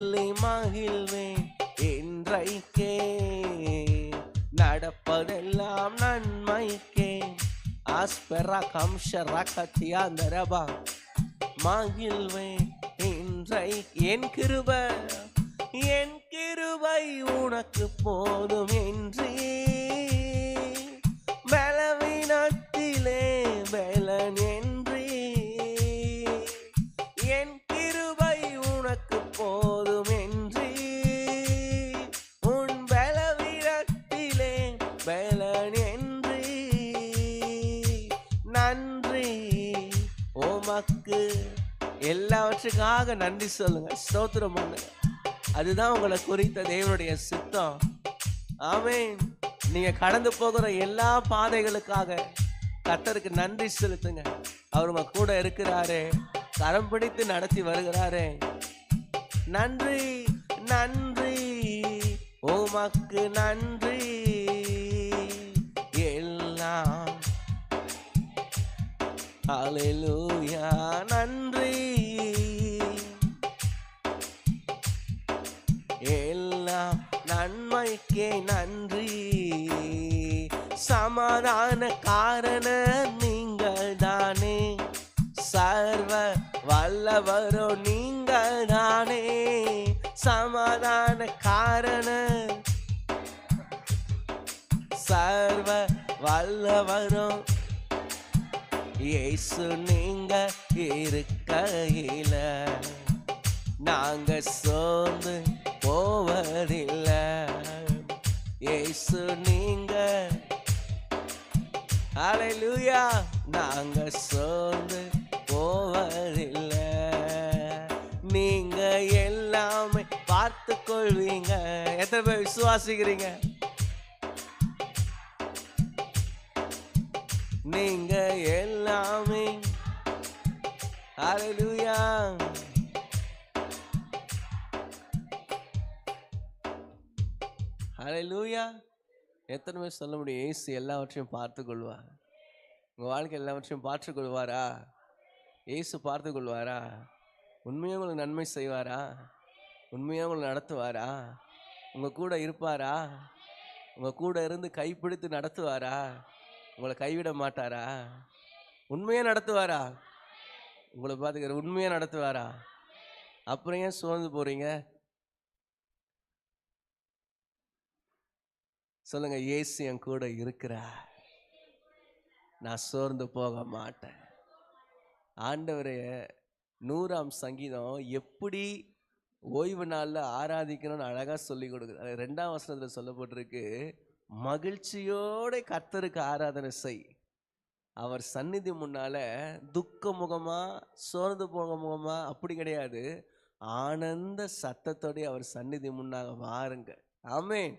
மகிழ்வேன் இன்றைக்கே, நடப்பதெல்லாம் நன்மைக்கே. ஆஸ்பெரா கம்ஷரா கத்தியாந்தரபா, மகிழ்வேன் இன்றை. என் கிருபை உனக்கு போதும் என்றே, பலவீனத்திலே பலன் என்றே. என் கிருபை உனக்கு போதும் என்றே, உன் பலவீனத்திலே பலன் என்றே. நன்றி உமக்கு. எல்லாவற்றுக்காக நன்றி சொல்லுங்க, ஸ்தோத்திரம் பண்ணுங்க. அதுதான் உங்களை குறித்த தேவனுடைய சித்தம். ஆமென். நீங்க கடந்து போகிற எல்லா பாதைகளுக்காக கர்த்தருக்கு நன்றி செலுத்துங்க. அவர் உங்க கூட இருக்கிறாரே, கரம் பிடித்து நடத்தி வருகிறாரே. நன்றி நன்றி உமக்கு நன்றி. எல்லாம் ஹல்லேலூயா. நன்றி எல்லாம் நன்மைக்கே நன்றி. சமாதான காரண நீங்கள் தானே, சர்வ வல்லவரோ நீங்கள் தானே. சமாதான காரண சர்வ வல்லவரோ இயேசு நீங்க இருக்கையில நாங்க சோர்ந்து போவதில்லை. இயேசு நீங்க, ஹல்லேலூயா, நாங்க சோர்ந்து போவதில்லை. நீங்க எல்லாமே பார்த்து கொள்வீங்க. எத்தனை பேர் விசுவாசிக்கிறீங்க? நீங்க எல்லாமே, ஹல்லேலூயா. ஹல்லேலூயா. எத்தனை பேர் சொல்ல முடியும் இயேசு எல்லாவற்றையும் பார்த்து கொள்வார்? உங்கள் வாழ்க்கை எல்லாவற்றையும் பார்த்து கொள்வாரா? இயேசு பார்த்து கொள்வாரா? உண்மையாக உங்களுக்கு நன்மை செய்வாரா? உண்மையாக உங்களை நடத்துவாரா? உங்கள் கூட இருப்பாரா? உங்கள் கூட இருந்து கைப்பிடித்து நடத்துவாரா? உங்களை கைவிட மாட்டாரா? உண்மையாக நடத்துவாரா? உங்களை பார்த்துக்கிற உண்மையாக நடத்துவாரா? அப்புறம் ஏன் சோர்ந்து போகிறீங்க? சொல்லுங்க, இயேசு என் கூட இருக்கிறார், நான் சோர்ந்து போக மாட்டேன். ஆண்டவரே, 100ஆம் சங்கீதம் எப்படி ஓய்வு நாளில் ஆராதிக்கணும்னு அழகாக சொல்லி கொடுக்குது. 2ஆம் வசனத்தில் சொல்லப்பட்டிருக்கு, மகிழ்ச்சியோட கர்த்தருக்கு ஆராதனை செய். அவர் சந்நிதி முன்னால துக்க முகமா சோர்ந்து போக முகமா அப்படி கிடையாது, ஆனந்த சத்தத்தோட அவர் சந்நிதி முன்னாக வாருங்க. ஆமென்.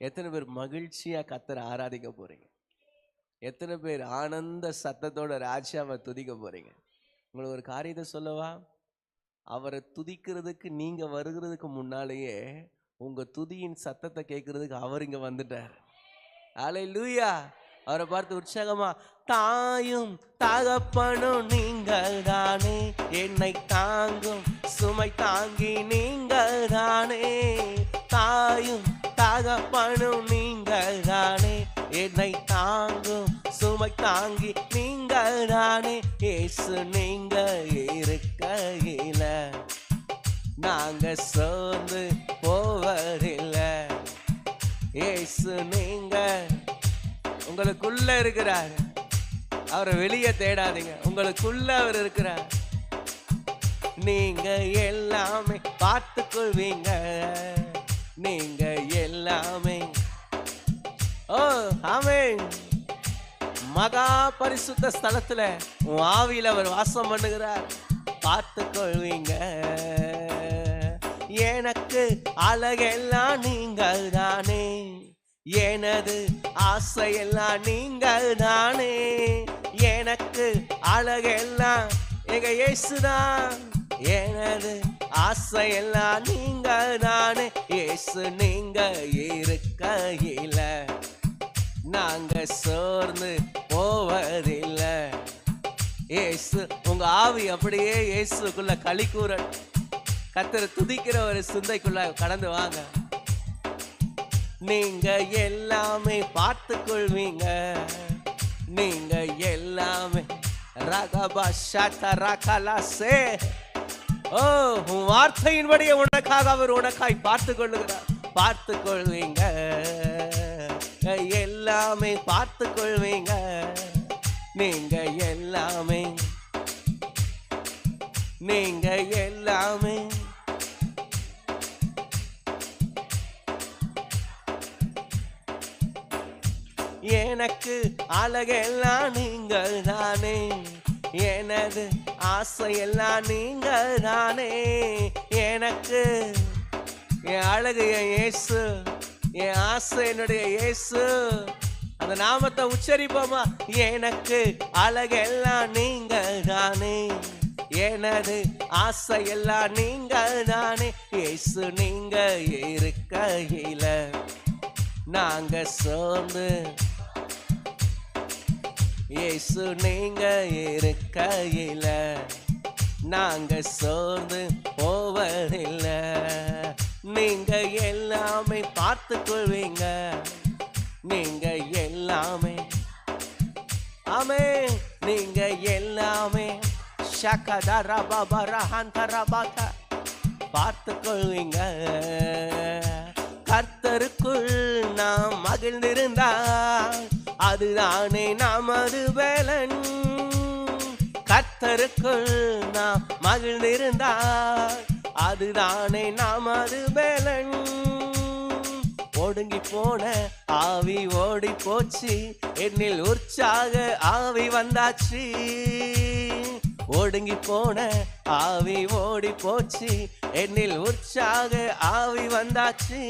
எத்தனை பேர் மகிழ்ச்சியா கர்த்தரை ஆராதிக்க போறீங்க? எத்தனை பேர் ஆனந்த சத்தத்தோட ராஜாவை துதிக்க போறீங்க? உங்களுக்கு ஒரு காரியத்தை சொல்லவா? அவரை துதிக்கிறதுக்கு நீங்க வருகிறதுக்கு முன்னாலேயே உங்க துதியின் சத்தத்தை கேட்கறதுக்கு அவர் இங்க வந்துட்டார். ஹல்லேலூயா. அவரை பார்த்து உற்சாகமா, தாயும் தகப்பனும் நீங்கள் தானே, என்னை தாங்கும் சுமை தாங்கி நீங்கள் தானே. தாயும் தகப்பனும் நீங்கள் தானே, என்னை தாங்கும் சுமை தாங்கி நீங்கள் தானே. இயேசு நீங்க இருக்கையில நாங்க சோர்ந்து போவதில்லை. இயேசு நீங்க உங்களுக்குள்ள இருக்கிறார். அவரை வெளியே தேடாதீங்க, உங்களுக்குள்ள அவர் இருக்கிறார். நீங்க எல்லாமே பார்த்து கொள்வீங்க. நீங்க எல்லாமே, ஓ ஆமென். மகா பரிசுத்த ஸ்தலத்துல ஆவியில அவர் வாசம் பண்ணுகிறார். பார்த்து கொள்வீங்க. எனக்கு அழகெல்லாம் நீங்கள் தானே, எனது ஆசையெல்லாம் நீங்கள் தானே. எனக்கு அழகெல்லாம் எங்க இயேசுதான், எனது ஆசையெல்லாம் நீங்கள் தானே. இயேசு நீங்க இருக்கையில நாங்க சோர்ந்து போவதில்லை. இயேசு உங்க ஆவி அப்படியே இயேசுக்குள்ள களி கூறட்டும். கர்த்தரை துதிக்கிற ஒரு சிந்தைக்குள்ள கடந்து வாங்க. நீங்க எல்லாமே பார்த்து கொள்வீங்க, நீங்க எல்லாமே ஓ உன் வார்த்தையின்படியே உனக்காக அவர் உனக்காய் பார்த்து கொள்ளுகிறார். பார்த்து கொள்வீங்க, எல்லாமே பார்த்து கொள்வீங்க, நீங்க எல்லாமே, நீங்க எல்லாமே. எனக்கு அழகெல்லாம் நீங்கள் தானே, எனது ஆசையெல்லாம் நீங்கள் தானே. எனக்கு என் அழகு என் இயேசு, என் ஆசை என்னுடைய இயேசு. அந்த நாமத்தை உச்சரிப்போமா? எனக்கு அழகெல்லாம் நீங்கள் தானே, எனது ஆசையெல்லாம் நீங்கள் தானே. இயேசு நீங்க இருக்கையில நாங்க சோர்ந்து, இயேசு நீங்க இருக்கையில நாங்க சோர்ந்து போவதில்லை. நீங்க எல்லாமே பார்த்து கொள்வீங்க, நீங்க எல்லாமே, ஆமே, நீங்க எல்லாமே பார்த்து கொள்வீங்க. கர்த்தருக்குள் நாம் மகிழ்ந்திருந்தால் அதுதானே நமது பலன். கர்த்தருக்குள் நாம் மகிழ்ந்திருந்தால் அதுதானே நமது பலன். ஒடுங்கி போன ஆவி ஓடி போச்சு, என்னில் உற்சாக ஆவி வந்தாச்சு. ஒடுங்கி போன ஆவி ஓடி போச்சு, என்னில் உற்சாக ஆவி வந்தாச்சு.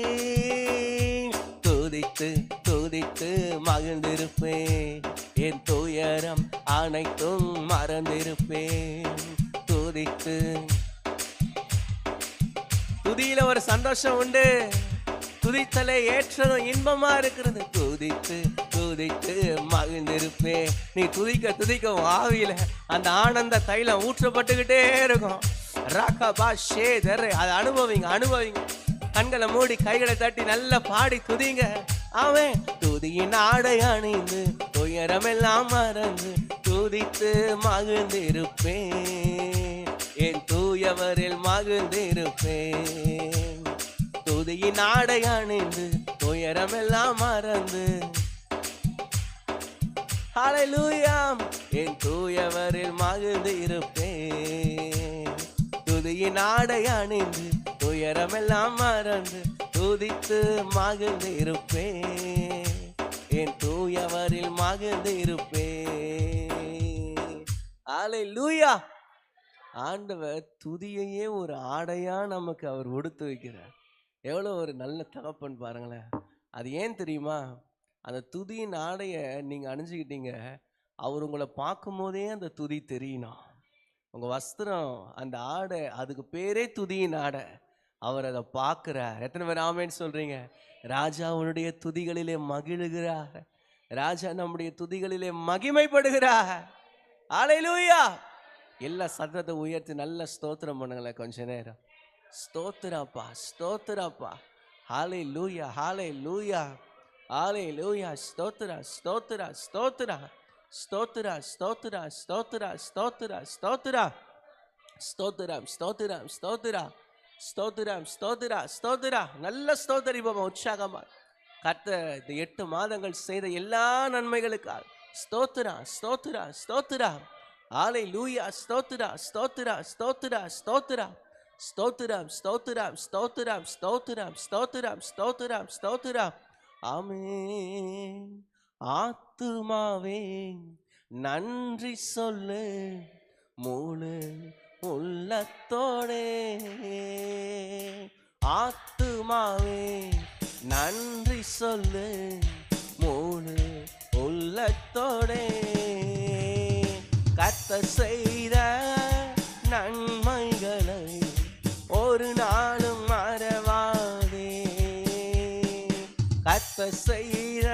துதித்து துதித்து மகிழ்ந்திருப்பேன், என் துயரம் அனைத்தும் மறந்திருப்பேன். துதித்து, துதியில ஒரு சந்தோஷம் உண்டு, துதித்தலை ஏற்றதும் இன்பமா இருக்கிறது. துதித்து துதித்து மகிழ்ந்திருப்பேன். நீ துதிக்க துதிக்க ஆவியில அந்த ஆனந்த தைலம் ஊற்றப்பட்டுக்கிட்டே இருக்கும். ராகபா ஷேதர், அதை அனுபவிங்க அனுபவிங்க. கண்களை மூடி கைகளை தட்டி நல்லா பாடி துதிங்க. அவன் துதியின் ஆடை அணிந்து துயரமெல்லாம் மறந்து துதித்து மகிழ்ந்திருப்பேன், என் தூயவரில் மகிழ்ந்திருப்பேன். துதியின் ஆடை அணிந்து துயரமெல்லாம் மறந்து, ஹல்லேலூயா, என் தூயவரில் மகிழ்ந்திருப்பேன். துதியின் ஆடை அணிந்து துயரமெல்லாம் மறந்து துதித்து மகிழ்ந்திருப்பேன், என் தூயவரில் மகிழ்ந்திருப்பேன். ஹல்லேலூயா. ஆண்டவர் துதியையே ஒரு ஆடையா நமக்கு அவர் உடுத்து வைக்கிறார். எவ்வளோ ஒரு நல்ல தகப்பன் பாருங்களேன். அது ஏன் தெரியுமா? அந்த துதியின் ஆடையை நீங்கள் அணிஞ்சுக்கிட்டீங்க, அவர் உங்களை பார்க்கும் போதே அந்த துதி தெரியணும். உங்கள் வஸ்திரம், அந்த ஆடை, அதுக்கு பேரே துதியின் ஆடை. அவர் அதை பார்க்குறார். எத்தனை பேர் ஆமேன்னு சொல்கிறீங்க? ராஜா அவனுடைய துதிகளிலே மகிழுகிறார், ராஜா நம்முடைய துதிகளிலே மகிமைப்படுகிறார். ஹல்லேலூயா. எல்லா சத்தத்தை உயர்த்தி நல்ல ஸ்தோத்திரம் பண்ணுங்களேன் கொஞ்ச நேரம். ஸ்தோத்திரப்பா, ஸ்தோத்திரப்பா. ஹல்லேலூயா, ஹல்லேலூயா, ஹல்லேலூயா. ஸ்தோத்திரா, ஸ்தோத்திரா, ஸ்தோத்திரா, ஸ்தோத்திரா, ஸ்தோத்திரா, ஸ்தோத்திரா, ஸ்தோத்திரா, ஸ்தோத்திரா, ஸ்தோத்திரம், ஸ்தோத்திரம், ஸ்தோத்திரா, ஸ்தோத்திரம், ஸ்தோத்திரா, ஸ்தோத்திரா. நல்ல ஸ்தோத்திரிப்போமா உற்சாகமா. கர்த்தர் இந்த 8 மாதங்கள் செய்த எல்லா நன்மைகளுக்காக ஸ்தோத்திரா, ஸ்தோத்திரா, ஸ்தோத்திரா. ஹல்லேலூயா. ஸ்தோத்திரா, ஸ்தோத்திரா, ஸ்தோத்திரா, ஸ்தோத்திரா, ஸ்தோத்திரம், ஸ்தோத்திரம், ஸ்தோத்திரம், ஸ்தோத்திரம், ஸ்தோத்திரம், ஸ்தோத்திரம், ஸ்தோத்திரம். ஆமென். ஆத்துமாவே நன்றி சொல்லு முழு உள்ளத்தோடே. ஆத்துமாவே நன்றி சொல்லு முழு உள்ளத்தோடே. கர்த்தர் செய்த நன்மைகளை ஒரு நாளும் மறவாதே. கர்த்தர் செய்த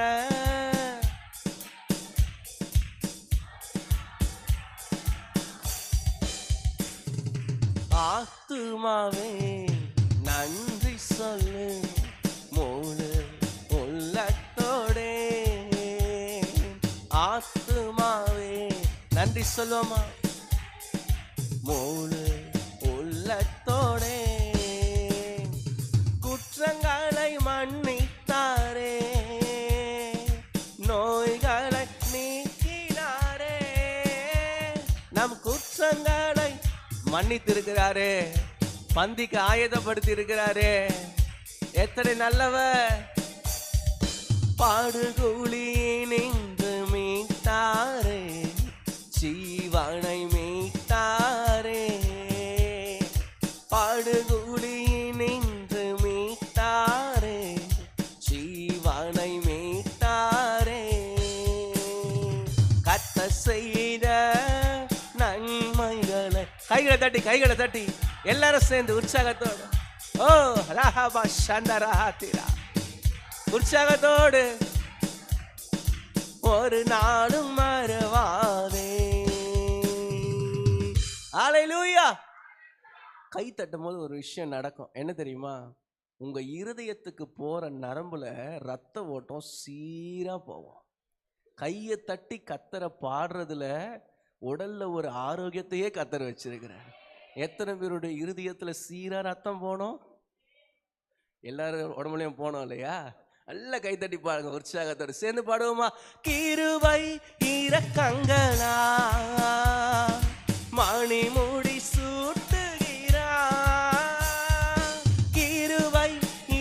ஆத்துமாவே கைதட்டி சொல்லுவோமா? முழு உள்ளத்தோடே குற்றங்களை மன்னித்தாரே, நோய்களை நீக்கினாரே. நம் குற்றங்களை மன்னித்திருக்கிறாரே, பந்திக்கு ஆயத்தப்படுத்தி இருக்கிறாரே. எத்தனை நல்லவர்! பாடுகூலி நின்று மீட்டாரே, ஜீவனை மீட்டாரே. பாடுகூலி நின்று மீட்டாரே, ஜீவனை மீட்டாரே. கத்த செய்த நன்மைகளை கைகளை தட்டி எல்லாரும் சேர்ந்து உற்சாகத்தோடு, ஓ ரஹபா சந்தராத்திரா, உற்சாகத்தோடு ஒரு நாளும் மறவாதே. ஹல்லேலூயா. கை தட்டும் போது ஒரு விஷயம் நடக்கும். என்ன தெரியுமா? உங்க இருதயத்துக்கு போற நரம்புல ரத்த ஓட்டம் சீரா போகும். கையை தட்டி கத்தரை பாடுறதுல உடல்ல ஒரு ஆரோக்கியத்தையே கத்தர் வச்சிருக்கிறார். எத்தனை பேருடைய இருதயத்துல சீரா ரத்தம் போனோம்? எல்லாரும் உடம்புலையும் போனோம் இல்லையா? நல்ல கைத்தட்டி பாடுங்க, உற்சாகத்தோடு சேர்ந்து பாடுவோமா? கிருபை இரக்கங்களா மணிமுடி சூட்டுகிறா, கிருபை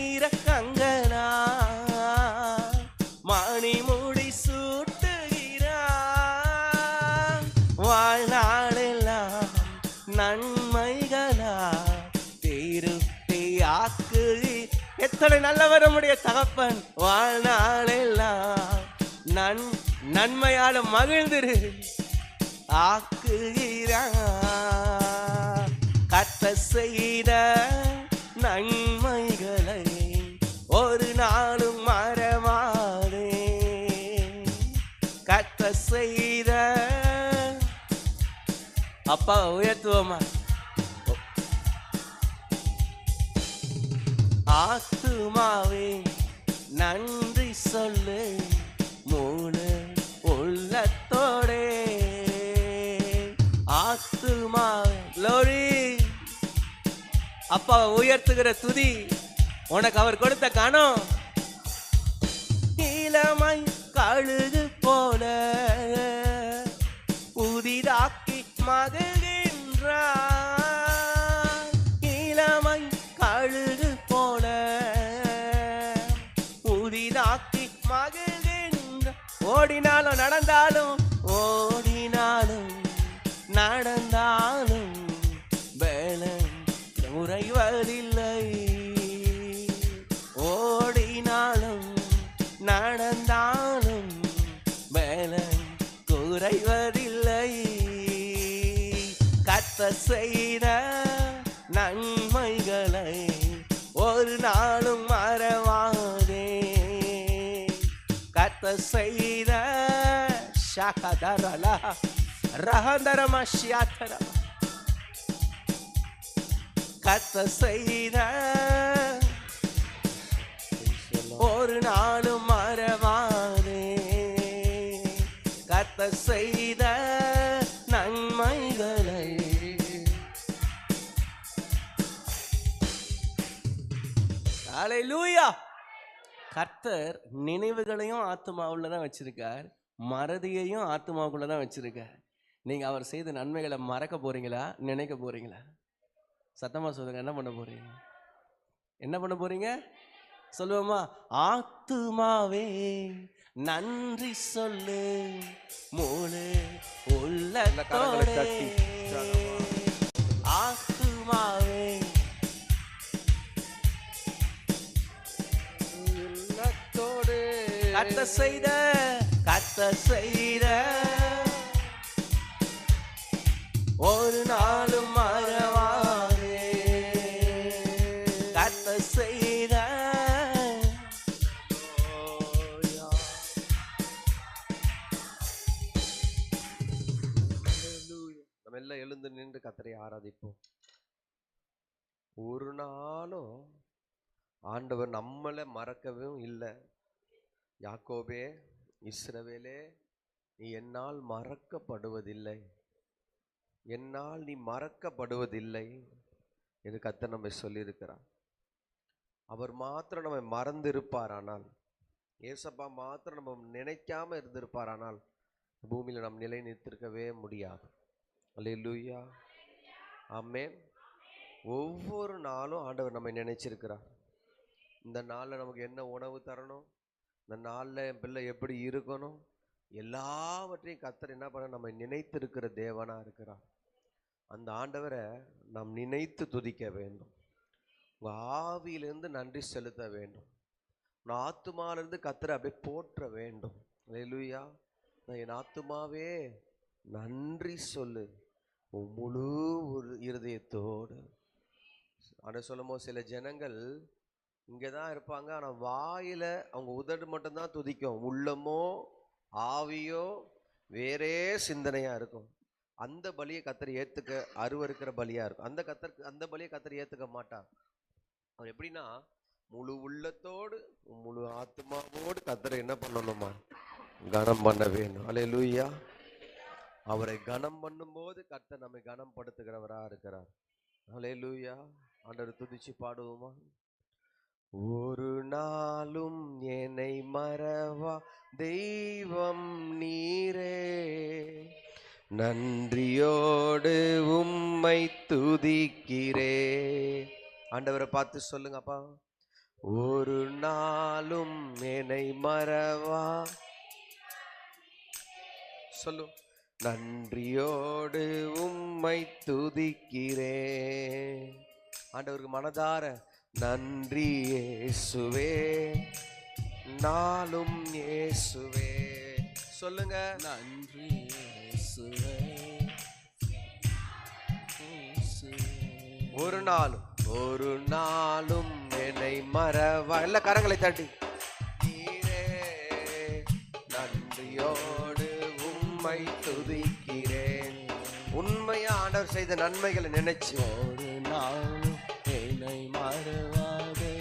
இரக்கங்களா மணிமுடி சூட்டுகிறா. வாழ்நாளெல்லாம் நன்மைகளா திருப்தியாக்கு. எத்தனை நல்லவர் நம்முடைய தகப்பன்! வாழ்நாளெல்லாம் நன்மையால மகிழ்ந்திரு ஆக்குகிறார். கத்த செய்த நன்மைகளை ஒரு நாளும் மறவாதே. கத்த செய்த அப்பா உயர்த்துவோமா? ஆத்துமாவே நன்றி சொல்லு முழு உள்ளத்தோடே. ஆத்துமாவே லோரி அப்பாவை உயர்த்துகிற துதி உனக்கு அவர் கொடுத்த கணம். இளமை கழுகு போல புதிதாக்கி மகிழ்கின்றார். இளமை கழுகு போல புதிதாக்கி மகிழ்கின்ற. ஓடினாலும் நடந்தாலும், ஓடினாலும் நடந்தாலும் பலன் குறைவதில்லை. ஓடினாலும் நடந்தாலும் பலன் குறைவதில்லை. கர்த்தர் செய்த நன்மைகளை ஒரு நாளும் மறவாதே. கர்த்தர் செய்த ஷகதரலா ரஹந்தரமஷ்யாத்தர. கர்த்தர் செய்த ஒரு நாளும் மறவாதே. கர்த்தர் செய்த நன்மைகளை. ஹல்லேலூயா. கர்த்தர் நினைவுகளையும் ஆத்துமாவுல தான் வச்சிருக்கார், மறதியையும் ஆத்துமாவுக்குள்ள தான் வச்சிருக்கார். நீங்க அவர் செய்த நன்மைகளை மறக்க போறீங்களா, நினைக்க போறீங்களா? சத்தமா சொல்லுங்க, என்ன பண்ண போறீங்க? என்ன பண்ண போறீங்க சொல்லுவோமா? ஆத்துமாவே நன்றி சொல்லு முழு உள்ளத்தோடே. ஆத்துமாவே உள்ளத்தோடு. கர்த்தர் செய்த ஒரு நாளும் மறவாதே. கர்த்தர் செய்த நம்ம எல்லாம் எழுந்து நின்று கர்த்தரை ஆராதிப்போம். ஒரு நாளும் ஆண்டவர் நம்மளை மறக்கவும் இல்லை. யாக்கோபே, இஸ்ரவேலே, நீ என்னால் மறக்கப்படுவதில்லை, என்னால் நீ மறக்கப்படுவதில்லை என்று கர்த்தர் நம்மை சொல்லியிருக்கிறார். அவர் மாத்திரம் நம்மை மறந்து இருப்பாரானால், ஏசப்பா மாத்திரம் நம்ம நினைக்காம இருந்திருப்பாரானால் பூமியில நாம் நிலை நிறுத்திருக்கவே முடியாது. அல்லேலூயா, ஆமென். ஒவ்வொரு நாளும் ஆண்டவர் நம்மை நினைச்சிருக்கிறார். இந்த நாளில் நமக்கு என்ன உணவு தரணும், இந்த நாளில் என் பிள்ளை எப்படி இருக்கணும், எல்லாவற்றையும் கர்த்தர் என்ன பண்ண நம்ம நினைத்திருக்கிற தேவனா இருக்கிறார். அந்த ஆண்டவரை நாம் நினைத்து துதிக்க வேண்டும். உங்கள் ஆவியிலிருந்து நன்றி செலுத்த வேண்டும். உன் ஆத்துமாவிலிருந்து கர்த்தரை அப்படியே போற்ற வேண்டும். அல்லேலூயா. என் ஆத்துமாவே நன்றி சொல்லு உன் முழு இருதயத்தோடு. ஆனால் சொல்லும்போது சில ஜனங்கள் இங்கே தான் இருப்பாங்க, ஆனால் வாயில் அவங்க உதடு மட்டும்தான் துதிக்கும், உள்ளமோ ஆவியோ வேறே சிந்தனையாக இருக்கும். அந்த பலியை கர்த்தர் ஏற்றுக்க அருவருக்கிற பலியாக இருக்கும். அந்த பலியை கர்த்தர் ஏற்றுக்க மாட்டார். அவர் எப்படின்னா முழு உள்ளத்தோடு முழு ஆத்மாவோடு கர்த்தரை என்ன பண்ணணுமா, கனம் பண்ண வேணும். அல்லேலூயா. அவரை கனம் பண்ணும்போது கர்த்தர் நம்மை கனம் படுத்துகிறவராக இருக்கிறார். அல்லேலூயா. ஆண்டவரை துதிச்சு பாடுவோமா. ஒரு நாளும் என்னை மறவா தெய்வம் நீரே, நன்றியோடு உம்மை துதிக்கிறே. ஆண்டவரை பார்த்து சொல்லுங்க, அப்பா ஒரு நாளும் என்னை மறவா சொல்லு, நன்றியோடு உம்மை துதிக்கிறே. ஆண்டவருக்கு மனதார நன்றி இயேசுவே, நாளும் இயேசுவே சொல்லுங்க. நன்றி இயேசுவே, ஒரு நாளும் என்னை மறவா. எல்லா கரங்களை தட்டி நீரே, நன்றியோடு உம்மை துதிக்கிறேன். உண்மையா ஆண்டவர் செய்த நன்மைகளை நினைச்சு ஒரு நாளும் என்னை மறவாதே,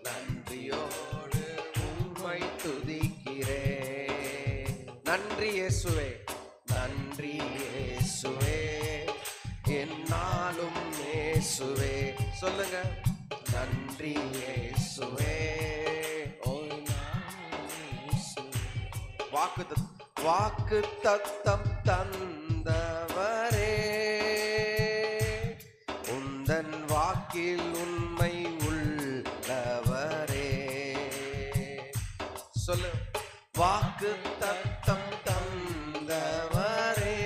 நன்றியோடு உம்மை துதிக்கிறேன். நன்றி இயேசுவே, நன்றி இயேசுவே, என்னாலும் இயேசுவே சொல்லுங்க. நன்றி இயேசுவே, வாக்கு தத்தம் தந்தவரே, உந்தன் வாக்கில் உண்மை உள்ளவரே சொல்லு. வாக்கு தத்தம் தந்தவரே,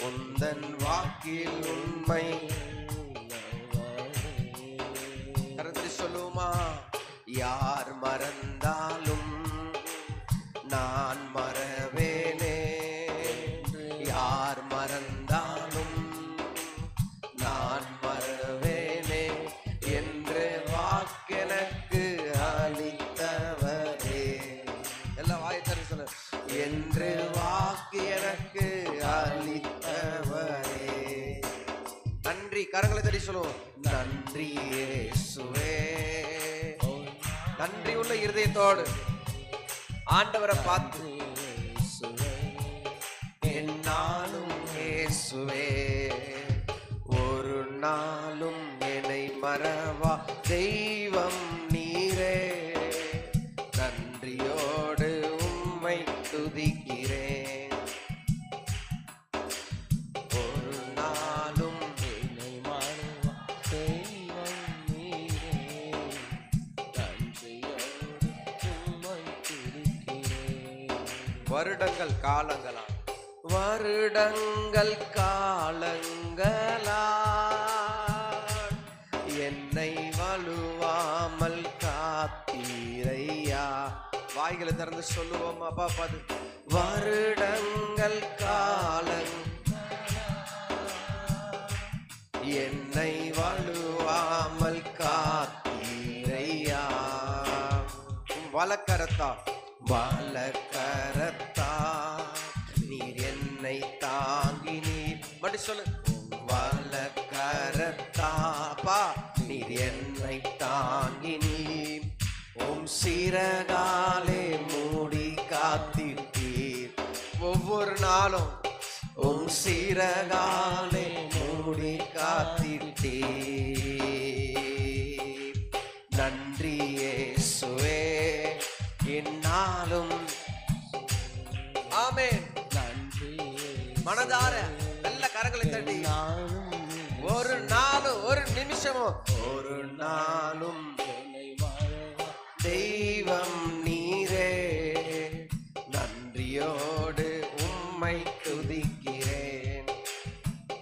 உந்தன் வாக்கில் உண்மை. கரத்தில் சொல்லுமா. யார் மறந்தாலும் நான் மறவேனே, யார் மறந்தாலும் நான் மறவேனே என்று வாக்கெனக்கு அளித்தவரே. எல்லாம் வாய்த்தறி சொல்ல. என்று வாக்கு எனக்கு அளித்தவரே. நன்றி. கரங்களை தட்டி சொல்லுவோம். நன்றி இயேசுவே. நன்றி உள்ள இருதயத்தோடு ஆண்டவரை பார்த்து என்னாலும் இயேசுவே, ஒரு நாளும் என்னை மறவா தெய்வம் நீரே, நன்றியோடு உம்மை துதிக்கிறேன். ஒரு நாளும் என்னை மறவா தெய்வம் நீரே, நன்றியோடு உம்மை துதிக்கிறேன். வருடங்கள் காலங்களா, வருடங்கள் காலங்களா என்னை வலுவாமல் காத்தீரையா. வாய்களை திறந்து சொல்லுவோம். அப்பா பாது. வருடங்கள் காலங் என்னை வலுவாமல் காத்தீரையா. வலக்கரத்தா வலக்கரத்தா நீர் என்னை தாங்கி நீர் மடி சொல்லு. வலக்கரத்தாப்பா நீர் என்னை தாங்கி நீர் உம் சிறகா நாளும் உம் சிறகாலே மூடி காத்திட்டே. நன்றி இயேசுவே என்னாலும். ஆமென். மனதார நல்ல கரங்களை தட்டி ஒரு நாளும் ஒரு நிமிஷமும் ஒரு நாளும் தெய்வம் நீரே, நன்றியோடு உம்மை துதிக்கிறேன்.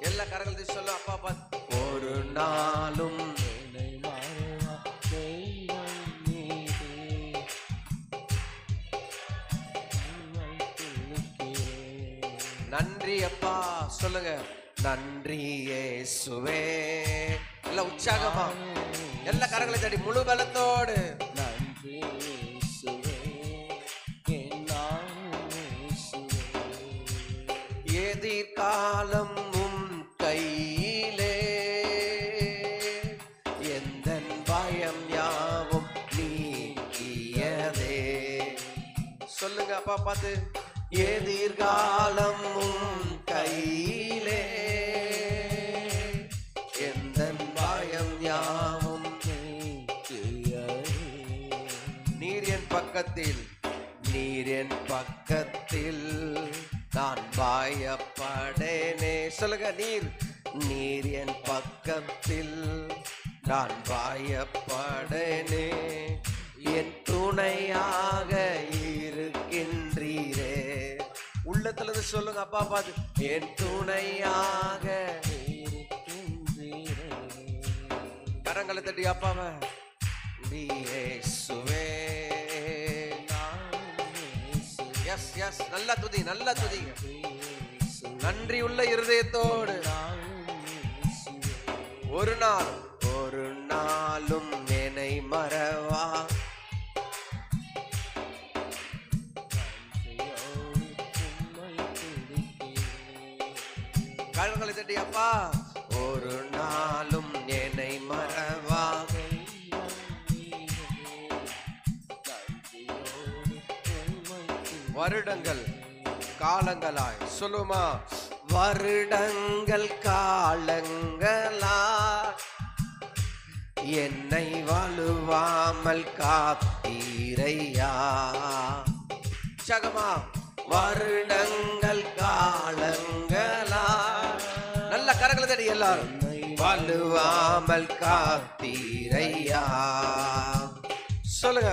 எல்லா கரங்களை சொல்ல அப்பா அப்பா. ஒரு நாளும் நன்றி அப்பா சொல்லுங்க. நன்றி இயேசுவே. எல்லாம் உற்சாகமா எல்லா கரங்களை தட்டி முழு பலத்தோடு. நன்றி இயேசுவே, எதிர்காலம் உம் கையிலே, எந்தன் பயம் யாவும் நீக்கியதே. சொல்லுங்க அப்பா பார்த்து. எதிர்காலம் உம் கையிலே, எந்தன் பயம் யாவும் நீர் என் பக்கத்தில், நீர் என் பக்கத்தில், நான் பயப்படேனே. சொல்லுங்க. நீர் என் பக்கத்தில், நான் பயப்படேனே. என் துணையாக இருக்கின்றீரே. உள்ளத்துல இருந்து சொல்லுங்க அப்பா பாத்து. என் துணையாக இருக்கின்றீரே. கரங்களை தட்டி அப்பாவை. இயேசுவே. எஸ் எஸ் நல்ல துதி நல்ல துதி. நன்றி உள்ள இருதயத்தோடு. ஒரு நாள் ஒரு நாளும் என்னை மறவா. கரங்களை தட்டி அப்பா. ஒரு நாளும் என்னை மறவா. வருடங்கள் காலங்களாய் சொல்லுமா. வருடங்கள் காலங்களாய் என்னை வலுவாமல் காத்தீரையா. சகமா. வருடங்கள் காலங்களாய் நல்ல கரங்களை தடி எல்லாரும். வலுவாமல் காத்தீரையா. சொல்லுங்க.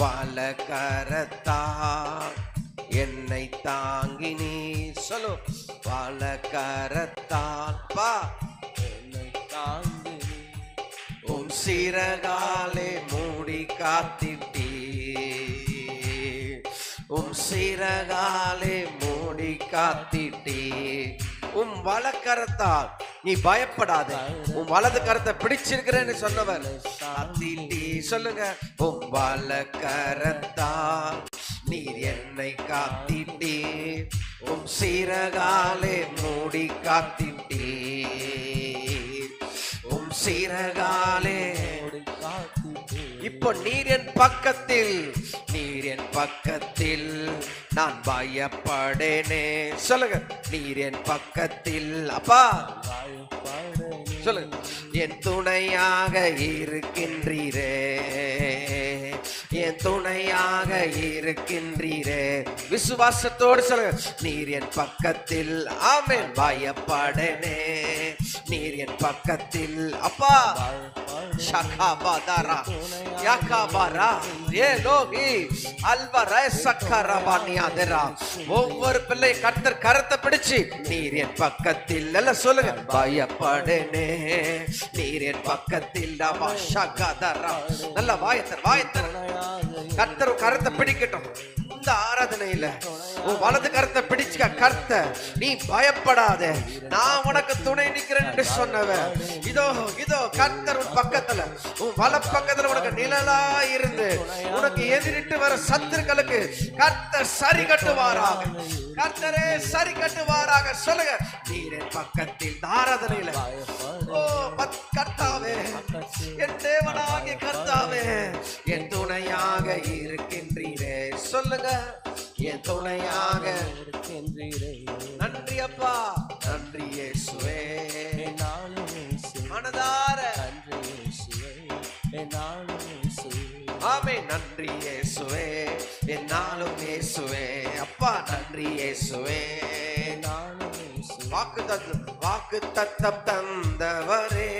வலக்கரத்தா என்னை தாங்கினி. சொல்லு. வலக்கரத்தால் பா என்னை தாங்கினி. உம் சிறகாலே மூடி காத்திட்டே. உம் சிறகாலே மூடி காத்திட்டே. உம் வலக்கரத்தால் நீ பயப்படாத. உன் வலது கரத்தை பிடிச்சிருக்கிறேன்னு சொன்னவர் காத்திட்டே. சொல்லுங்க. உம் வலக்கரத்தால் நீர் என்னை காத்திட்டே. உம் சிறகாலே மூடி காத்திட்டே. உம் சிறகாலே. இப்போ நீர் என் பக்கத்தில், நீர் என் பக்கத்தில், நான் பயப்படேனே. சொல்லுங்க. நீர் என் பக்கத்தில் அப்பா. சொல்லுங்க. என் துணையாக இருக்கின்றீரே, என் துணையாக இருக்கின்றீரே. விசுவாசத்தோடு சொல்லுங்க. நீர் என் பக்கத்தில். ஆமென். பயப்படனே. நீர் என் பக்கத்தில் அப்பா. ஷகாபாதாரா யாகாபாரா ஏலோகி அல்வரை சக்கரபானியாதரா. ஒவ்வொரு பிள்ளை கர்த்தர் கரத்தை பிடிச்சு நீர் என் பக்கத்தில் எல்லாம் சொல்லுங்க. பயப்படனே. நீர் என் பக்கத்தில். நல்ல வாயத்தர் வாயத்தர். கர்த்தர் கரத்தை பிடிக்கட்டும். இந்த ஆராதனையில உன் வலது கரத்தை பிடிச்சுக்க. கர்த்த நீ பயப்படாத, நான் உனக்கு துணை நிற்கிறேன் என்று சொன்னவன். இதோ இதோ கர்த்தர் உன் பக்கத்துல, உன் வல பக்கத்துல உனக்கு நிழலா இருந்து உனக்கு எதிரிட்டு வர சத்துருக்களுக்கு கர்த்தர் சரி கட்டுவாராக. கர்த்தரே சரி கட்டுவாராக. சொல்லுங்க. நீர் என் பக்கத்தில். ஆராதனையில ஓ கர்த்தாவே, என் தேவனாகிய கர்த்தாவே, என் துணையாக இருக்கின்றீரே. சொல்லுங்க. என் துணையாக இருக்கின்றீரே. நன்றி அப்பா, நன்றி இயேசுவே, என்னாலும் இயேசுவே, மனதார நன்றி இயேசுவே, என்னாலும் இயேசுவே, ஆமென். நன்றி இயேசுவே, என்னாலும் இயேசுவே, அப்பா நன்றி இயேசுவே, என்னாலும் இயேசுவே. வாக்கு தத்தம் தந்தவரே,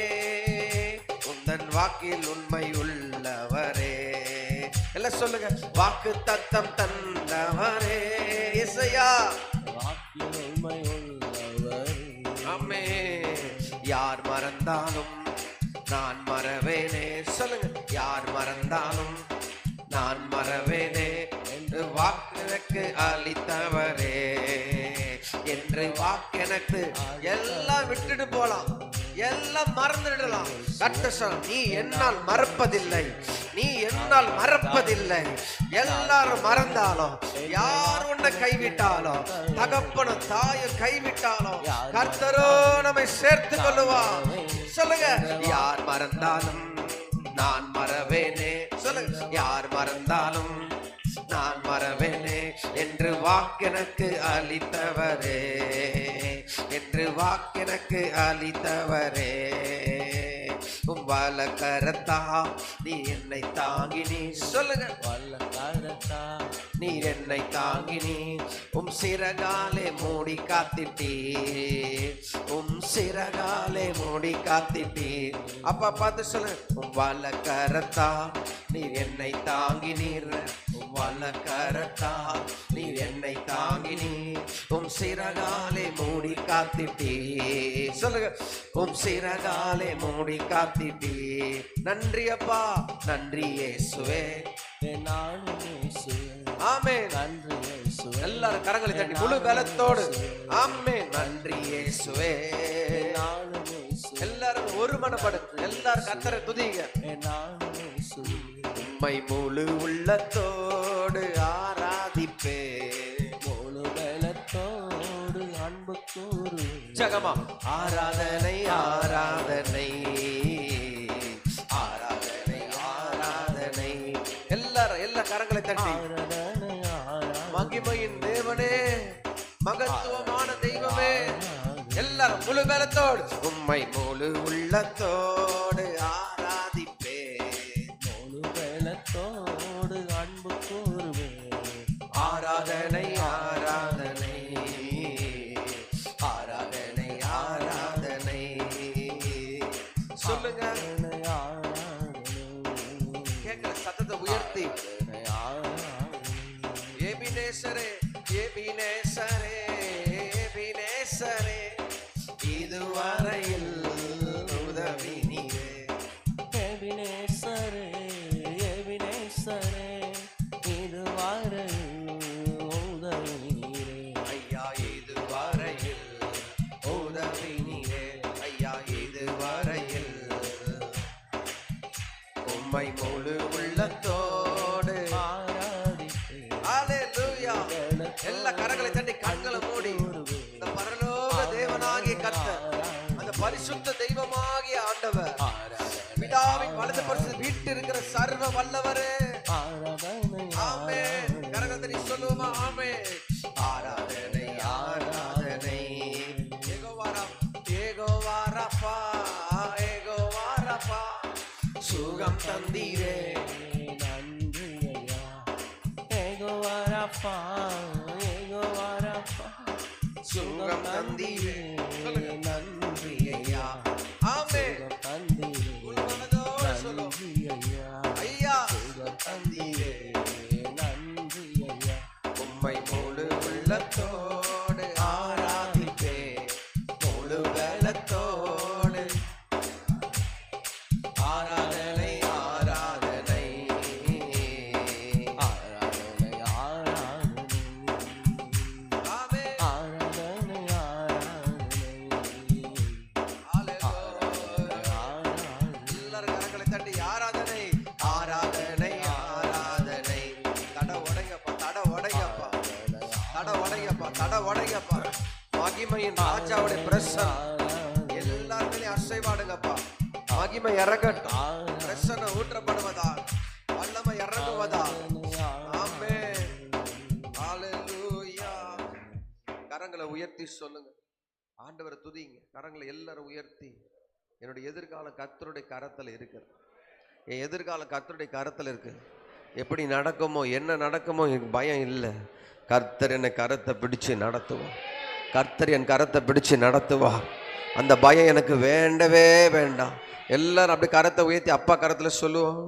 உந்தன் வாக்கில் உண்மை உள்ளவரே. எல்லாம் சொல்லுங்க, வாக்கு தத்தம் தந்தவரே இசையா, வாக்கில் உண்மை உள்ளவரே. ஆமென். யார் மறந்தாலும் நான் மறவேனே, சொல்லுங்க, யார் மறந்தாலும் நான் மறவேனே என்று வாக்கெனக்கு அளித்தவரே, என்று வாக்கெனக்கு. எல்லாம் விட்டுட்டு போலாம், எல்லாம் மறந்துடலாம். கர்த்தர் நீ என்னால் மறப்பதில்லை, நீ என்னால் மறப்பதில்லை. எல்லாரும் மறந்தாலும், யார் உன்னை கைவிட்டாலும், தகப்பனும் தாயும் கைவிட்டாலும், கர்த்தரோ நம்மை சேர்த்து கொள்ளுவார். சொல்லுங்க, யார் மறந்தாலும் நான் மறவேனே, சொல்லுங்க, யார் மறந்தாலும் நான் மறவேனே என்று வாக்கெனக்கு அளித்தவரே, என்று வாக்கெனக்கு அளித்தவரே. உம் வலக்கரத்தா நீ என்னை தாங்கினீ, சொல்லுங்க, வல்லக்கரத்தா நீ என்னை தாங்கினீ, உம் சிறகாலே மூடி காத்திட்டீ, உம் சிறகாலே மூடி காத்திட்டீ. அப்பா பார்த்து சொல்லுங்க, உம் வலக்கரத்தா நீ என்னை தாங்கினீர், உம் வலக்கரத்தா நீ என்னை தாங்கினீ, உம் சிறகாலே மூடி காத்திட்டீ. சொல்லுங்க, உம் சிறகாலே மூடி காத்திட்டீ. நன்றி அப்பா, நன்றி இயேசுவே, என்னாலும் இயேசுவே, ஆமென். நன்றி இயேசுவே. எல்லாரும் கரங்களை தட்டி முழு பலத்தோடு ஆமென். நன்றி இயேசுவே, என்னாலும் இயேசுவே, எல்லாரும் ஒரு மனப்படுத்து, எல்லாரும் கர்த்தரை துதிங்க. என்னாலும் இயேசுவே. உம்மை முழு உள்ளத்தோடு ஆராதிப்பே, முழு பலத்தோடு அன்பு கூறு. ஜகமா ஆராதனை ஆராதனை ஆராதனை ஆராதனை. எல்லாரும் எல்லா கரங்களை தட்டி ஆராதனை ஆராதனை. மகிமையின் தேவனே, மகத்துவமான தெய்வமே, எல்லாரும் முழு பலத்தோடு உம்மை முழு உள்ளத்தோடு ஆராதிப்பே, முழு பலத்தோடு அன்பு கூறுவே. ஆராதனை ஆராதனை ஆராதனை ஆராதனை. சொல்லுங்க, ஆராதனை ஆராதனை. கேட்கிற சத்தத்தை உயர்த்தி, ஆராதனை ஆராதனை. எபினேசரே எபினேசரே எபினேசரே, இதுவரையில் உதவி நீரே. எபினேசரே, எபினேசரே, இதுவரை உதவி நீரே. ஐயா இதுவரையில் உதவி நீரே, ஐயா இதுவரையில். உம்மை முழு உள்ளத்தோடு ஆராதிப்பே. ஹல்லேலூயா. எல்லா கரங்களை தட்டி கண்களை மூடி, இந்த பரலோக தேவனாகிய கர்த்தர், அந்த பரிசுத்த தெய்வமாகிய ஆண்டவர், பிதாவின் வலது பரிசுத்த வீட்டில் இருக்கிற சர்வ வல்லவரே, ஆராதனை ஆமென். கரங்களை தட்டி சொல்லுவோமா, ஆமென். ஆராதனை ஆராதனை. யெகோவா ராஃபா, யெகோவா ராஃபா, சுகம் தந்தீரே. நன்றி ஐயா. யெகோவா ராஃபா, யெகோவா ராஃபா, சுகம் தந்தீரே. சொல்லுங்க, நன்றி ஐயா, ஆமென். சுகம் தந்தீரே. முழு மனதோடு சொல்லுவோம், நன்றி ஐயா. ஐயா சுகம் தந்தீரே. நன்றி ஐயா. உம்மை முழு உள்ளத்தோடு ஆராதிப்பே, முழு பலத்தோடு ஆராதனை ஆராதனை ஆராதனை ஆராதனை. ஆமென். ஆராதனை ஆராதனை. ஹல்லேலூயா. எல்லாரும் கரங்களை தட்டி ஆராதனை ஆராதனை ஆராதனை. தட உடைங்கப்பா, தட உடைங்கப்பா, தட உடைங்கப்பா, தட உடைங்கப்பா. மகிமையின் ராஜாவுடைய பிரசன்னம் எல்லாருமே அசைவாடுங்கப்பா. மகிமை இறங்கட்டும், பிரசன்னம் ஊற்றப்படுவதா, வல்லமை இறங்குவதா. ஆமென். ஹல்லேலூயா. கரங்களை கரங்களை உயர்த்தி சொல்லுங்க, ஆண்டவரை துதிங்க. கரங்களை எல்லாரும் உயர்த்தி, என்னுடைய எதிர்காலம் கர்த்தருடைய கரத்தில் இருக்குது. என் எதிர்காலம் கர்த்தருடைய கரத்தில் இருக்கு. எப்படி நடக்குமோ என்ன நடக்குமோ எனக்கு பயம் இல்லை. கர்த்தர் என்னை கரத்தை பிடிச்சு நடத்துவார். கர்த்தர் என் கரத்தை பிடிச்சு நடத்துவார். அந்த பயம் எனக்கு வேண்டவே வேண்டாம். எல்லாரும் அப்படி கரத்தை உயர்த்தி அப்பா கரத்தில் சொல்லுவோம்,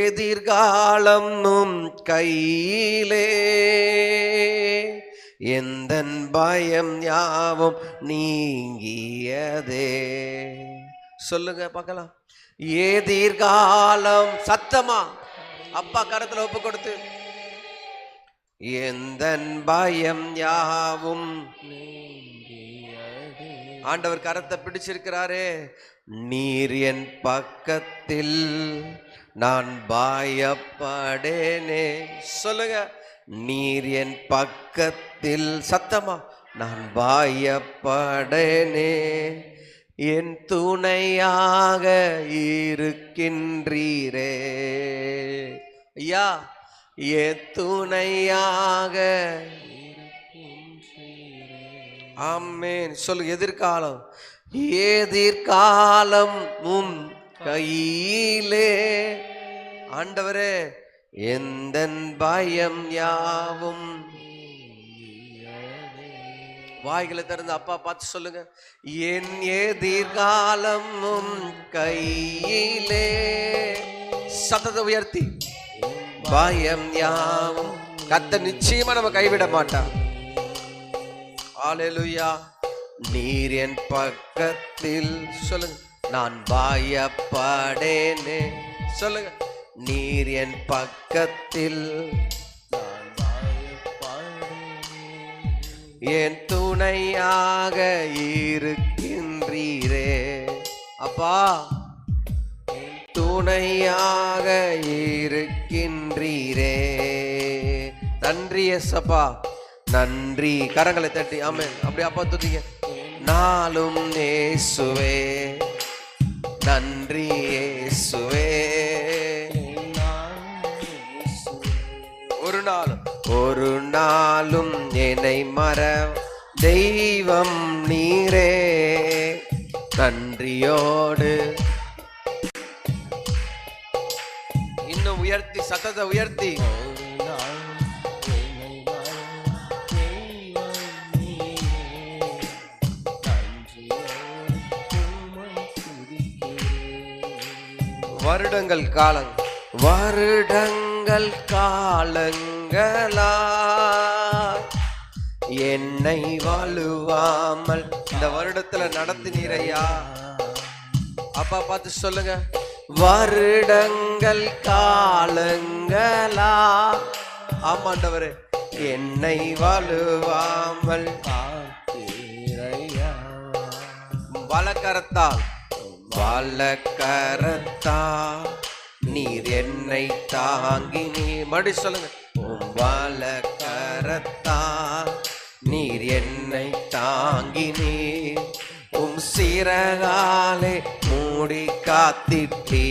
எதிர்காலம் கையிலே எந்தன் பயம் யாவும் நீங்கியதே. சொல்லுங்க பார்க்கலாம், எதிர்காலம் சத்தமா அப்பா கரத்துல ஒப்பு கொடுத்து, எந்தன் பயம் யாவும். ஆண்டவர் கரத்தை பிடிச்சிருக்கிறாரே, நீர் என் பக்கத்தில் நான் பயப்படேனே. சொல்லுங்க, நீர் என் பக்கத்தில் சத்தமா நான் பயப்படேனே. என் துணையாக இருக்கின்றீரே ஐயா, என் துணையாக. ஆமென். சொல்லு, எதிர்காலம் எதிர்காலம் உம் கையிலே. ஆண்டவரே, எந்தன் பயம் யாவும். வாய்களை திறந்து அப்பா பார்த்து சொல்லுங்க, என் எதிர்காலம் உம் கையிலே. சத்தத்தை உயர்த்தி, பயம் யாவும். கர்த்தர் நிச்சயமா நம்ம கைவிட மாட்டார். ஹல்லேலூயா. நீர் என் பக்கத்தில். சொல்லுங்க, நான் பயப்படேனே. சொல்லுங்க, நீர் என் பக்கத்தில் என் துணையாக இருக்கின்றீரே. அப்பா, துணையாக இருக்கின்றீரே. நன்றி ஏசப்பா, நன்றி. கரங்களை தட்டி ஆமென். அப்படி அப்பா துதிங்க. நாளும் இயேசுவே, நன்றி இயேசுவே. ஒரு நாளும் என்னை மற தெய்வம் நீரே. நன்றியோடு இன்னும் உயர்த்தி, சத்தத்தை உயர்த்தி. வருடங்கள் காலங்களா என்னை வலுவாமல் இந்த வருடத்துல நடத்தினீரையா. அப்பா பார்த்து சொல்லுங்க, வருடங்கள் காலங்களா. ஆமாண்டவரே, என்னை வலுவாமல் வலக்கரத்தால் நீர் என்னை தாங்கி. நீ மடி சொல்லுங்க, வலக்கரத்தா நீர் என்னை தாங்கி. நீ உம் சிறகாலே மூடி காத்திட்டீ.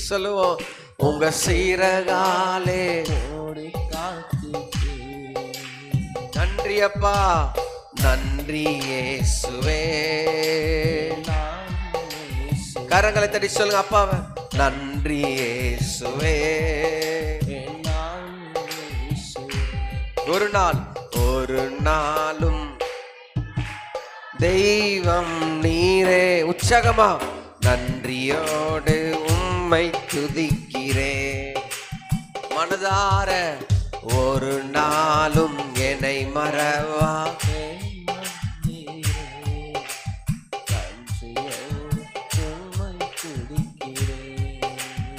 சொல்லுவோம், உங்க சிறகாலே மூடி காத்திட்டீ. நன்றி அப்பா, நன்றி இயேசுவே. கரங்களை தட்டி சொல்லுங்க அப்பாவை, நன்றி இயேசுவே. ஒரு நாளும் தெய்வம் நீரே. உற்சாகமா நன்றியோடு உம்மை துதிக்கிறே. மனதார ஒரு நாளும் என்னை மறவா.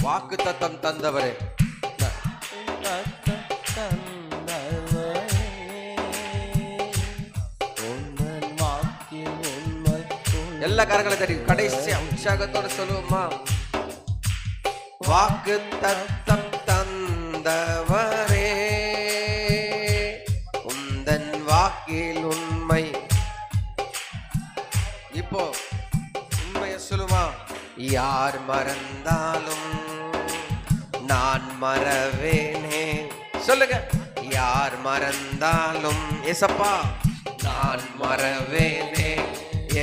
வாக்கு தத்தம் தந்தவரே, எல்லா காரங்களை தட்டி கடைசி உற்சாகத்தோட சொல்லுவோமா. வாக்கு தத்தம் தந்தவரே, உந்தன் வாக்கில் உண்மை. இப்போ உண்மைய சொல்லுமா. யார் மறந்தாலும் நான் மறவேனே. சொல்லுங்க, யார் மறந்தாலும் ஏசப்பா நான் மறவேனே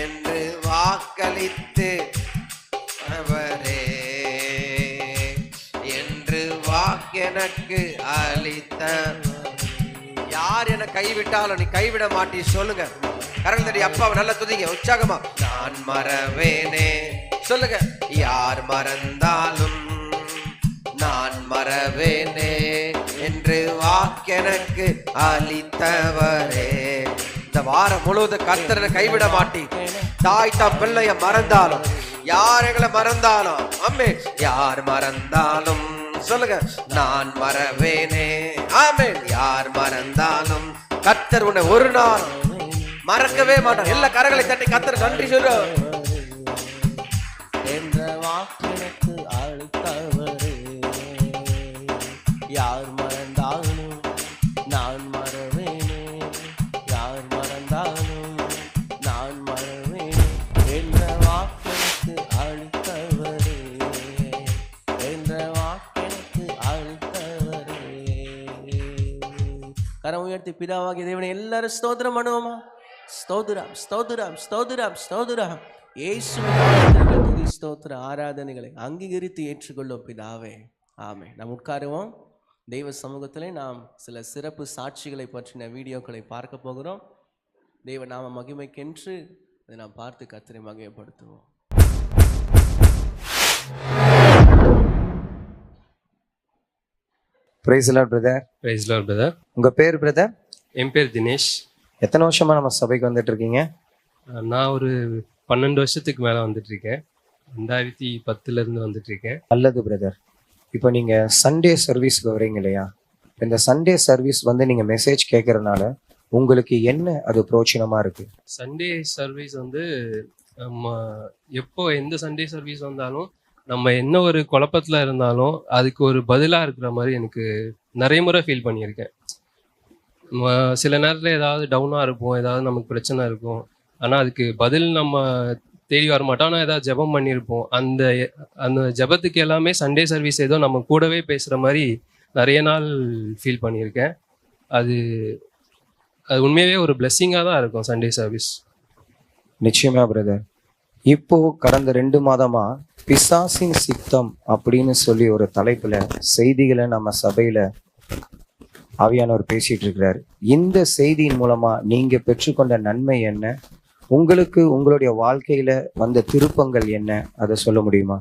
என்று வாக்களித்து அவரே என்று வாக்கெனக்கு அளித்த. யார் என கைவிட்டாலும் நீ கைவிட மாட்டி சொல்லுங்க. கரங்கள் தட்டி அப்பாவை நல்லா துதிங்க உற்சாகமா. நான் மறவேனே சொல்லுங்க. யார் மறந்தாலும் நான் மறவேனே என்று வாக்கெனக்கு அளித்தவரே. இந்த வாரம் முழுவதும் கர்த்தரை கைவிட மாட்டி. தாய் தம் பிள்ளைய மறந்தாலும், யார் எங்களை மறந்தாலும், அம்மே யார் மறந்தாலும் சொல்லுங்க நான் மறவேனே. ஆமென். யார் மறந்தாலும் கர்த்தர் உன்னை ஒரு நாள் மறக்கவே மாட்டார். எல்லா கரங்களை தட்டி கர்த்தர் நன்றி சொல்ற. என்ற வாக்கெனக்கு அளித்தவரே. யார் மறந்தாலும் நான் மறவேனே. யார் மறந்தாலும் நான் மறவேனே. என்ற வாக்கெனக்கு அளித்தவரே. என்ற வாக்கெனக்கு அளித்தவரே. கரம் உயர்த்தி பிதாவாகிய தேவனை எல்லாரும் ஸ்தோத்திரம் பண்ணுவோமா? ஸ்தோத்திரம் ஸ்தோத்திரம் ஸ்தோத்திரம் ஸ்தோத்திரம். இயேசுவின் ஸ்தோத்திர ஆராதனைகளை அங்கீகரித்து ஏற்றுக்கொள்ளும் பிதாவே. ஆமென். நாம் உட்காருவோம். தெய்வ சமூகத்திலே நாம் சில சிறப்பு சாட்சிகளை பற்றின வீடியோக்களை பார்க்க போகிறோம். தெய்வ நாம மகிமைக்கென்று அதை நாம் பார்த்து கர்த்தரை மகிமைப்படுத்துவோம். Praise lord brother. Praise lord brother. உங்க பேர் பிரதர்? என் பேர் தினேஷ். எத்தனை வருஷமா நம்ம சபைக்கு வந்துட்டு இருக்கீங்க? நான் ஒரு 12 வருஷத்துக்கு மேலே வந்துட்டு இருக்கேன். 2010 வந்துட்டு இருக்கேன். நல்லது பிரதர். இப்போ நீங்க சண்டே சர்வீஸ்க்கு வரீங்க இல்லையா? இந்த சண்டே சர்வீஸ் வந்து நீங்க மெசேஜ் கேட்கறதுனால உங்களுக்கு என்ன அது பிரோஜனமா இருக்கு? சண்டே சர்வீஸ் வந்து நம்ம எப்போ எந்த சண்டே சர்வீஸ் வந்தாலும் நம்ம என்ன ஒரு குழப்பத்தில் இருந்தாலும் அதுக்கு ஒரு பதிலாக இருக்கிற மாதிரி எனக்கு நிறைய முறை ஃபீல் பண்ணியிருக்கேன். சில நேரத்தில் ஏதாவது டவுனாக இருப்போம், ஏதாவது நமக்கு பிரச்சனை இருக்கும், ஆனால் அதுக்கு பதில் நம்ம தேடி வர மாட்டோம். ஆனால் ஏதாவது ஜெபம் பண்ணியிருப்போம். அந்த ஜெபத்துக்கு எல்லாமே சண்டே சர்வீஸ் ஏதோ நம்ம கூடவே பேசுகிற மாதிரி நிறைய நாள் ஃபீல் பண்ணியிருக்கேன். அது உண்மையாகவே ஒரு பிளெஸ்ஸிங்காக தான் இருக்கும் சண்டே சர்வீஸ். நிச்சயமா பிரதர். இப்போ கடந்த 2 மாதமா பிசாசின் சித்தம் அப்படின்னு சொல்லி ஒரு தலைப்புல செய்திகளை நம்ம சபையில ஆவியானவர் பேசிட்டு இருக்கிறாரு. இந்த செய்தியின் மூலமா நீங்க பெற்றுக்கொண்ட நன்மை என்ன? உங்களுக்கு உங்களுடைய வாழ்க்கையில வந்த திருப்பங்கள் என்ன? அதை சொல்ல முடியுமா?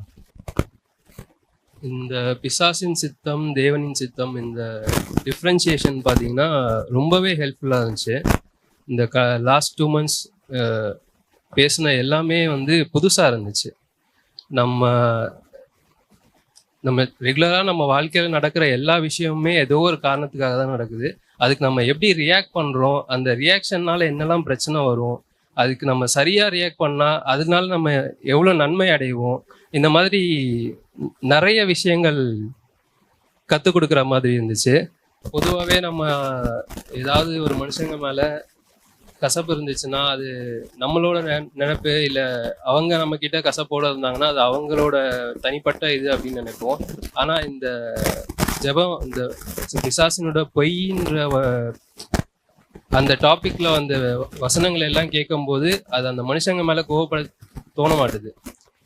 இந்த பிசாசின் சித்தம் தேவனின் சித்தம் இந்த டிஃப்ரென்சியேஷன் பார்த்தீங்கன்னா ரொம்பவே ஹெல்ப்ஃபுல்லாக இருந்துச்சு. இந்த லாஸ்ட் 2 months பேசின எல்லாமே வந்து புதுசாக இருந்துச்சு. நம்ம ரெகுலராக நம்ம வாழ்க்கையில் நடக்கிற எல்லா விஷயமுமே ஏதோ ஒரு காரணத்துக்காக தான் நடக்குது. அதுக்கு நம்ம எப்படி ரியாக்ட் பண்ணுறோம், அந்த ரியாக்ஷன்னால என்னெல்லாம் பிரச்சனை வரும், அதுக்கு நம்ம சரியாக ரியாக்ட் பண்ணால் அதனால நம்ம எவ்வளோ நன்மை அடைவோம், இந்த மாதிரி நிறைய விஷயங்கள் கற்றுக் கொடுக்குற மாதிரி இருந்துச்சு. பொதுவாகவே நம்ம ஏதாவது ஒரு மனுஷங்க மேலே கசப்பு இருந்துச்சுன்னா அது நம்மளோட நினைப்பு, இல்லை அவங்க நம்ம கிட்ட கசப்போட இருந்தாங்கன்னா அது அவங்களோட தனிப்பட்ட இது அப்படின்னு நினைப்போம். ஆனால் இந்த ஜெபம், இந்த பிசாசினோட பொய்ன்ற அந்த டாபிக்ல அந்த வசனங்கள் எல்லாம் கேட்கும்போது அது அந்த மனுஷங்க மேல கோவப்பட தோண மாட்டுது.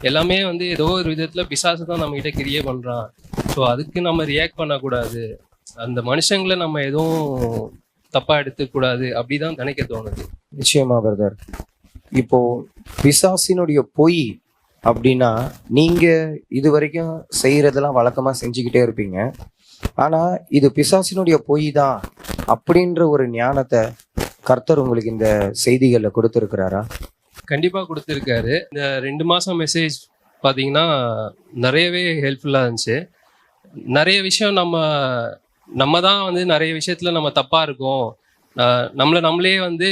எல்லாமே வந்து ஏதோ ஒரு விதத்துல பிசாசு தான் நம்ம கிட்ட கிரியே பண்றான். ஸோ அதுக்கு நம்ம ரியாக்ட் பண்ணக்கூடாது, அந்த மனுஷங்களை நம்ம எதுவும் தப்பா எடுத்துக்க கூடாது அப்படிதான் நினைக்க தோணுது. நிச்சயமா பிரதர். இப்போ பிசாசினுடைய பொய் அப்படின்னா நீங்க இது வரைக்கும் செய்யறதெல்லாம் வழக்கமா செஞ்சுக்கிட்டே இருப்பீங்க. ஆனா இது பிசாசினுடைய பொய் தான் அப்படின்ற ஒரு ஞானத்தை கர்த்தர் உங்களுக்கு இந்த செய்திகள்ல கொடுத்துருக்கிறாரா? கண்டிப்பா கொடுத்துருக்காரு. இந்த 2 மாசம் மெசேஜ் பாத்தீங்கன்னா நிறையவே ஹெல்ப்ஃபுல்லா இருந்துச்சு. நிறைய விஷயம் நம்ம தான் வந்து நிறைய விஷயத்துல நம்ம தப்பா இருக்கோம், நம்மளே வந்து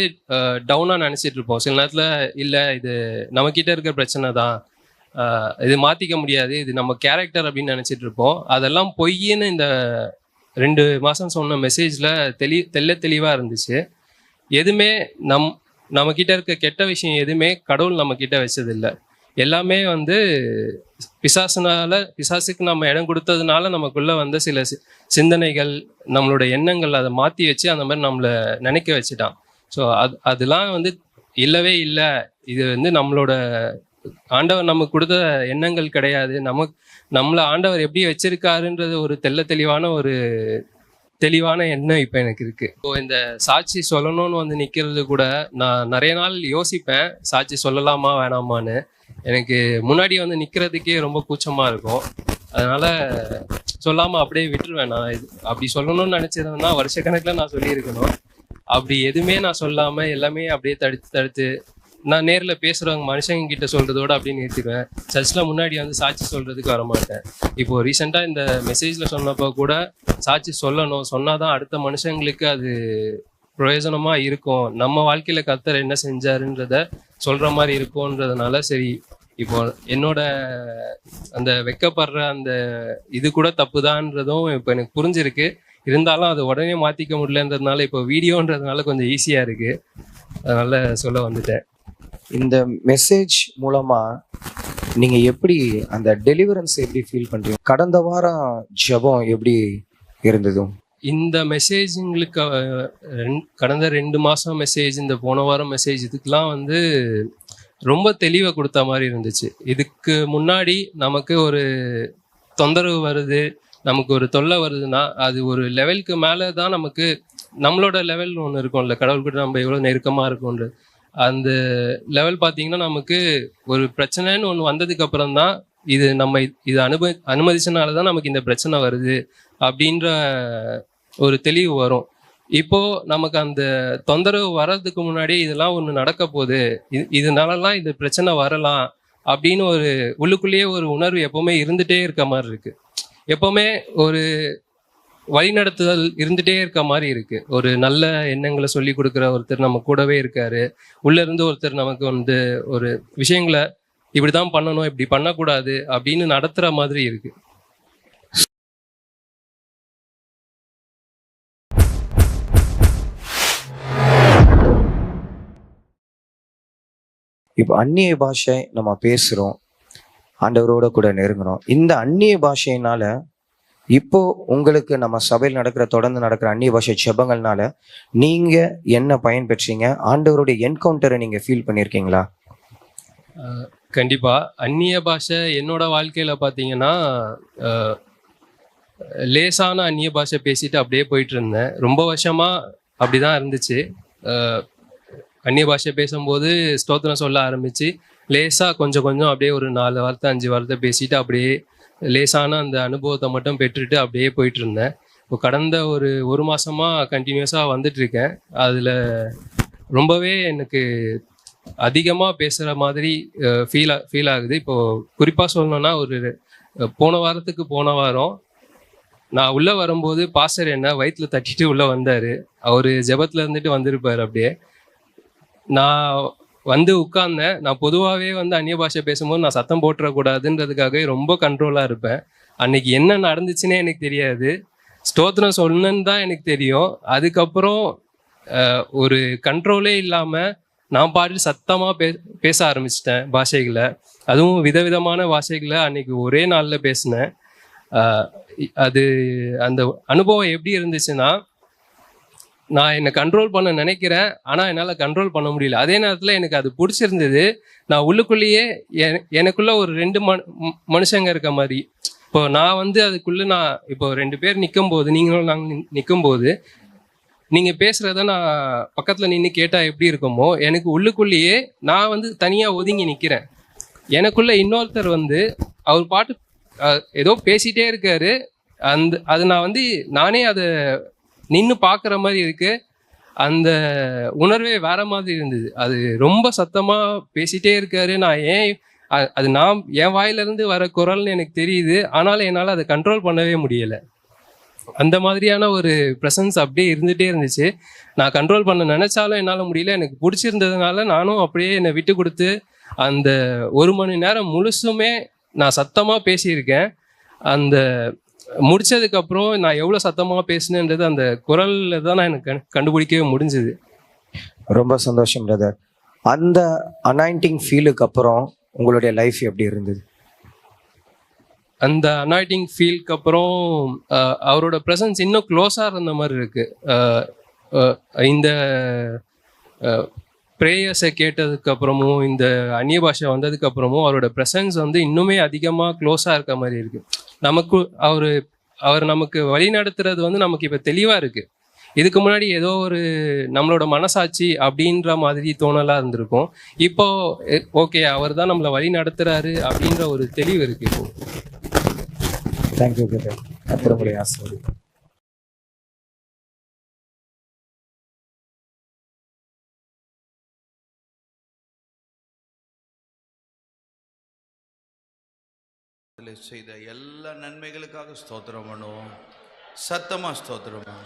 டவுனா நினைச்சிட்டு இருப்போம். சில நேரத்துல இல்ல இது நம்ம கிட்ட இருக்கிற பிரச்சனை தான், இது மாத்திக்க முடியாது, இது நம்ம கேரக்டர் அப்படின்னு நினைச்சிட்டு இருப்போம். அதெல்லாம் பொய்ன்னு இந்த 2 மாசம் சொன்ன மெசேஜ்ல தெளிவா இருந்துச்சு. எதுவுமே நம்ம கிட்ட இருக்க கெட்ட விஷயம் எதுவுமே கடவுள் நம்ம கிட்ட வச்சது இல்லை. எல்லாமே வந்து பிசாசுக்கு நம்ம இடம் கொடுத்ததுனால நமக்குள்ள வந்த சில சிந்தனைகள், நம்மளோட எண்ணங்கள் அதை மாற்றி வச்சு அந்த மாதிரி நம்மளை நினைக்க வச்சுட்டான். ஸோ அதெல்லாம் வந்து இல்லவே இல்லை. இது வந்து நம்மளோட ஆண்டவர் நமக்கு கொடுத்த எண்ணங்கள் கிடையாது. நம்மளை ஆண்டவர் எப்படி வச்சிருக்காருன்றது ஒரு தெளிவான எண்ணம் இப்போ எனக்கு இருக்கு. இப்போ இந்த சாட்சி சொல்லணும்னு வந்து நிற்கிறது கூட நான் நிறைய நாள் யோசிப்பேன், சாட்சி சொல்லலாமா வேணாமான்னு. எனக்கு முன்னாடி வந்து நிற்கிறதுக்கே ரொம்ப கூச்சமாக இருக்கும். அதனால சொல்லாமல் அப்படியே விட்டுருவேன். நான் அப்படி சொல்லணும்னு நினச்சிருந்தேன்னா வருஷக்கணக்கில் நான் சொல்லியிருக்கணும். அப்படி எதுவுமே நான் சொல்லாமல் எல்லாமே அப்படியே தடுத்து நான் நேரில் பேசுகிறவங்க மனுஷங்க கிட்ட சொல்கிறதோட அப்படியே நிறுத்திடுவேன். சர்ச்சில் முன்னாடி வந்து சாட்சி சொல்கிறதுக்கு வரமாட்டேன். இப்போது ரீசெண்டாக இந்த மெசேஜில் சொன்னப்போ கூட சாட்சி சொன்னால் தான் அடுத்த மனுஷங்களுக்கு அது பிரயோஜனமாக இருக்கும், நம்ம வாழ்க்கையில் கர்த்தர் என்ன செஞ்சாருன்றத சொல்கிற மாதிரி இருக்கும்ன்றதுனால சரி, இப்போ என்னோட அந்த வெக்கப்படுற அந்த இது கூட தப்புதான்றதும் இப்போ எனக்கு புரிஞ்சிருக்கு. இருந்தாலும் அதை உடனே மாற்றிக்க முடியலன்றதுனால இப்போ வீடியோன்றதுனால கொஞ்சம் ஈஸியாக இருக்குது. அதனால சொல்ல வந்துட்டேன். இந்த மெசேஜ் மூலமா நீங்க எப்படி அந்த டெலிவரன்ஸ் எப்படி ஃபீல் பண்றீங்க? கடந்த வாரம் ஜெபம் எப்படி இருந்தது? இந்த மெசேஜுங்களுக்கு கடந்த 2 மாதம் மெசேஜ், இந்த போன வாரம் மெசேஜ், இதுக்கெலாம் வந்து ரொம்ப தெளிவை கொடுத்த மாதிரி இருந்துச்சு. இதுக்கு முன்னாடி நமக்கு ஒரு தொந்தரவு வருது, நமக்கு ஒரு தொல்லை வருதுன்னா அது ஒரு லெவலுக்கு மேலே தான் நமக்கு நம்மளோட லெவல் ஒன்று இருக்கும்ல, கடவுள்கிட்ட நம்ம எவ்வளோ நெருக்கமாக இருக்கும்ன்றது. அந்த லெவல் பார்த்தீங்கன்னா நமக்கு ஒரு பிரச்சனைன்னு ஒன்று வந்ததுக்கு அப்புறம் தான் இது அனுமதிச்சனால தான் நமக்கு இந்த பிரச்சனை வருது அப்படின்ற ஒரு தெளிவு வரும். இப்போ நமக்கு அந்த தொந்தரவு வர்றதுக்கு முன்னாடி இதெல்லாம் ஒன்று நடக்க போகுது, இதனாலலாம் இது பிரச்சனை வரலாம் அப்படின்னு ஒரு உள்ளுக்குள்ளேயே ஒரு உணர்வு எப்பவுமே இருந்துகிட்டே இருக்க மாதிரி இருக்கு. எப்பவுமே ஒரு வழிநடத்துதல் இருந்துகிட்டே இருக்க மாதிரி இருக்கு. ஒரு நல்ல எண்ணங்களை சொல்லி கொடுக்குற ஒருத்தர் நம்ம கூடவே இருக்காரு. உள்ள இருந்து ஒருத்தர் நமக்கு வந்து ஒரு விஷயங்களை இப்படிதான் பண்ணணும், இப்படி பண்ணக்கூடாது அப்படின்னு நடத்துற மாதிரி இருக்கு. இப்போ அந்நிய பாஷை நம்ம பேசுறோம், ஆண்டவரோட கூட நெருங்குறோம். இந்த அந்நிய பாஷையினால இப்போ உங்களுக்கு நம்ம சபையில் தொடர்ந்து நடக்கிற அந்நிய பாஷை ஜெபங்கள்னால நீங்க என்ன பயன் பெற்றீங்க? ஆண்டவருடைய என்கவுண்டரை நீங்க ஃபீல் பண்ணியிருக்கீங்களா? கண்டிப்பா. அந்நிய பாஷை என்னோட வாழ்க்கையில பாத்தீங்கன்னா லேசான அந்நிய பாஷை பேசிட்டு அப்படியே போயிட்டு இருந்தேன். ரொம்ப வருஷமா அப்படிதான் இருந்துச்சு. அந்நிய பாஷை பேசும்போது ஸ்தோத்திரம் சொல்ல ஆரம்பிச்சு லேசா கொஞ்சம் அப்படியே ஒரு 4 வார்த்தை 5 வார்த்தை பேசிட்டு அப்படியே லேசான அந்த அனுபவத்தை மட்டும் பெற்றுட்டு அப்படியே போயிட்டு இருந்தேன். இப்போ கடந்த ஒரு மாசமா கண்டினியூஸாக வந்துட்டு இருக்கேன். அதில் ரொம்பவே எனக்கு அதிகமாக பேசுகிற மாதிரி ஃபீல் ஆகுது. இப்போது குறிப்பாக சொல்லணும்னா போன வாரம் நான் உள்ளே வரும்போது பாஸ்டர் என்ன வயிற்றில் தட்டிட்டு உள்ளே வந்தார். அவர் ஜெபத்தில் இருந்துட்டு வந்திருப்பார். அப்படியே நான் வந்து உட்கார்ந்தேன். நான் பொதுவாகவே வந்து அந்நிய பாஷை பேசும்போது நான் சத்தம் போட்டுறக்கூடாதுன்றதுக்காக ரொம்ப கண்ட்ரோலாக இருப்பேன். அன்னைக்கு என்ன நடந்துச்சுன்னே எனக்கு தெரியாது. ஸ்தோத்திரம் சொல்லணுன்னு தான் எனக்கு தெரியும். அதுக்கப்புறம் ஒரு கண்ட்ரோலே இல்லாமல் நான் பாட்டு சத்தமாக பேச ஆரம்பிச்சிட்டேன் பாஷைகளை. அதுவும் விதவிதமான பாஷைகளை அன்னைக்கு ஒரே நாளில் பேசினேன். அது அந்த அனுபவம் எப்படி இருந்துச்சுன்னா, நான் என்னை கண்ட்ரோல் பண்ண நினைக்கிறேன், ஆனால் என்னால் கண்ட்ரோல் பண்ண முடியல. அதே நேரத்தில் எனக்கு அது பிடிச்சிருந்தது. நான் உள்ளுக்குள்ளேயே எனக்குள்ள ஒரு 2 மனுஷங்க இருக்க மாதிரி. இப்போ நான் வந்து அதுக்குள்ளே நான் இப்போ 2 பேர் நிற்கும்போது, நீங்களும் நாங்கள் நிற்கும்போது நீங்கள் பேசுகிறத நான் பக்கத்தில் நின்று கேட்டால் எப்படி இருக்குமோ, எனக்கு உள்ளுக்குள்ளேயே நான் வந்து தனியாக ஒதுங்கி நிற்கிறேன். எனக்குள்ள இன்னொருத்தர் வந்து அவர் பாட்டு ஏதோ பேசிகிட்டே இருக்காரு. அது நான் வந்து நானே அதை நின்று பார்க்குற மாதிரி இருக்கு. அந்த உணர்வே வேற மாதிரி இருந்தது. அது ரொம்ப சத்தமாக பேசிகிட்டே இருக்காரு. நான் அது நான் என் வாயிலிருந்து வர குரல்னு எனக்கு தெரியுது. ஆனாலும் என்னால் அதை கண்ட்ரோல் பண்ணவே முடியலை. அந்த மாதிரியான ஒரு ப்ரெசன்ஸ் அப்படியே இருந்துகிட்டே இருந்துச்சு. நான் கண்ட்ரோல் பண்ண நினச்சாலும் என்னால் முடியல. எனக்கு பிடிச்சிருந்ததுனால நானும் அப்படியே என்னை விட்டு கொடுத்து அந்த 1 மணி நேரம் முழுசுமே நான் சத்தமாக பேசியிருக்கேன். அந்த முடிச்சதுக்கப்புறம் நான் எவ்வளோ சத்தமாக பேசினேன்றது அந்த குரலில் தான் நான் எனக்கு கண்டுபிடிக்கவே முடிஞ்சுது. ரொம்ப சந்தோஷம் பிரதர். அந்த அனாயிண்டிங் ஃபீலுக்கு அப்புறம் உங்களுடைய லைஃப் எப்படி இருந்தது? அந்த அனாய்டிங் ஃபீல்க்கு அப்புறம் அவரோட ப்ரெசன்ஸ் இன்னும் க்ளோஸாக இருந்த மாதிரி இருக்கு. இந்த ப்ரேயர்ஸை கேட்டதுக்கு அப்புறமும் இந்த அந்நிய பாஷை வந்ததுக்கு அப்புறமும் அவரோட ப்ரெசன்ஸ் வந்து இன்னுமே அதிகமாக க்ளோஸாக இருக்க மாதிரி இருக்கு. நமக்கு அவர் நமக்கு வழி நடத்துறது வந்து நமக்கு இப்போ தெளிவாக இருக்கு. இதுக்கு முன்னாடி ஏதோ ஒரு நம்மளோட மனசாட்சி அப்படின்ற மாதிரி தோணலாக இருந்திருக்கும். இப்போ ஓகே, அவர் தான் நம்மளை வழி நடத்துறாரு அப்படின்ற ஒரு தெளிவு இருக்கு இப்போ. Thank you brother. அப்புறம் உங்களை ஆசீர்வதிக்கிறேன். செய்த எல்லா நன்மைகளுக்காக ஸ்தோத்திரம் பண்ணுவோம். சத்தமா ஸ்தோத்திரமா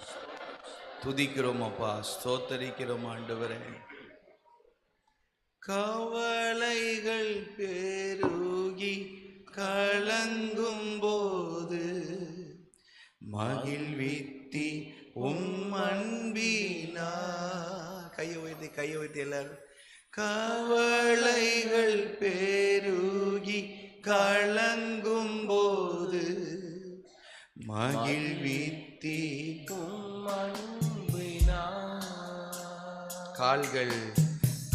துதிக்கிறோம் அப்பா, ஸ்தோத்தரிக்கிறோம் ஆண்டவரே. கவலைகள் பெருகி கலங்கும் போது மகிழ்வித்தி அன்பினா. கையை உயர்த்தி எல்லாரும். கவலைகள் பெருகி கலங்கும் போது மகிழ்வித்தி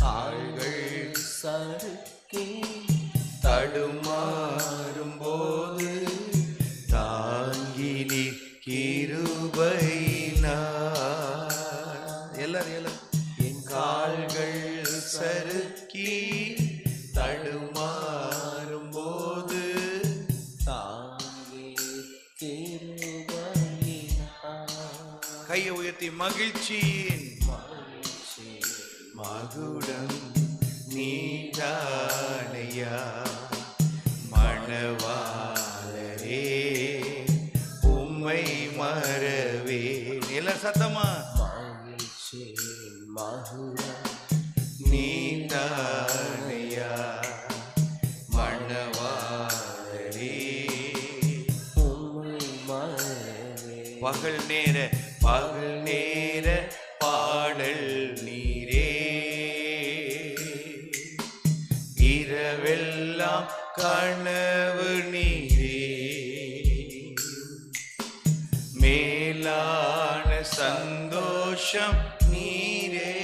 கால்கள் சறுக்கி தடுமாறும் போது தாங்கினி கிருபையினார். எல்லாரும் என் கால்கள் சறுக்கி தடுமாறும் போது தாங்கி கிருபையினார். கையை உயர்த்தி மகிழ்ச்சியின் மகுடம் நீதானையா மணவாளரே உம்மை மறவே. எல்லாரும் சத்தமா மகுடம் நீதானையா மணவாளரே உம்மை மறவே. பகல் நேர பாடல் நீரே, இரவெல்லாம் கனவு நீரே, மேலான சந்தோஷம் நீரே,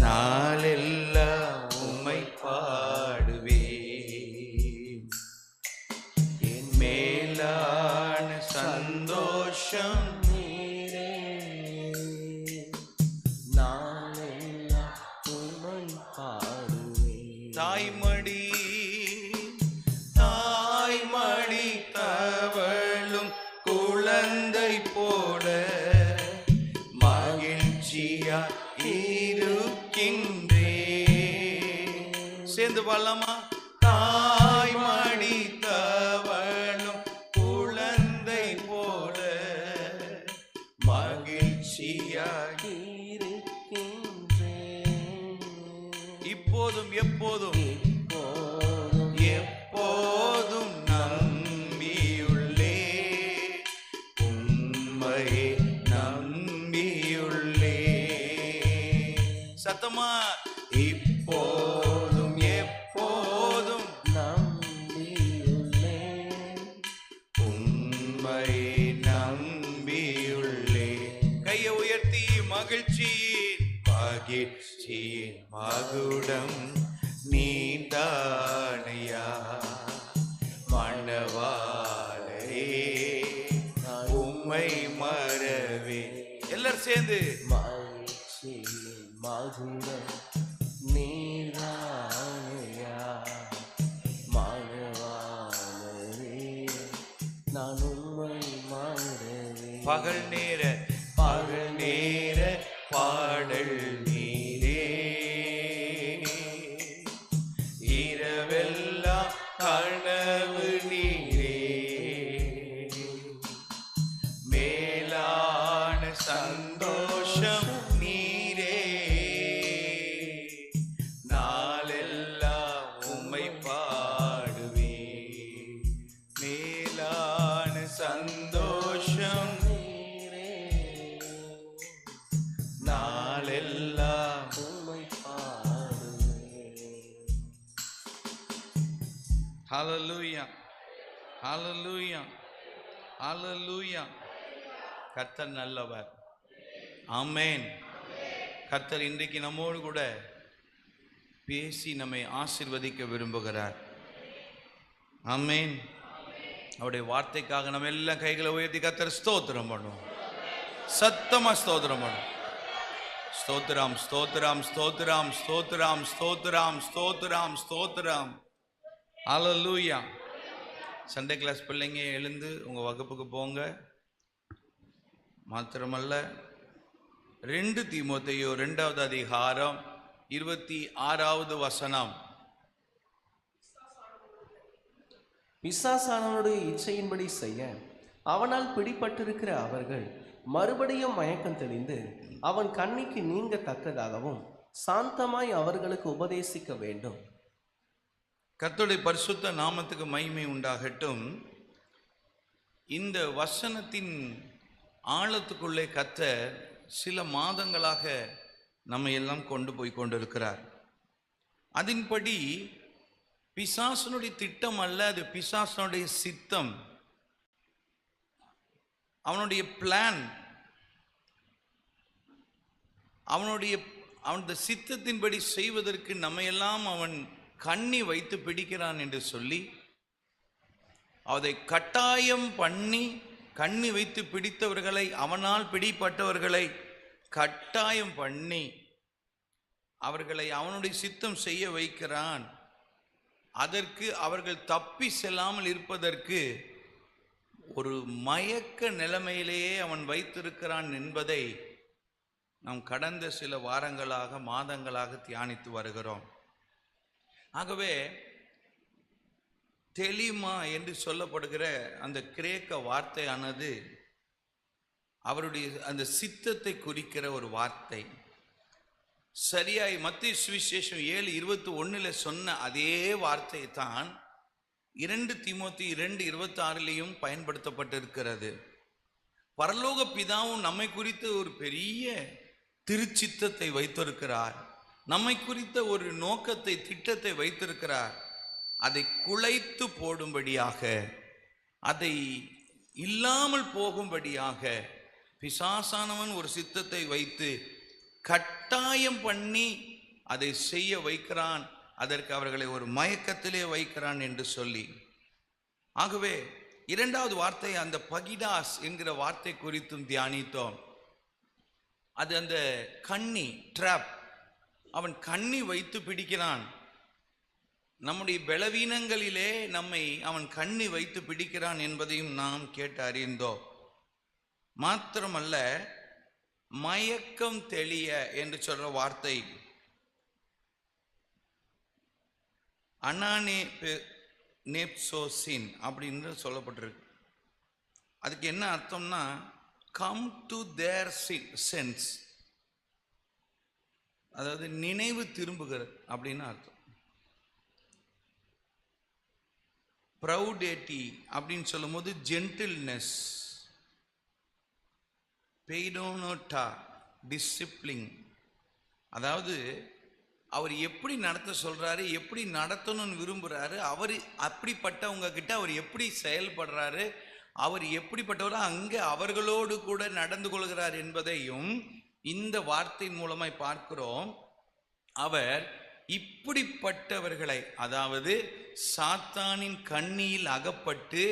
நாளெல்லாம் உம்மை பாடுவேன். என் மேலான சந்தோஷம் தாய்மடி தவளும் குழந்தை போல மகிழ்ச்சியா இருக்கின்றே. சேர்ந்து பாடலாமா? தாய்மடி தவளும் குழந்தை போல மகிழ்ச்சியா இப்போதும் எப்போதும் எப்போதும் நம்பியுள்ளே, உம்மையே நம்பியுள்ளே. சத்தமா இப்போதும் எப்போதும் நம்பியுள்ளே, உம்மையே நம்பியுள்ளே. கையை உயர்த்தி மகிழ்ச்சியின் மகுடம் நீதானையா மணவாளரே உம்மை மறவே. எல்லாரும் சேர்ந்து மகுடம் நீதானையா மணவாளரே நான் உம்மை மறவே. பகல் நேர பாடல் நீரே, இரவெல்லாம் கனவு நீரே, மேலான சந்தோஷம் நீரே, நாளெல்லாம் உம்மை பாடுவேன். மேலான சந்தோஷம் ஹalleluya, ஹalleluya, ஹalleluya. கர்த்தர் நல்லவர். ஆமென். கர்த்தர் இன்றைக்கு நம்மோடு கூட பேசி நம்மை ஆசீர்வதிக்க விரும்புகிறார். ஆமென். அவருடைய வார்த்தைக்காக நம்ம எல்லாம் கைகளை உயர்த்தி கர்த்தர் ஸ்தோத்திரம் பண்ணுவோம். சத்தமா ஸ்தோத்திரம் பண்ணுவோம். ஸ்தோத்திரம், ஸ்தோத்திரம், ஸ்தோத்திரம், ஸ்தோத்திரம், ஸ்தோத்திரம், ஸ்தோத்திரம், ஸ்தோத்திரம். ஹalleluya. சண்டே கிளாஸ் பிள்ளைங்க எழுந்து உங்க வகுப்புக்கு போங்க. மாத்திரமல்ல 2 தீமோத்தேயு 2வது அதிகாரம் 26வது வசனம். பிசாசானவனுடைய இச்சையின்படி செய்ய அவனால் பிடிபட்டிருக்கிற அவர்கள் மறுபடியும் மயக்கம் தெளிந்து அவன் கண்ணிக்கு நீங்கத்தக்கதாகவும் சாந்தமாய் அவர்களுக்கு உபதேசிக்க வேண்டும். கர்த்தருடைய பரிசுத்த நாமத்துக்கு மகிமை உண்டாகட்டும். இந்த வசனத்தின் ஆழத்துக்குள்ளே கர்த்தர் சில மாதங்களாக நம்ம எல்லாம் கொண்டு போய் கொண்டிருக்கிறார். அதன்படி பிசாசனுடைய திட்டம் அல்ல, அது பிசாசனுடைய சித்தம், அவனுடைய பிளான், அவனுடைய சித்தத்தின்படி செய்வதற்கு நம்மையெல்லாம் அவன் கண்ணி வைத்து பிடிக்கிறான் என்று சொல்லி அதை கட்டாயம் பண்ணி கண்ணி வைத்து பிடித்தவர்களை, அவனால் பிடிப்பட்டவர்களை கட்டாயம் பண்ணி அவர்களை அவனுடைய சித்தம் செய்ய வைக்கிறான். அதற்கு அவர்கள் தப்பி செல்லாமல் இருப்பதற்கு ஒரு மயக்க நிலைமையிலேயே அவன் வைத்திருக்கிறான் என்பதை நாம் கடந்த சில வாரங்களாக மாதங்களாக தியானித்து வருகிறோம். ஆகவே தெளிமா என்று சொல்லப்படுகிற அந்த கிரேக்க வார்த்தையானது அவருடைய அந்த சித்தத்தை குறிக்கிற ஒரு வார்த்தை. சரியாய் மத்தேயு சுவிசேஷம் 7:21 சொன்ன அதே வார்த்தை தான் 2 தீமோத்தேயு 2:26 பயன்படுத்தப்பட்டிருக்கிறது. பரலோக பிதாவும் நம்மை குறித்து ஒரு பெரிய திருச்சித்தத்தை வைத்திருக்கிறார். நம்மை குறித்த ஒரு நோக்கத்தை, திட்டத்தை வைத்திருக்கிறார். அதை குலைத்து போடும்படியாக, அதை இல்லாமல் போகும்படியாக பிசாசானவன் ஒரு சித்தத்தை வைத்து கட்டாயம் பண்ணி அதை செய்ய வைக்கிறான். அதற்கு அவர்களை ஒரு மயக்கத்திலே வைக்கிறான் என்று சொல்லி. ஆகவே 2வது வார்த்தை அந்த பகிடாஸ் என்கிற வார்த்தை குறித்தும் தியானித்தோம். அது அந்த கண்ணி, ட்ராப். அவன் கண்ணி வைத்து பிடிக்கிறான். நம்முடைய பலவீனங்களிலே நம்மை அவன் கண்ணி வைத்து பிடிக்கிறான் என்பதையும் நாம் கேட்டு அறிந்தோம். மாத்திரமல்ல, மயக்கம் தெளிய என்று சொல்ற வார்த்தை அனானேப்சோசின் அப்படின்னு சொல்லப்பட்டிருக்கு. அதுக்கு என்ன அர்த்தம்னா கம் டு தேர் சென்ஸ், அதாவது நினைவு திரும்புகிறது அப்படின்னு அர்த்தம். ப்ரௌடேட்டி அப்படின்னு சொல்லும் போது ஜென்டில்னஸ், பெய்டோனோட்டா, டிசிப்ளின். அதாவது அவர் எப்படி நடத்த சொல்றாரு, எப்படி நடத்தணும்னு விரும்புறாரு, அவர் அப்படிப்பட்டவங்க கிட்ட அவர் எப்படி செயல்படுறாரு, அவர் எப்படிப்பட்டவரோ அங்கே அவர்களோடு கூட நடந்து கொள்கிறார் என்பதையும் இந்த வார்த்தையின் மூலமாய் பார்க்கிறோம். அவர் இப்படிப்பட்டவர்களை, அதாவது சாத்தானின் கண்ணியில் அகப்பட்டு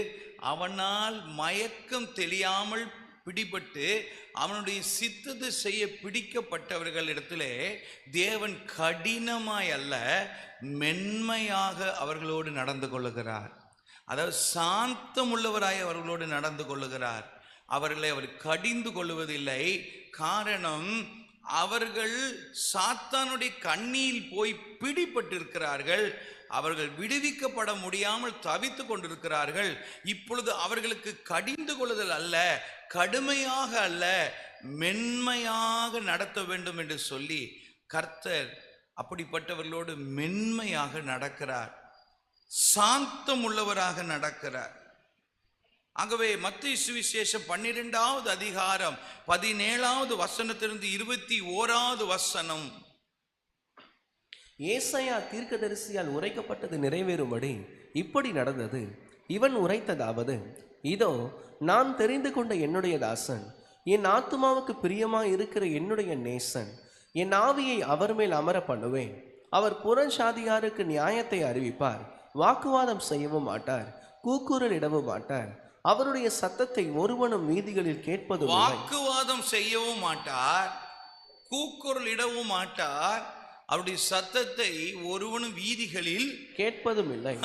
அவனால் மயக்கம் தெளியாமல் பிடிபட்டு அவனுடைய சித்தத்தை செய்ய பிடிக்கப்பட்டவர்கள் இடத்திலே தேவன் கடினமாய் அல்ல, மென்மையாக அவர்களோடு நடந்து கொள்ளுகிறார். அதாவது சாந்தமுள்ளவராய் அவர்களோடு நடந்து கொள்ளுகிறார். அவர்களை அவர் கடிந்து கொள்ளுவதில்லை. காரணம், அவர்கள் சாத்தானுடைய கண்ணியில் போய் பிடிபட்டிருக்கிறார்கள். அவர்கள் விடுவிக்கப்பட முடியாமல் தவித்து கொண்டிருக்கிறார்கள். இப்பொழுது அவர்களுக்கு கடிந்து கொள்ளுதல் அல்ல, கடுமையாக அல்ல, மென்மையாக நடத்த வேண்டும் என்று சொல்லி கர்த்தர் அப்படிப்பட்டவர்களோடு மென்மையாக நடக்கிறார், சாந்தம் உள்ளவராக நடக்கிறார். ஆகவே மத்தேயு சுவிசேஷம் 12வது அதிகாரம் 17வது வசனத்திலிருந்து 21வது வசனம், ஏசாயா தீர்க்கதரிசியால் உரைக்கப்பட்டது நிறைவேறும்படி இப்படி நடந்தது. இவன் உரைத்ததாவது, இதோ நான் தெரிந்து கொண்ட என்னுடைய தாசன், என் ஆத்துமாவுக்கு பிரியமாய் இருக்கிற என்னுடைய நேசன், என் ஆவியை அவர் மேல் அமர பண்ணுவேன். அவர் புறஞ்சாதியாருக்கு நியாயத்தை அறிவிப்பார், வாக்குவாதம் செய்யவும் மாட்டார், கூக்குரல் இடவும் மாட்டார். அவருடைய சத்தத்தை ஒருவனும் வீதிகளில் கேட்பதும் இல்லை. வாக்குவாதம் செய்யவும் மாட்டார், கூக்குரல் இடவும் மாட்டார், அவருடைய சத்தத்தை ஒருவனும் வீதிகளில் கேட்பதும் இல்லை.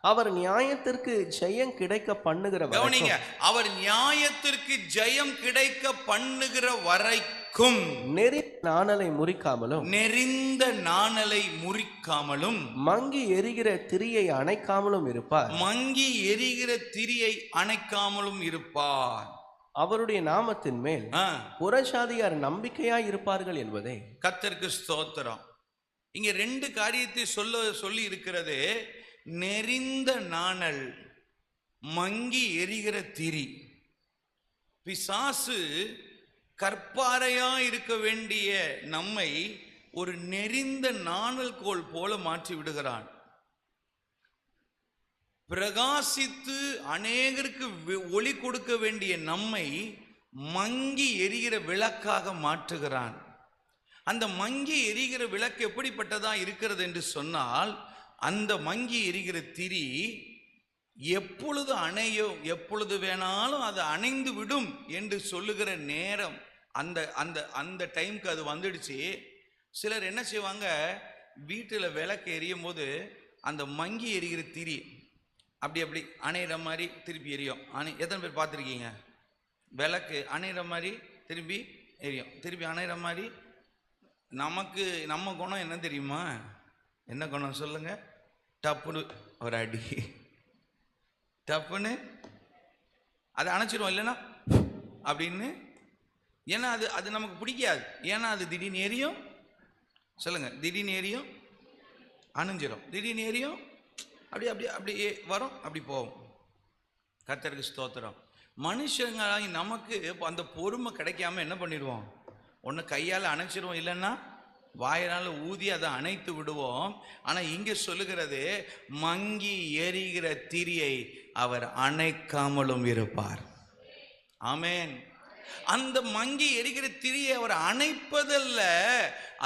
அவர் நியாயத்திற்கு ஜெயம் கிடைக்க பண்ணுகிற கவனிங்க, அவர் நியாயத்திற்கு ஜெயம் கிடைக்க பண்ணுகிற வரைக்கும் நெறிந்த நாணலை முறிக்காமலும் மங்கி எரிகிற திரியை அணைக்காமலும் இருப்பார். அவருடைய நாமத்தின் மேல் புறஜாதியார் நம்பிக்கையாய் இருப்பார்கள் என்பதே. கர்த்தருக்கு ஸ்தோத்திரம். இங்க ரெண்டு காரியத்தை சொல்லி இருக்கிறது. நெறிந்த நாணல், மங்கி எரிகிற திரி. பிசாசு கற்பாறையா இருக்க வேண்டிய நம்மை ஒரு நெறிந்த நாணல் கோல் போல மாற்றி விடுகிறான். பிரகாசித்து அநேகருக்கு ஒளி கொடுக்க வேண்டிய நம்மை மங்கி எரிகிற விளக்காக மாற்றுகிறான். அந்த மங்கி எரிகிற விளக்கு எப்படிப்பட்டதா இருக்கிறது என்று சொன்னால், அந்த மங்கி எரிகிற திரி எப்பொழுது அணையோ, எப்பொழுது வேணாலும் அது அணைந்து விடும் என்று சொல்லுகிற நேரம், அந்த அந்த அந்த டைமுக்கு அது வந்துடுச்சு. சிலர் என்ன செய்வாங்க, வீட்டில் விளக்கு எரியும் போது அந்த மங்கி எரிகிற திரி அப்படி அப்படி அணையிற மாதிரி திருப்பி எரியும். எத்தனை பேர் பார்த்துருக்கீங்க? விளக்கு அணையிற மாதிரி திருப்பி எரியும், திருப்பி அணையிற மாதிரி. நம்ம குணம் என்ன தெரியுமா? என்ன குணம் சொல்லுங்க? டப்புன்னு ஒரு அடி, டப்புன்னு அதை அணைச்சிடும், இல்லைன்னா அப்படின்னு. ஏன்னா அது நமக்கு பிடிக்காது. ஏன்னா அது திடீர்னு எரியும். சொல்லுங்க, திடீர்னு எரியும், அணைஞ்சிடும், திடீர்னு எரியும், அப்படி அப்படி அப்படி வரும், அப்படி போகும். கர்த்தருக்கு ஸ்தோத்திரம். மனுஷங்களாகி நமக்கு அந்த பொறுமை கிடைக்காம என்ன பண்ணிடுவோம்? ஒன்று கையால் அணைச்சிடுவோம், இல்லைன்னா வாயினால் ஊதி அதை அணைத்து விடுவோம். ஆனால் இங்கே சொல்லுகிறது, மங்கி எரிகிற திரியை அவர் அணைக்காமலும் இருப்பார். ஆமேன். அந்த மங்கி எரிகிற திரியை அவர் அணைப்பதல்ல,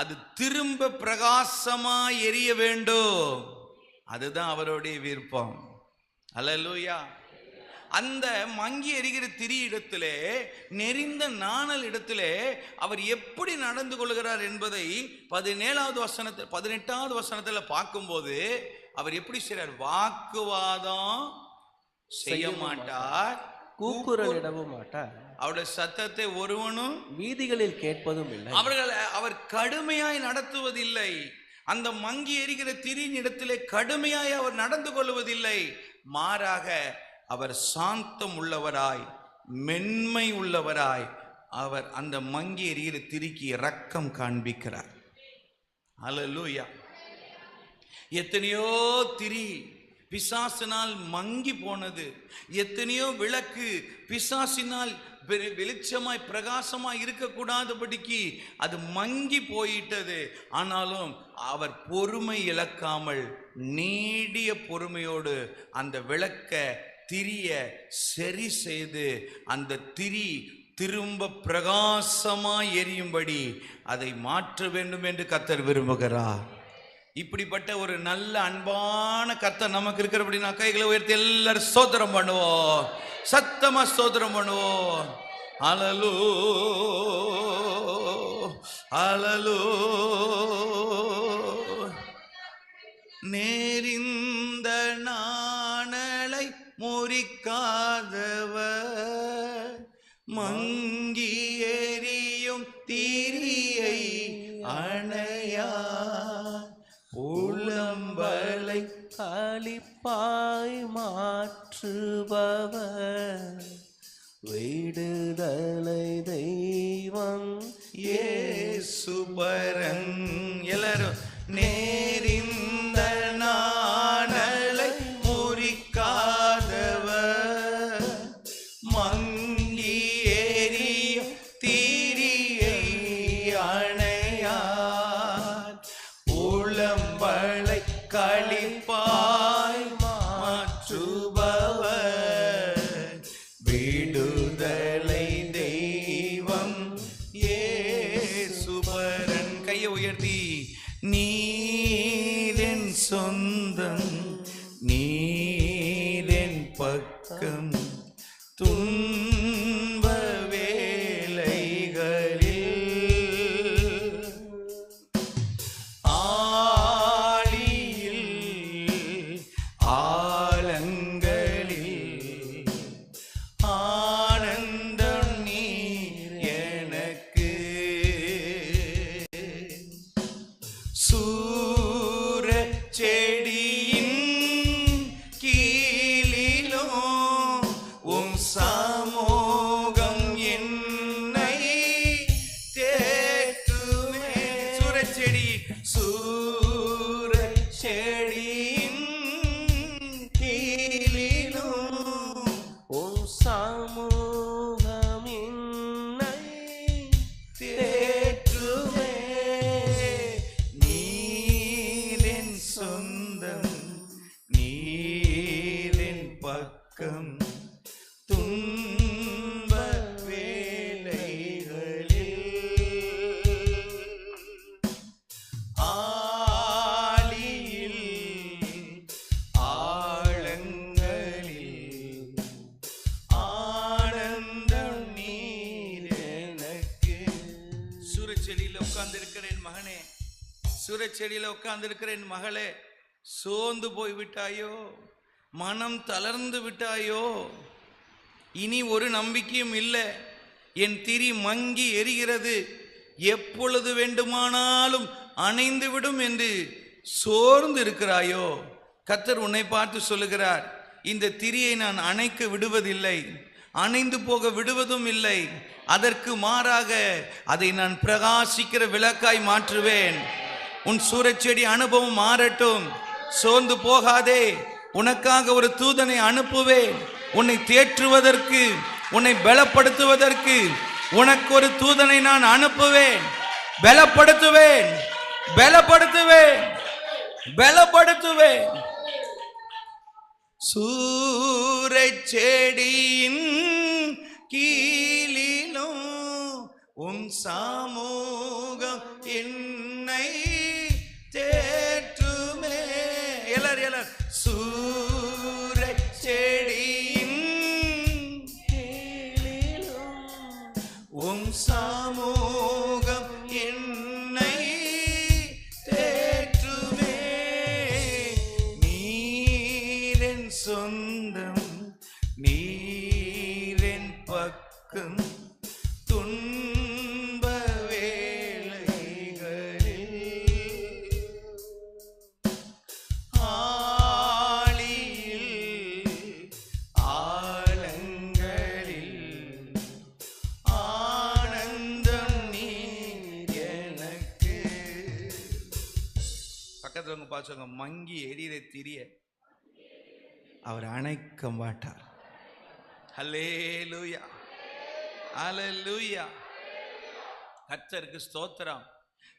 அது திரும்ப பிரகாசமா எரிய வேண்டும். அதுதான் அவருடைய விருப்பம். அல்லேலூயா. அந்த மங்கி எரிகிற திரி இடத்திலே, நெறிந்த நாணல் இடத்திலே அவர் எப்படி நடந்து கொள்கிறார் என்பதை 18வது வசனத்தில் பார்க்கும்போது அவர் எப்படி செய்றார்? வாக்குவாதம் செய்ய மாட்டார், கூக்குரல் இடவும் மாட்டார், அவருடைய சத்தத்தை ஒருவனும் வீதிகளில் கேட்பதும் இல்லை. அவர் கடுமையாய் நடத்துவதில்லை. அந்த மங்கி எரிகிற திரியின் இடத்திலே கடுமையாய் அவர் நடந்து கொள்வதில்லை. மாறாக அவர் சாந்தம் உள்ளவராய், மென்மை உள்ளவராய் அவர் அந்த மங்கி எரிகிற திரிக்கு இரக்கம் காண்பிக்கிறார். அல்லேலூயா. எத்தனையோ திரி பிசாசினால் மங்கி போனது, எத்தனையோ விளக்கு பிசாசினால் வெளிச்சமாய் பிரகாசமாய் இருக்கக்கூடாதபடிக்கு அது மங்கி போயிட்டது. ஆனாலும் அவர் பொறுமை இழக்காமல் நீடிய பொறுமையோடு அந்த விளக்க திரிய சரி செய்து அந்த திரி திரும்ப பிரகாசமாய் எரியும்படி அதை மாற்ற வேண்டும் என்று கர்த்தர் விரும்புகிறார். இப்படிப்பட்ட ஒரு நல்ல அன்பான கர்த்தர் நமக்கு இருக்கிறபடி நான் கைகளை உயர்த்தி எல்லாரும் ஸ்தோத்திரம் பண்ணுவோம், சத்தமா ஸ்தோத்திரம் பண்ணுவோம். ஹல்லேலூயா, ஹல்லேலூயா. நேரிந்த நாணலை முறிக்காதவர், மங்கி எரியும் தீரியை அணையா, உளம்பலை களிப்பாய் மாற்றுபவர், விடுதலை தெய்வம் இயேசுபரன். எல்லாரும் நேரிந்த நாணலை முறிக்காதவர், மங்கி எரியும் தீரியை அணையார், உளம் சொந்தம் நீரென் பக்கம் துன்ப வேளைகளில் ஆழியில் ஆழங்களில் ஆனந்தம் நீர் எனக்கு சூர செடியின் கீழிலோ உம் சமூகம் என்னை தேற்றுமே. சூர செடியின் கீழிலோ உம் சமூகம் என்னை தேற்றுமே. நீரின் சொந்தம் நீரின் பக்கம் துன்ப வேளைகளில் ஆழியில் ஆழங்களில் ஆனந்தம் நீர் எனக்கு. சூரச்செடியில் உட்கார்ந்து இருக்கிற என் மகனே, சூரச்செடியில் உட்கார்ந்து இருக்கிற என் மகளே, சோர்ந்து போய் விட்டாயோ, மனம் தளர்ந்து விட்டாயோ, இனி ஒரு நம்பிக்கையும் இல்லை, என் திரி மங்கி எரிகிறது, எப்பொழுது வேண்டுமானாலும் அணைந்து விடும் என்று சோர்ந்து இருக்கிறாயோ, கர்த்தர் உன்னை பார்த்து சொல்லுகிறார், இந்த திரியை நான் அணைக்க விடுவதில்லை, அணைந்து போக விடுவதும் இல்லை, அதற்கு மாறாக அதை நான் பிரகாசிக்கிற விளக்காய் மாற்றுவேன். உன் சூரச்செடி அனுபவம் மாறட்டும், சோர்ந்து போகாதே, உனக்காக ஒரு தூதனை அனுப்புவேன், உன்னை தேற்றுவதற்கு, உன்னை பலப்படுத்துவதற்கு உனக்கு ஒரு தூதனை நான் அனுப்புவேன், பலப்படுத்துவேன், பலப்படுத்துவேன், பலப்படுத்துவேன். சூரச்செடியின் கீழிலும் உன் சமூகம் என்னை தேற்றுமே. எல்லாரும் சூரச்செடியின் கீழிலும் உன் சமூகம் என்னை தேற்றுமே. நீரென் சொந்தம் நீரென் பக்கம் துன்ப வேளைகளில் ஆழியில் ஆழங்களில் ஆனந்தம் நீர் எனக்கு. பக்கத்துல உங்க பாச்சவங்க, மங்கி எரியிற திரிய அவர் அணைக்க மாட்டார். ஹல்லேலூயா, ஹல்லேலூயா. கர்த்தருக்கு ஸ்தோத்திரம்.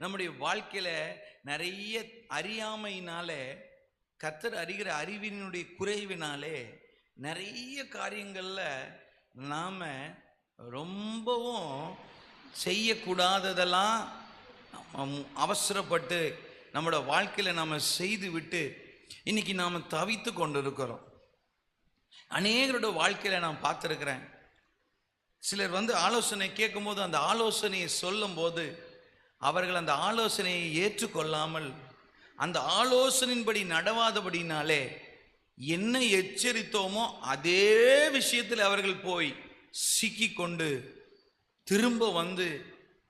நம்முடைய வாழ்க்கையில நிறைய அறியாமையினாலே, கர்த்தர் அறிகிற அறிவினுடைய குறைவினாலே நிறைய காரியங்கள்ல நாம ரொம்பவும் செய்யக்கூடாததெல்லாம் அவசரப்பட்டு நம்மளோட வாழ்க்கையில நாம செய்து விட்டு இன்னைக்கு நாம தவித்து கொண்டு இருக்கிறோம். அநேகரோட வாழ்க்கையில நான் பார்த்துருக்கிறேன், சிலர் ஆலோசனை கேட்கும்போது அந்த ஆலோசனையை சொல்லும் போது அவர்கள் அந்த ஆலோசனையை ஏற்றுக்கொள்ளாமல் அந்த ஆலோசனையின்படி நடவாதபடினாலே என்ன எச்சரித்தோமோ அதே விஷயத்தில் அவர்கள் போய் சிக்கி கொண்டு திரும்ப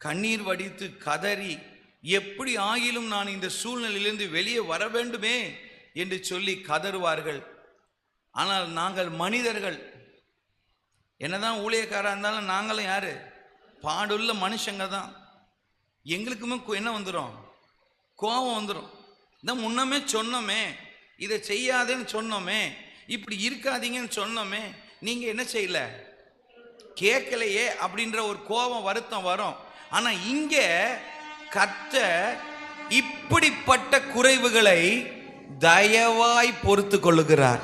கண்ணீர் வடித்து கதறி, எப்படி ஆகிலும் நான் இந்த சூழ்நிலையிலிருந்து வெளியே வர வேண்டுமே என்று சொல்லி கதறுவார்கள். ஆனால் நாங்கள் மனிதர்கள், என்னதான் ஊழியக்காரா இருந்தாலும் நாங்களும் யாரு? பாடுள்ள மனுஷங்க தான். எங்களுக்குமே என்ன வந்துடும்? கோபம் வந்துடும். இந்த முன்னமே சொன்னோமே, இதை செய்யாதேன்னு சொன்னோமே, இப்படி இருக்காதீங்கன்னு சொன்னோமே, நீங்க என்ன செய்யல, கேட்கலையே அப்படின்ற ஒரு கோபம் வருத்தம் வரும். ஆனா இங்க கர்த்தர் இப்படிப்பட்ட குறைவுகளை தயவாய் பொறுத்து கொள்ளுகிறார்.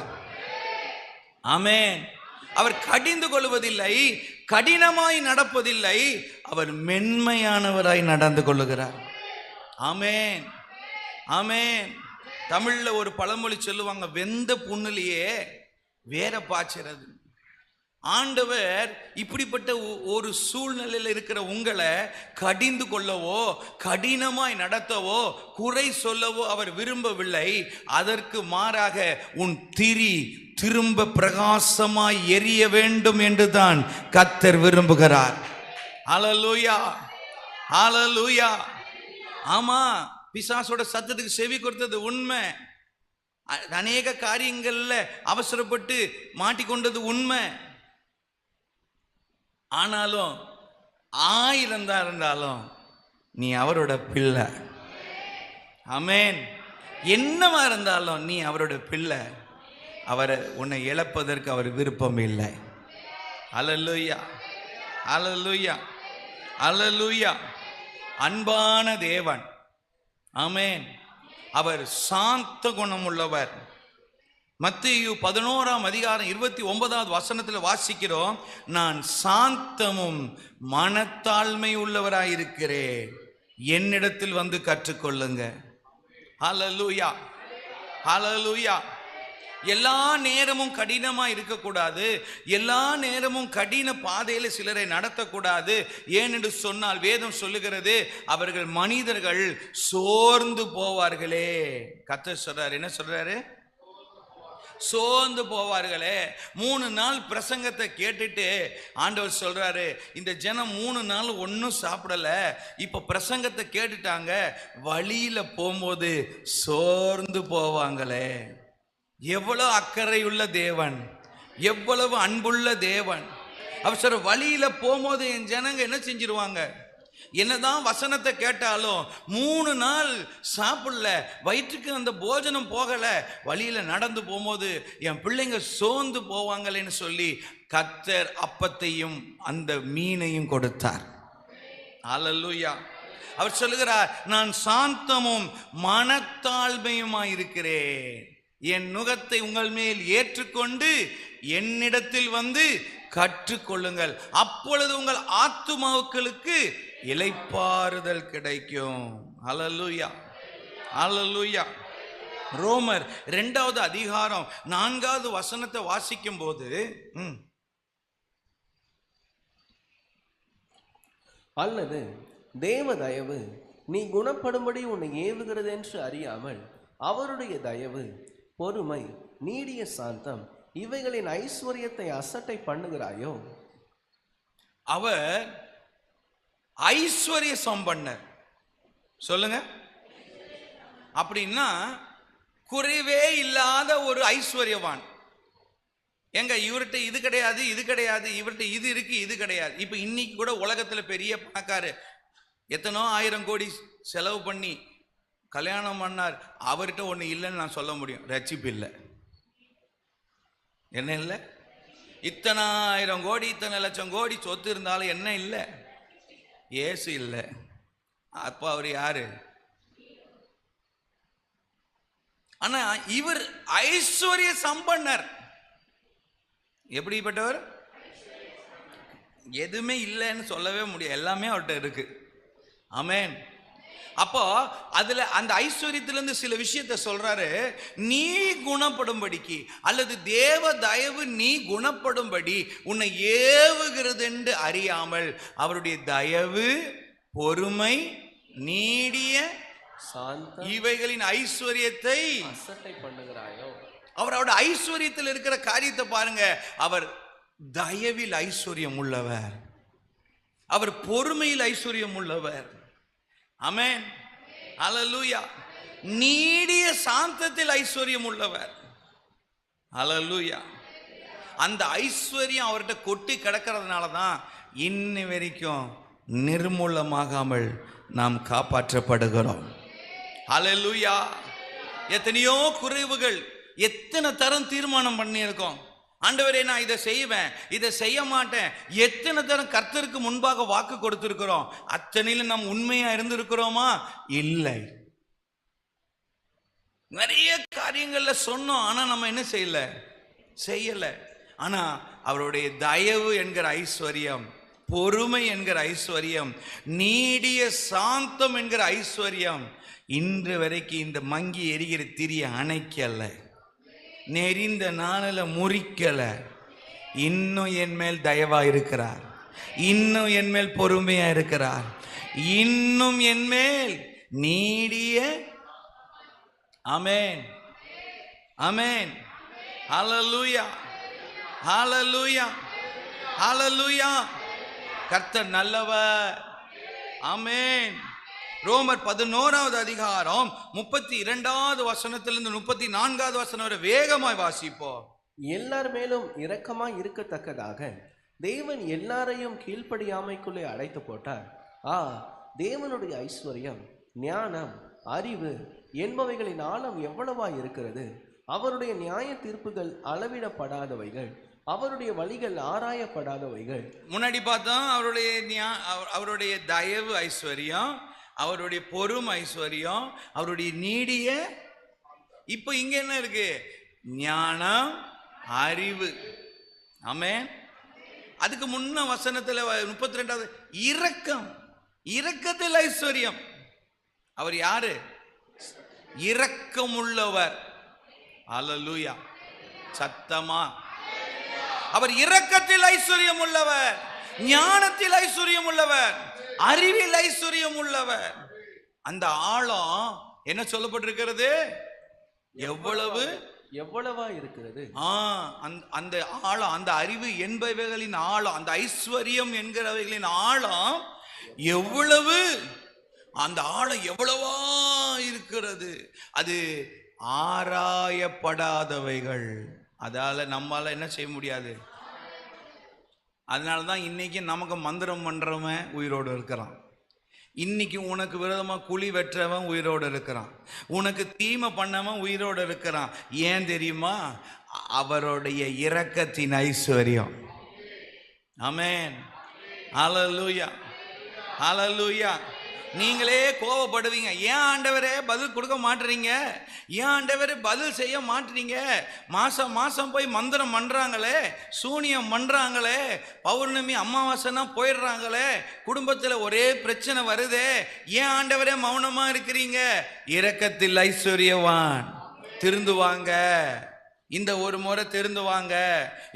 ஆமென். அவர் கடிந்து கொள்வதில்லை, கடினமாய் நடப்பதில்லை, அவர் மென்மையானவராய் நடந்து கொள்ளுகிறார். ஆமென், ஆமென். தமிழ்ல ஒரு பழமொழி சொல்லுவாங்க, வெந்த புண்ணுலயே வேற பாய்ச்சறது. ஆண்டவர் இப்படிப்பட்ட ஒரு சூழ்நிலையில் இருக்கிற உங்களை கடிந்து கொள்ளவோ கடினமாய் நடத்தவோ குறை சொல்லவோ அவர் விரும்பவில்லை. அதற்கு மாறாக உன் திரி திரும்ப பிரகாசமாய் எரிய வேண்டும் என்றுதான் கர்த்தர் விரும்புகிறார். ஹல்லேலூயா, ஹல்லேலூயா. ஆமா, பிசாசோட சத்தத்துக்கு செவி கொடுத்தது உண்மை. அநேக காரியங்கள்ல அவசரப்பட்டு மாட்டிக்கொண்டது உண்மை. ஆனாலும் 1000 தான் இருந்தாலும் நீ அவரோட பிள்ளை. ஆமென். என்னவா இருந்தாலும் நீ அவரோட பிள்ளை. அவரை உன்னை இழப்பதற்கு அவர் விருப்பம் இல்லை. அல்லேலூயா, அல்லேலூயா, அல்லேலூயா. அன்பான தேவன். ஆமென். அவர் சாந்த குணம் உள்ளவர். மத்தேயு 11ஆம் அதிகாரம் 29வது வசனத்தில் வாசிக்கிறோம், நான் சாந்தமும் மனத்தாழ்மை உள்ளவராயிருக்கிறேன், என்னிடத்தில் வந்து கற்றுக்கொள்ளுங்க. ஹல்லேலூயா, ஹல்லேலூயா. எல்லா நேரமும் கடினமா இருக்கக்கூடாது. எல்லா நேரமும் கடின பாதையில சிலரை நடத்தக்கூடாது. ஏனென்று சொன்னால் வேதம் சொல்லுகிறது, அவர்கள் மனிதர்கள் சோர்ந்து போவார்களே. கர்த்தர் சொல்றாரு, என்ன சொல்றாரு? சோர்ந்து போவார்களே. 3 நாள் பிரசங்கத்தை கேட்டுட்டு ஆண்டவர் சொல்றாரு, இந்த ஜனம் 3 நாள் ஒன்றும் சாப்பிடல, இப்ப பிரசங்கத்தை கேட்டுட்டாங்க, வழியில போகும்போது சோர்ந்து போவாங்களே. எவ்வளவு அக்கறையுள்ள தேவன், எவ்வளவு அன்புள்ள தேவன். அவர் சொல்ற, வழியில போகும்போது என் ஜனங்க என்ன செஞ்சிருவாங்க, என்னதான் வசனத்தை கேட்டாலும் 3 நாள் சாப்பிடல, வயிற்றுக்கு அந்த போஜனம் போகல, வழியில நடந்து போகும்போது என் பிள்ளைங்க சோர்ந்து போவாங்களேன்னு சொல்லி கர்த்தர் அப்பத்தையும் அந்த மீனையும் கொடுத்தார். அல்லேலூயா. அவர் சொல்லுகிறார், நான் சாந்தமும் மனத்தாழ்மையுமாய் இருக்கிறேன், என் நுகத்தை உங்கள் மேல் ஏற்றுக்கொண்டு என்னிடத்தில் வந்து கற்றுக்கொள்ளுங்கள், அப்பொழுது உங்கள் ஆத்துமாக்களுக்கு இளைப்பாறுதல் கிடைக்கும். அல்லேலூயா, அல்லேலூயா. ரோமர் 2வது அதிகாரம் 4வது வசனத்தை வாசிக்கும் போது, அல்லது தேவ தயவு நீ குணப்படும்படி உன்னை ஏவுகிறது என்று அறியாமல் அவருடைய தயவு, பொறுமை, நீடிய சாந்தம் இவைகளின் ஐஸ்வர்யத்தை அசட்டை பண்ணுகிறாயோ. அவர் ஐஸ்வர்ய சம்பன்னர். சொல்லுங்க. அப்படின்னா குறைவே இல்லாத ஒரு ஐஸ்வர்யவான். எங்க இவர்கிட்ட இது கிடையாது, இது கிடையாது, இவர்கிட்ட இது இருக்கு, இது கிடையாது. இப்ப இன்னைக்கு கூட உலகத்துல பெரிய பணக்காரு எத்தனோ 1000 கோடி செலவு பண்ணி கல்யாணம் பண்ணார், அவர்கிட்ட ஒண்ணு இல்லைன்னு நான் சொல்ல முடியும், ரட்சிப்பு இல்லை. என்ன இல்லை? இத்தனை 1000 கோடி, இத்தனை லட்சம் கோடி சொத்து இருந்தாலும் என்ன இல்லை? இயேசு இல்லை. அப்ப அவர் யாரு? ஆனா இவர் ஐஸ்வர்ய சம்பன்னர். எப்படிப்பட்டவர்? எதுவுமே இல்லைன்னு சொல்லவே முடியாது, எல்லாமே அவர்கிட்ட இருக்கு. ஆமென். அப்போ அதுல அந்த ஐஸ்வர்யத்திலிருந்து சில விஷயத்தை சொல்றாரு, நீ குணப்படும்படிக்கு அல்லது தேவ தயவு நீ குணப்படும்படி உன்னை ஏவுகிறது என்று அறியாமல் அவருடைய தயவு, பொறுமை, நீடிய சாந்தம் இவைகளின் ஐஸ்வர்யத்தை அசட்டை பண்ணுகிறாயோ. அவரோட ஐஸ்வர்யத்தில் இருக்கிற காரியத்தை பாருங்க. அவர் தயவில் ஐஸ்வர்யம் உள்ளவர், அவர் பொறுமையில் ஐஸ்வர்யம் உள்ளவர். ஆமென், அல்லேலூயா. நீடிய சாந்தத்தில் ஐஸ்வர்யம் உள்ளவர். அல்லேலூயா. அந்த ஐஸ்வர்யம் அவர்கிட்ட கொட்டி கிடக்கிறதுனால தான் இன்னி வரைக்கும் நிர்மூலமாகாமல் நாம் காப்பாற்றப்படுகிறோம். அல்லேலூயா. எத்தனையோ குறைவுகள், எத்தனை தரம் தீர்மானம் பண்ணியிருக்கோம், ஆண்டவரே நான் இதை செய்வேன், இதை செய்ய மாட்டேன், எத்தனை தரம் கர்த்தருக்கு முன்பாக வாக்கு கொடுத்திருக்கிறோம். அத்தனையிலும் நாம் உண்மையா இருந்திருக்கிறோமா? இல்லை. நிறைய காரியங்கள்ல சொன்னோம், ஆனா நம்ம என்ன செய்யல. ஆனா அவருடைய தயவு என்கிற ஐஸ்வர்யம், பொறுமை என்கிற ஐஸ்வர்யம், நீடிய சாந்தம் என்கிற ஐஸ்வர்யம், இன்று வரைக்கும் இந்த மங்கி எரிகிற திரிய அணைக்கல, நெறிந்த நாளில் முறிக்கல. இன்னும் என் மேல் தயவா இருக்கிறார், இன்னும் என் மேல் பொறுமையா இருக்கிறார், இன்னும் என் மேல் நீடிய. ஆமென், ஆமென், ஹல்லேலூயா, ஹல்லேலூயா, ஹல்லேலூயா. கர்த்தர் நல்லவர். ஆமென். ரோமர் 11வது அதிகாரம் 32வது வசனத்திலிருந்து 34வது வசனம் வரை வேகமாய் வாசிப்போம். எல்லார் மேலும் இரக்கமாய் இருக்கத்தக்கதாக தேவன் எல்லாரையும் கீழ்ப்படியாமைக்குள்ளே அடைத்து போட்டார். தேவனுடைய ஐஸ்வர்யம், ஞானம், அறிவு என்பவைகளின் ஆழம் எவ்வளவாய் இருக்கிறது! அவருடைய நியாய தீர்ப்புகள் அளவிடப்படாதவைகள், அவருடைய வழிகள் ஆராயப்படாதவைகள். முன்னாடி பார்த்தோம் அவருடைய தயவு ஐஸ்வர்யம், அவருடைய பொறுமை ஐஸ்வர்யம், அவருடைய நீடிய. இப்போ இங்க என்ன இருக்கு? ஞானம், அறிவு. ஆமென். அதுக்கு முன்ன வசனத்துல 32வது இரக்கம், இரக்கத்தில் ஐஸ்வர்யம். அவர் யாரு? இரக்கமுள்ளவர். ஹல்லேலூயா. சத்தமா அவர் இரக்கத்தில் ஐஸ்வர்யம் உள்ளவர், ஞானத்தில் ஐஸ்வர்யம் உள்ளவர், அறிவில் ஐஸ்வர்யம் உள்ளவர். அந்த ஆழம் என்ன சொல்லப்பட்டிருக்கிறது? எவ்வளவா இருக்கிறது. அந்த ஆழம், அந்த அறிவு என்பவைகளின் ஆழம், அந்த ஐஸ்வர்யம் என்கிறவைகளின் ஆழம் எவ்வளவு, அந்த ஆழம் எவ்வளவா இருக்கிறது. அது ஆராயப்படாதவைகள். அதால நம்மால என்ன செய்ய முடியாது. அதனாலதான் இன்னைக்கு நமக்கு மந்திரம் பண்றவன் உயிரோடு இருக்கிறான், இன்னைக்கு உனக்கு விரோதமா குழி வெற்றவன் உயிரோடு இருக்கிறான், உனக்கு தீமை பண்ணவன் உயிரோடு இருக்கிறான். ஏன் தெரியுமா? அவருடைய இரக்கத்தின் ஐஸ்வர்யம். ஆமென், ஹல்லேலூயா, ஹல்லேலூயா. நீங்களே கோவப்படுவீங்க, ஏன் ஆண்டவரே பதில் கொடுக்க மாட்டீங்க, ஏன் ஆண்டவரே பதில் செய்ய மாட்டீங்க, மாசம் மாசம் போய் மந்திரம் பண்றாங்களே, சூனியம் பண்றாங்களே, பௌர்ணமி அமாவாசைனா போயிடுறாங்களே, குடும்பத்தில் ஒரே பிரச்சனை வருதே, ஏன் ஆண்டவரே மௌனமா இருக்கிறீங்க? இரக்கத்தில் ஐஸ்வர்யவான். திருந்துவாங்க, இந்த ஒரு முறை திருந்துவாங்க,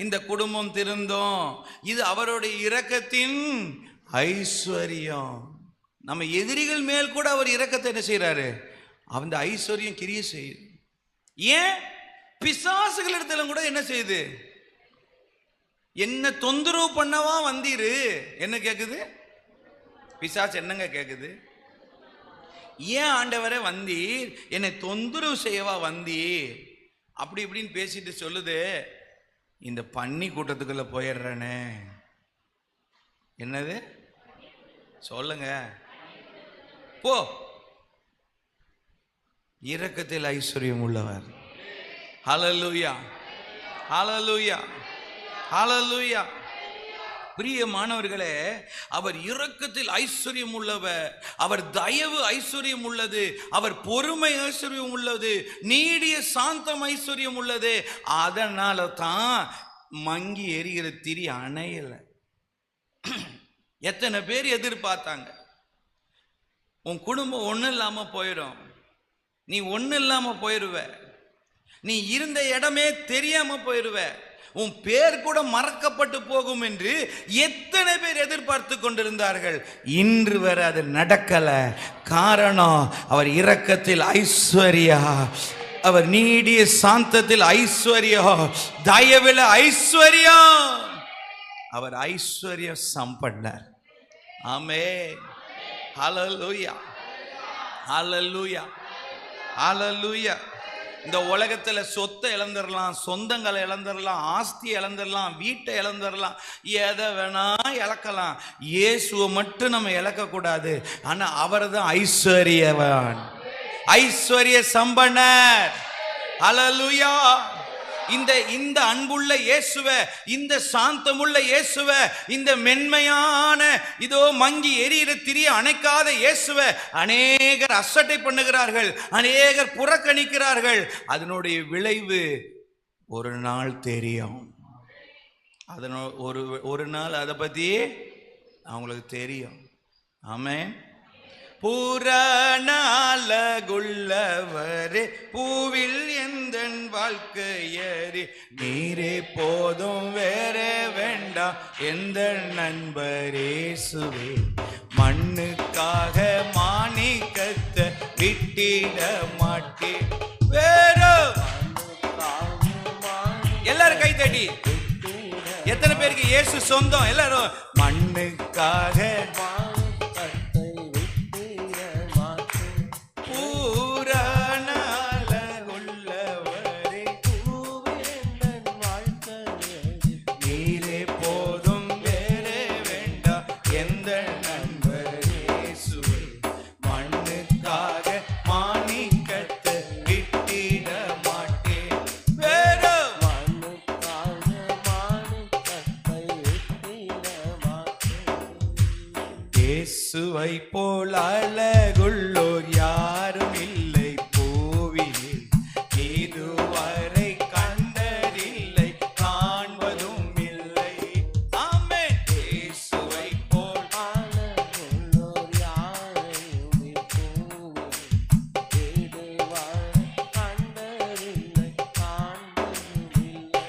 இந்த குடும்பம் திருந்தும். இது அவருடைய இரக்கத்தின் ஐஸ்வர்யம். நம்ம எதிரிகள் மேல் கூட அவர் இரக்கத்தை என்ன செய்யறாரு? அந்த ஐஸ்வர்யம் கிரியை செய்யுது. ஏன்? பிசாசுகள் இடத்துல கூட என்ன செய்யுது? என்ன தொந்தரவு பண்ணவா வந்தீரு? என்ன கேக்குது பிசாசு? என்னங்க கேக்குது? ஏன் ஆண்டவரே வந்தீர்? என்னை தொந்தரவு செய்யவா வந்தீர்? அப்படி இப்படின்னு பேசிட்டு சொல்லுது, இந்த பன்னி கூட்டத்துக்குள்ள போயிடுறேனே. என்னது சொல்லுங்க? போ. இரக்கத்தில் ஐஸ்வர்யம் உள்ளவர். ஹல்லேலூயா, ஹல்லேலூயா, ஹல்லேலூயா. பிரியமானவர்களே, அவர் இரக்கத்தில் ஐஸ்வர்யம் உள்ளவர், அவர் தயவு ஐஸ்வர்யம் உள்ளது, அவர் பொறுமை ஐஸ்வர்யம் உள்ளது, நீடிய சாந்தம் ஐஸ்வர்யம் உள்ளது. அதனால தான் மங்கி எரிகிற திரி அணையல. எத்தனை பேர் எதிர்பார்த்தாங்க, உன் குடும்பம் ஒன்றும் இல்லாமல் போயிடும், நீ ஒன்றும் இல்லாமல் போயிடுவ, நீ இருந்த இடமே தெரியாம போயிடுவ, உன் பேர் கூட மறக்கப்பட்டு போகும் என்று எத்தனை பேர் எதிர்பார்த்து கொண்டிருந்தார்கள். இன்று வரை அது நடக்கல. காரணம், அவர் இரக்கத்தில் ஐஸ்வர்யா, அவர் நீடிய சாந்தத்தில் ஐஸ்வர்யம், தயவில் ஐஸ்வர்யம், அவர் ஐஸ்வர்ய சம்பன்னர். ஆமென், ஹல்லேலூயா, ஹல்லேலூயா, ஹல்லேலூயா. இந்த உலகத்துல சொத்தை இழந்துடலாம், சொந்தங்களை இழந்துடலாம், ஆஸ்தி இழந்துடலாம், வீட்டை இழந்துடலாம், எதை வேணா இழக்கலாம். இயேசுவை மட்டும் நம்ம இழக்க கூடாது. ஆனா அவர் தான் ஐஸ்வர்யவான், ஐஸ்வர்ய சம்பன்னர். ஹல்லேலூயா. இந்த அன்புள்ள இயேசுவை, இந்த சாந்தமுள்ள இயேசுவை, இந்த மென்மையான இதோ மங்கி எரியிற திரிய அணைக்காத இயேசுவை அநேகர் அசட்டை பண்ணுகிறார்கள், அநேகர் புறக்கணிக்கிறார்கள். அதனுடைய விளைவு ஒரு நாள் தெரியும். ஒரு நாள் அதை பத்தி அவங்களுக்கு தெரியும். ஆமென். பூரண அழகுள்ளவரே, பூவில் எந்தன் வாழ்க்கையரே, நீரே போதும் வேறே வேண்டாம் எந்த நண்பரேசுவே. மண்ணுக்காக மாணிக்கத்தை விட்டிட மாட்டேன் வேற. எல்லாரும் கை தட்டி. எத்தனை பேருக்கு இயேசு சொந்தம்? எல்லாரும் மண்ணுக்காக பூரண அழகுள்ளவரே, நீரே போதும் வேறே வேண்டாம் எந்த நண்பரேசுவே. மண்ணுக்காக மாணிக்கத்தை விட்டிட மாட்டேன் வேற. இயேசுவை போல் அழகுள்ளோர் யாரும் இல்லை பூவிலே, இதுவரை கண்டதில்லை காண்பதும் இல்லை. ஆமென். இயேசுவை போல் அழகுள்ளோர் யாரும் இதுவரை கண்டதில்லை காண்பதும் இல்லை.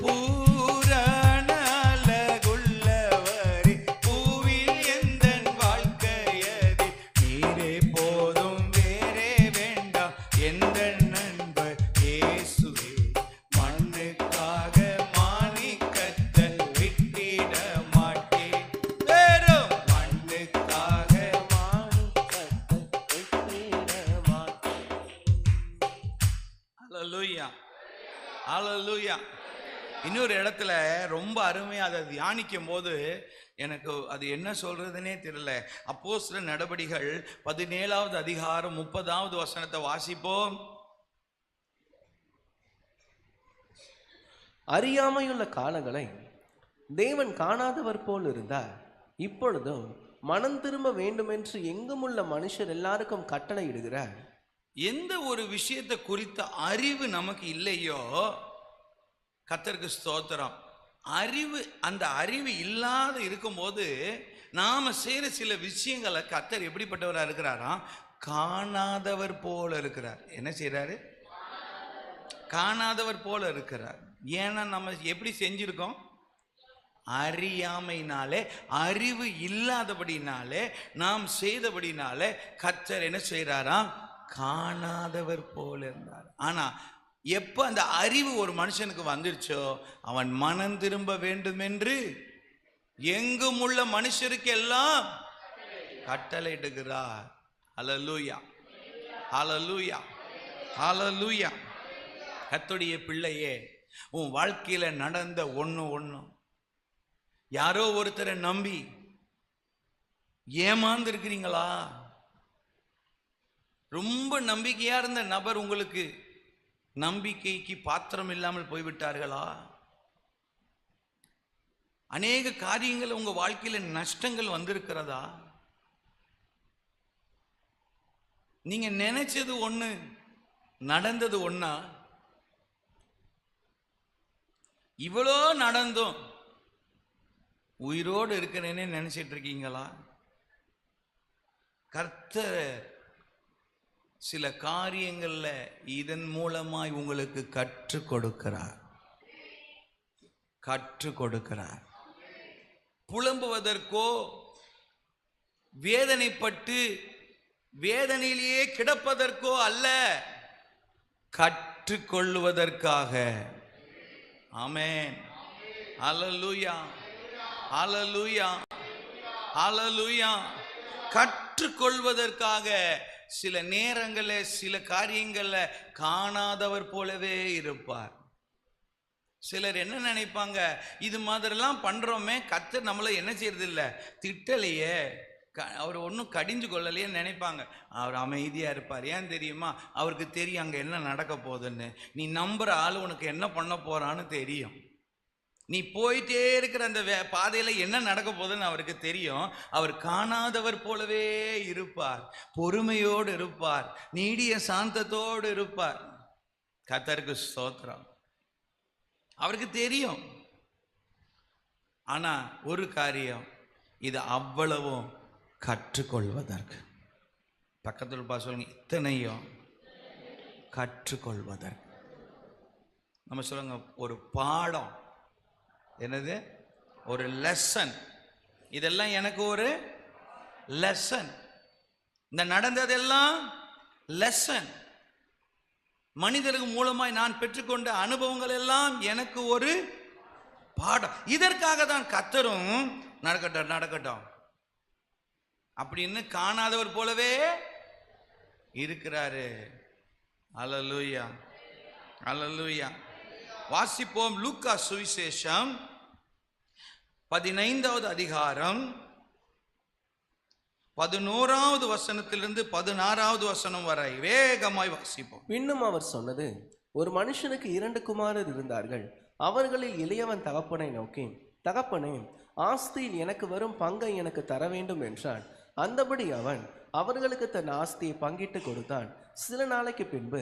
பூரண அழகுள்ளவரே, பூவில் எந்தன் வாழ்க்கையரே, நீரே போதும் வேறே வேண்டாம் எந்த நண்பர் இயேசுவே. மண்ணுக்காக மாணிக்கத்தை விட்டிட மாட்டேன் வேறும். மண்ணுக்காக மாணிக்கத்தை விட்டிட மாட்டேன். ஹல்லேலூயா, ஹல்லேலூயா. இன்னொரு இடத்துல ரொம்ப அருமையா அதை தியானிக்கும் போது எனக்கு அது என்ன சொல்றதுன்னே தெரியல. அப்போஸ்தலர் நடபடிகள் 17வது அதிகாரம் 30வது வசனத்தை வாசிப்போம். அறியாமையுள்ள காலங்களை தேவன் காணாதவர் போல் இருந்தார். இப்பொழுதும் மனம் திரும்ப வேண்டுமென்று எங்குமுள்ள மனுஷர் எல்லாருக்கும் கட்டளை இடுகிறார். எந்த ஒரு விஷயத்தை குறித்த அறிவு நமக்கு இல்லையோ, கர்த்தருக்கு ஸ்தோத்திரம், அறிவு, அந்த அறிவு இல்லாத இருக்கும்போது நாம செய்யற சில விஷயங்களை கர்த்தர் எப்படிப்பட்டவரா இருக்கிறாராம்? காணாதவர் போல இருக்கிறார். என்ன செய்யறாரு? காணாதவர் போல இருக்கிறார். ஏன்னா நம்ம எப்படி செஞ்சிருக்கோம்? அறியாமையினாலே, அறிவு இல்லாதபடினாலே, நாம் செய்தபடினாலே கர்த்தர் என்ன செய்யறாராம்? காணாதவர் போல இருந்தார். ஆனா எப்ப அந்த அறிவு ஒரு மனுஷனுக்கு வந்துருச்சோ, அவன் மனம் திரும்ப வேண்டும் என்று எங்கும் உள்ள மனுஷருக்கு எல்லாம் கட்டளையிடுகிறார். ஹல்லேலூயா, ஹல்லேலூயா, ஹல்லேலூயா. கர்த்தருடைய பிள்ளையே, உன் வாழ்க்கையில நடந்த ஒண்ணு யாரோ ஒருத்தரை நம்பி ஏமாந்து இருக்கிறீங்களா? ரொம்ப நம்பிக்கையா இருந்த நபர் உங்களுக்கு நம்பிக்கைக்கு பாத்திரம் இல்லாமல் போய்விட்டார்களா? அநேக காரியங்கள் உங்க வாழ்க்கையில நஷ்டங்கள் வந்திருக்கிறதா? நீங்க நினைச்சது ஒண்ணு, நடந்தது ஒண்ணா? இவ்வளோ நடந்தும் உயிரோடு இருக்கிறேன்னு நினைச்சிட்டு இருக்கீங்களா? கர்த்தர் சில காரியங்கள்ல இதன் மூலமாய் உங்களுக்கு கற்றுக் கொடுக்கிறார். புலம்புவதற்கோ வேதனைப்பட்டு வேதனையிலேயே கிடப்பதற்கோ அல்ல, கற்றுக்கொள்வதற்காக. ஆமென். ஹல்லேலூயா, ஹல்லேலூயா, ஹல்லேலூயா. கற்றுக்கொள்வதற்காக சில நேரங்களில் சில காரியங்களில் காணாதவர் போலவே இருப்பார். சிலர் என்ன நினைப்பாங்க? இது மாதிரிலாம் பண்றோமே, கர்த்தர் நம்மளை என்ன செய்யறது இல்லை, திட்டலையே, அவர் ஒன்றும் கடிஞ்சு கொள்ளலையே நினைப்பாங்க. அவர் அமைதியா இருப்பார். ஏன் தெரியுமா? அவருக்கு தெரியும் அங்கே என்ன நடக்க போகுதுன்னு. நீ நம்புற ஆள் உனக்கு என்ன பண்ண போறான்னு தெரியும். நீ போயிட்டே இருக்கிற அந்த பாதையில என்ன நடக்க போகுதுன்னு அவருக்கு தெரியும். அவர் காணாதவர் போலவே இருப்பார், பொறுமையோடு இருப்பார், நீடிய சாந்தத்தோடு இருப்பார். கர்த்தருக்கு ஸ்தோத்திரம். அவருக்கு தெரியும். ஆனா ஒரு காரியம், இது அவ்வளவும் கற்றுக்கொள்வதற்கு. பக்கத்தில் பார்த்து சொல்லுங்க, இத்தனையும் கற்றுக்கொள்வதற்கு. நம்ம சொல்லுங்க, ஒரு பாடம். என்னது? ஒரு லெசன். இதெல்லாம் எனக்கு ஒரு லெசன். இந்த நடந்ததெல்லாம் லெசன். மனிதர்கள் மூலமாய் நான் பெற்றுக்கொண்ட அனுபவங்கள் எல்லாம் எனக்கு ஒரு பாடம். இதற்காக தான் கர்த்தரும் நடக்கட்டும் நடக்கட்டும் அப்படின்னு காணாதவர் போலவே இருக்கிறாரு. அல்லேலூயா, அல்லேலூயா. வாசிப்போம் லூக்கா சுவிசேஷம் 15வது அதிகாரம் 11வது வசனத்திலிருந்து 16வது வசனம் வரை வேகமாய் வாசிப்போம். பின்னும் அவர் சொன்னது, ஒரு மனுஷனுக்கு 2 குமாரர் இருந்தார்கள். அவர்களில் இளையவன் தகப்பனை நோக்கி, தகப்பனே, ஆஸ்தியில் எனக்கு வரும் பங்கை எனக்கு தர வேண்டும் என்றான். அந்தபடி அவன் அவர்களுக்கு தன் ஆஸ்தியை பங்கிட்டு கொடுத்தான். சில நாளைக்கு பின்பு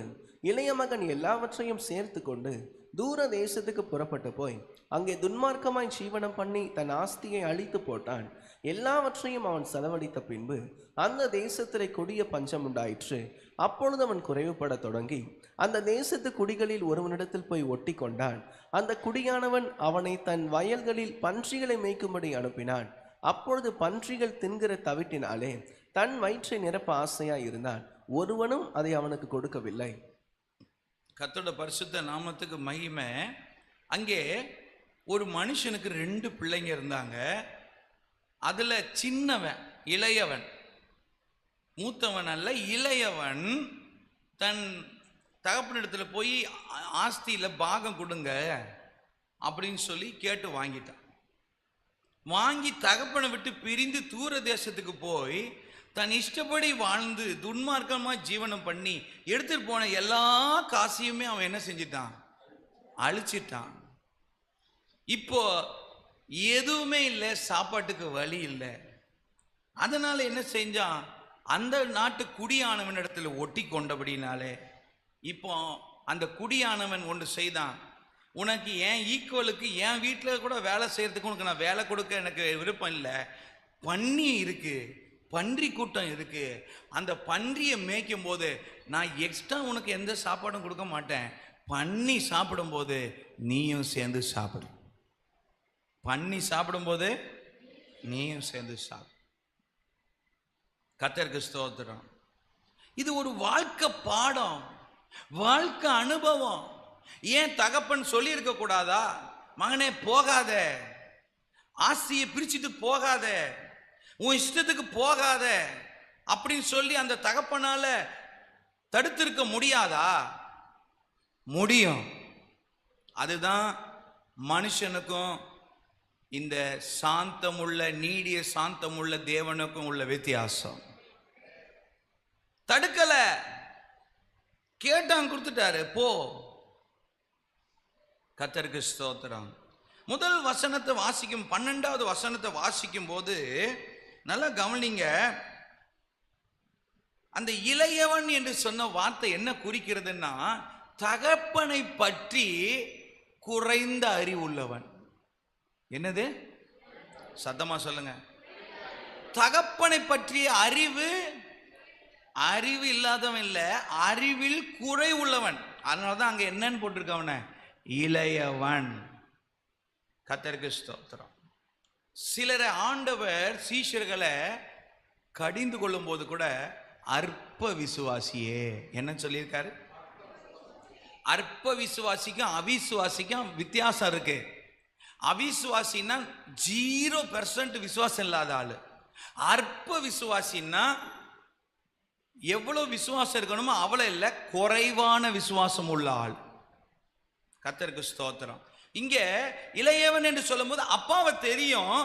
இளைய மகன் எல்லாவற்றையும் சேர்த்து கொண்டு தூர தேசத்துக்கு புறப்பட்டு போய் அங்கே துன்மார்க்கமாய் ஜீவனம் பண்ணி தன் ஆஸ்தியை அழித்து போட்டான். எல்லாவற்றையும் அவன் செலவழித்த பின்பு அந்த தேசத்திலே கொடிய பஞ்சம் உண்டாயிற்று. அப்பொழுது அவன் குறைவுபட தொடங்கி அந்த தேசத்து குடிகளில் ஒருவனிடத்தில் போய் ஒட்டி கொண்டான். அந்த குடியானவன் அவனை தன் வயல்களில் பன்றிகளை மேய்க்கும்படி அனுப்பினான். அப்பொழுது பன்றிகள் தின்கிற தவிட்டினாலே தன் வயிற்றை நிரப்ப ஆசையாய் இருந்தான். ஒருவனும் அதை அவனுக்கு கொடுக்கவில்லை. கர்த்தருடைய பரிசுத்த நாமத்துக்கு மகிமை. அங்கே ஒரு மனுஷனுக்கு 2 பிள்ளைங்க இருந்தாங்க. அதுல சின்னவன், இளையவன், மூத்தவன் அல்ல, இளையவன் தன் தகப்பனிடத்துல போய் ஆஸ்தியில பாகம் கொடுங்க அப்படின்னு சொல்லி கேட்டு வாங்கிட்டான். வாங்கி தகப்பனை விட்டு பிரிந்து தூர தேசத்துக்கு போய் தன் இஷ்டப்படி வாழ்ந்து துன்மார்க்கமாக ஜீவனம் பண்ணி எடுத்துட்டு போன எல்லா காசையுமே அவன் என்ன செஞ்சிட்டான்? அழிச்சிட்டான். இப்போ எதுவுமே இல்லை, சாப்பாட்டுக்கு வழி இல்லை. அதனால என்ன செஞ்சான்? அந்த நாட்டு குடியானவன் இடத்துல ஒட்டி கொண்டபடினாலே இப்போ அந்த குடியானவன் ஒன்று செய்தான். உனக்கு என் ஈக்குவலுக்கு என் வீட்டில் கூட வேலை செய்யறதுக்கு உனக்கு நான் வேலை கொடுக்க எனக்கு விருப்பம் இல்லை. பன்றி இருக்கு, பன்றி கூட்டம் இருக்கு. அந்த பன்றியை மேய்க்கும் போது நான் எக்ஸ்ட்ரா உனக்கு எந்த சாப்பாடும் கொடுக்க மாட்டேன். பன்னி சாப்பிடும்போது நீயும் சேர்ந்து சாப்பிடு. பன்னி சாப்பிடும்போது நீயும் சேர்ந்து சாப்பிடு. கர்த்தருக்கு ஸ்தோத்திரம். இது ஒரு வாழ்க்கை பாடம், வாழ்க்கை அனுபவம். ஏன் தகப்பன் சொல்லி இருக்க கூடாதா? மகனே போகாத, ஆசையை பிரிச்சுட்டு போகாத, உன் இஷ்டத்துக்கு போகாத அப்படின்னு சொல்லி அந்த தகப்பனால தடுத்திருக்க முடியாதா? முடியும். அதுதான் மனுஷனுக்கும் இந்த சாந்தமுள்ள, நீடிய சாந்தமுள்ள தேவனுக்கும் உள்ள வித்தியாசம். தடுக்கல, கேட்டான், கொடுத்துட்டாரு, போ. கர்த்தருக்கு ஸ்தோத்திரம். முதல் வசனத்தை வாசிக்கும், 12வது வசனத்தை வாசிக்கும் போது நல்லா கவனிங்க. அந்த இளையவன் என்று சொன்ன வார்த்தை என்ன குறிக்கிறதுன்னா, தகப்பனை பற்றி குறைந்த அறிவுள்ளவன். என்னது? சத்தமா சொல்லுங்க. தகப்பனை பற்றிய அறிவு, அறிவு இல்லாதவன் இல்ல, அறிவில் குறை உள்ளவன். அதனாலதான் அங்க என்னன்னு போட்டிருக்கவன, இளையவன். கர்த்தருக்கு ஸ்தோத்திரம். சிலரை ஆண்டவர் சீஷர்களை கடிந்து கொள்ளும் போது கூட அற்ப விசுவாசியே என்ன சொல்லியிருக்காரு? அற்ப விசுவாசிக்கும் அவிசுவாசிக்கும் வித்தியாசம் இருக்கு. அவிசுவாசின்னா 0% விசுவாசம் இல்லாத ஆளு. அற்ப விசுவாசின்னா எவ்வளவு விசுவாசம் இருக்கணுமோ அவ்வளவு இல்லை, குறைவான விசுவாசம் உள்ள ஆள். கர்த்தருக்கு ஸ்தோத்திரம். இங்க இளையவன் என்று சொல்லும் போது அப்பாவை தெரியும்,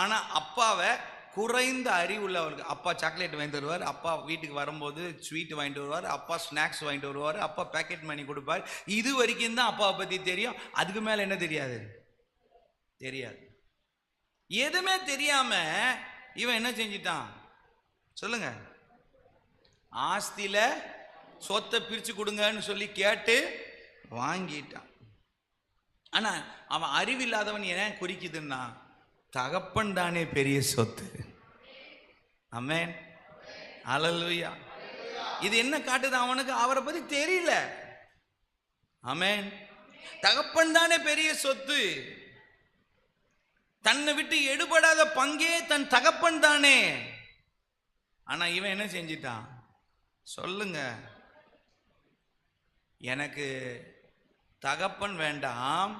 ஆனா அப்பாவை குறைந்த அறிவுள்ளவர்கள். அப்பா சாக்லேட் வாங்கிட்டு வருவார், அப்பா வீட்டுக்கு வரும்போது ஸ்வீட் வாங்கிட்டு வருவார், அப்பா ஸ்நாக்ஸ் வாங்கிட்டு வருவார், அப்பா பேக்கெட் மணி கொடுப்பார். இது வரைக்கும் தான் அப்பாவை பத்தி தெரியும். அதுக்கு மேல என்ன தெரியாது? தெரியாது. எதுவுமே தெரியாம இவன் என்ன செஞ்சிட்டான் சொல்லுங்க? ஆஸ்தியில சொத்தை பிரிச்சு கொடுங்கன்னு சொல்லி கேட்டு வாங்கிட்டான். ஆனா அவன் அறிவில்லாதவன் ஏன் குறிக்குதுன்னா, தகப்பன் தானே பெரிய சொத்து. ஆமென், அல்லேலூயா. இது என்ன காட்டுது? அவனுக்கு அவரை பத்தி தெரியல. ஆமென். தகப்பன் தானே பெரிய சொத்து. தன்னை விட்டு எடுபடாத பங்கே தன் தகப்பன் தானே. ஆனா இவன் என்ன செஞ்சிட்டான் சொல்லுங்க? எனக்கு தகப்பன் வேண்டாம்,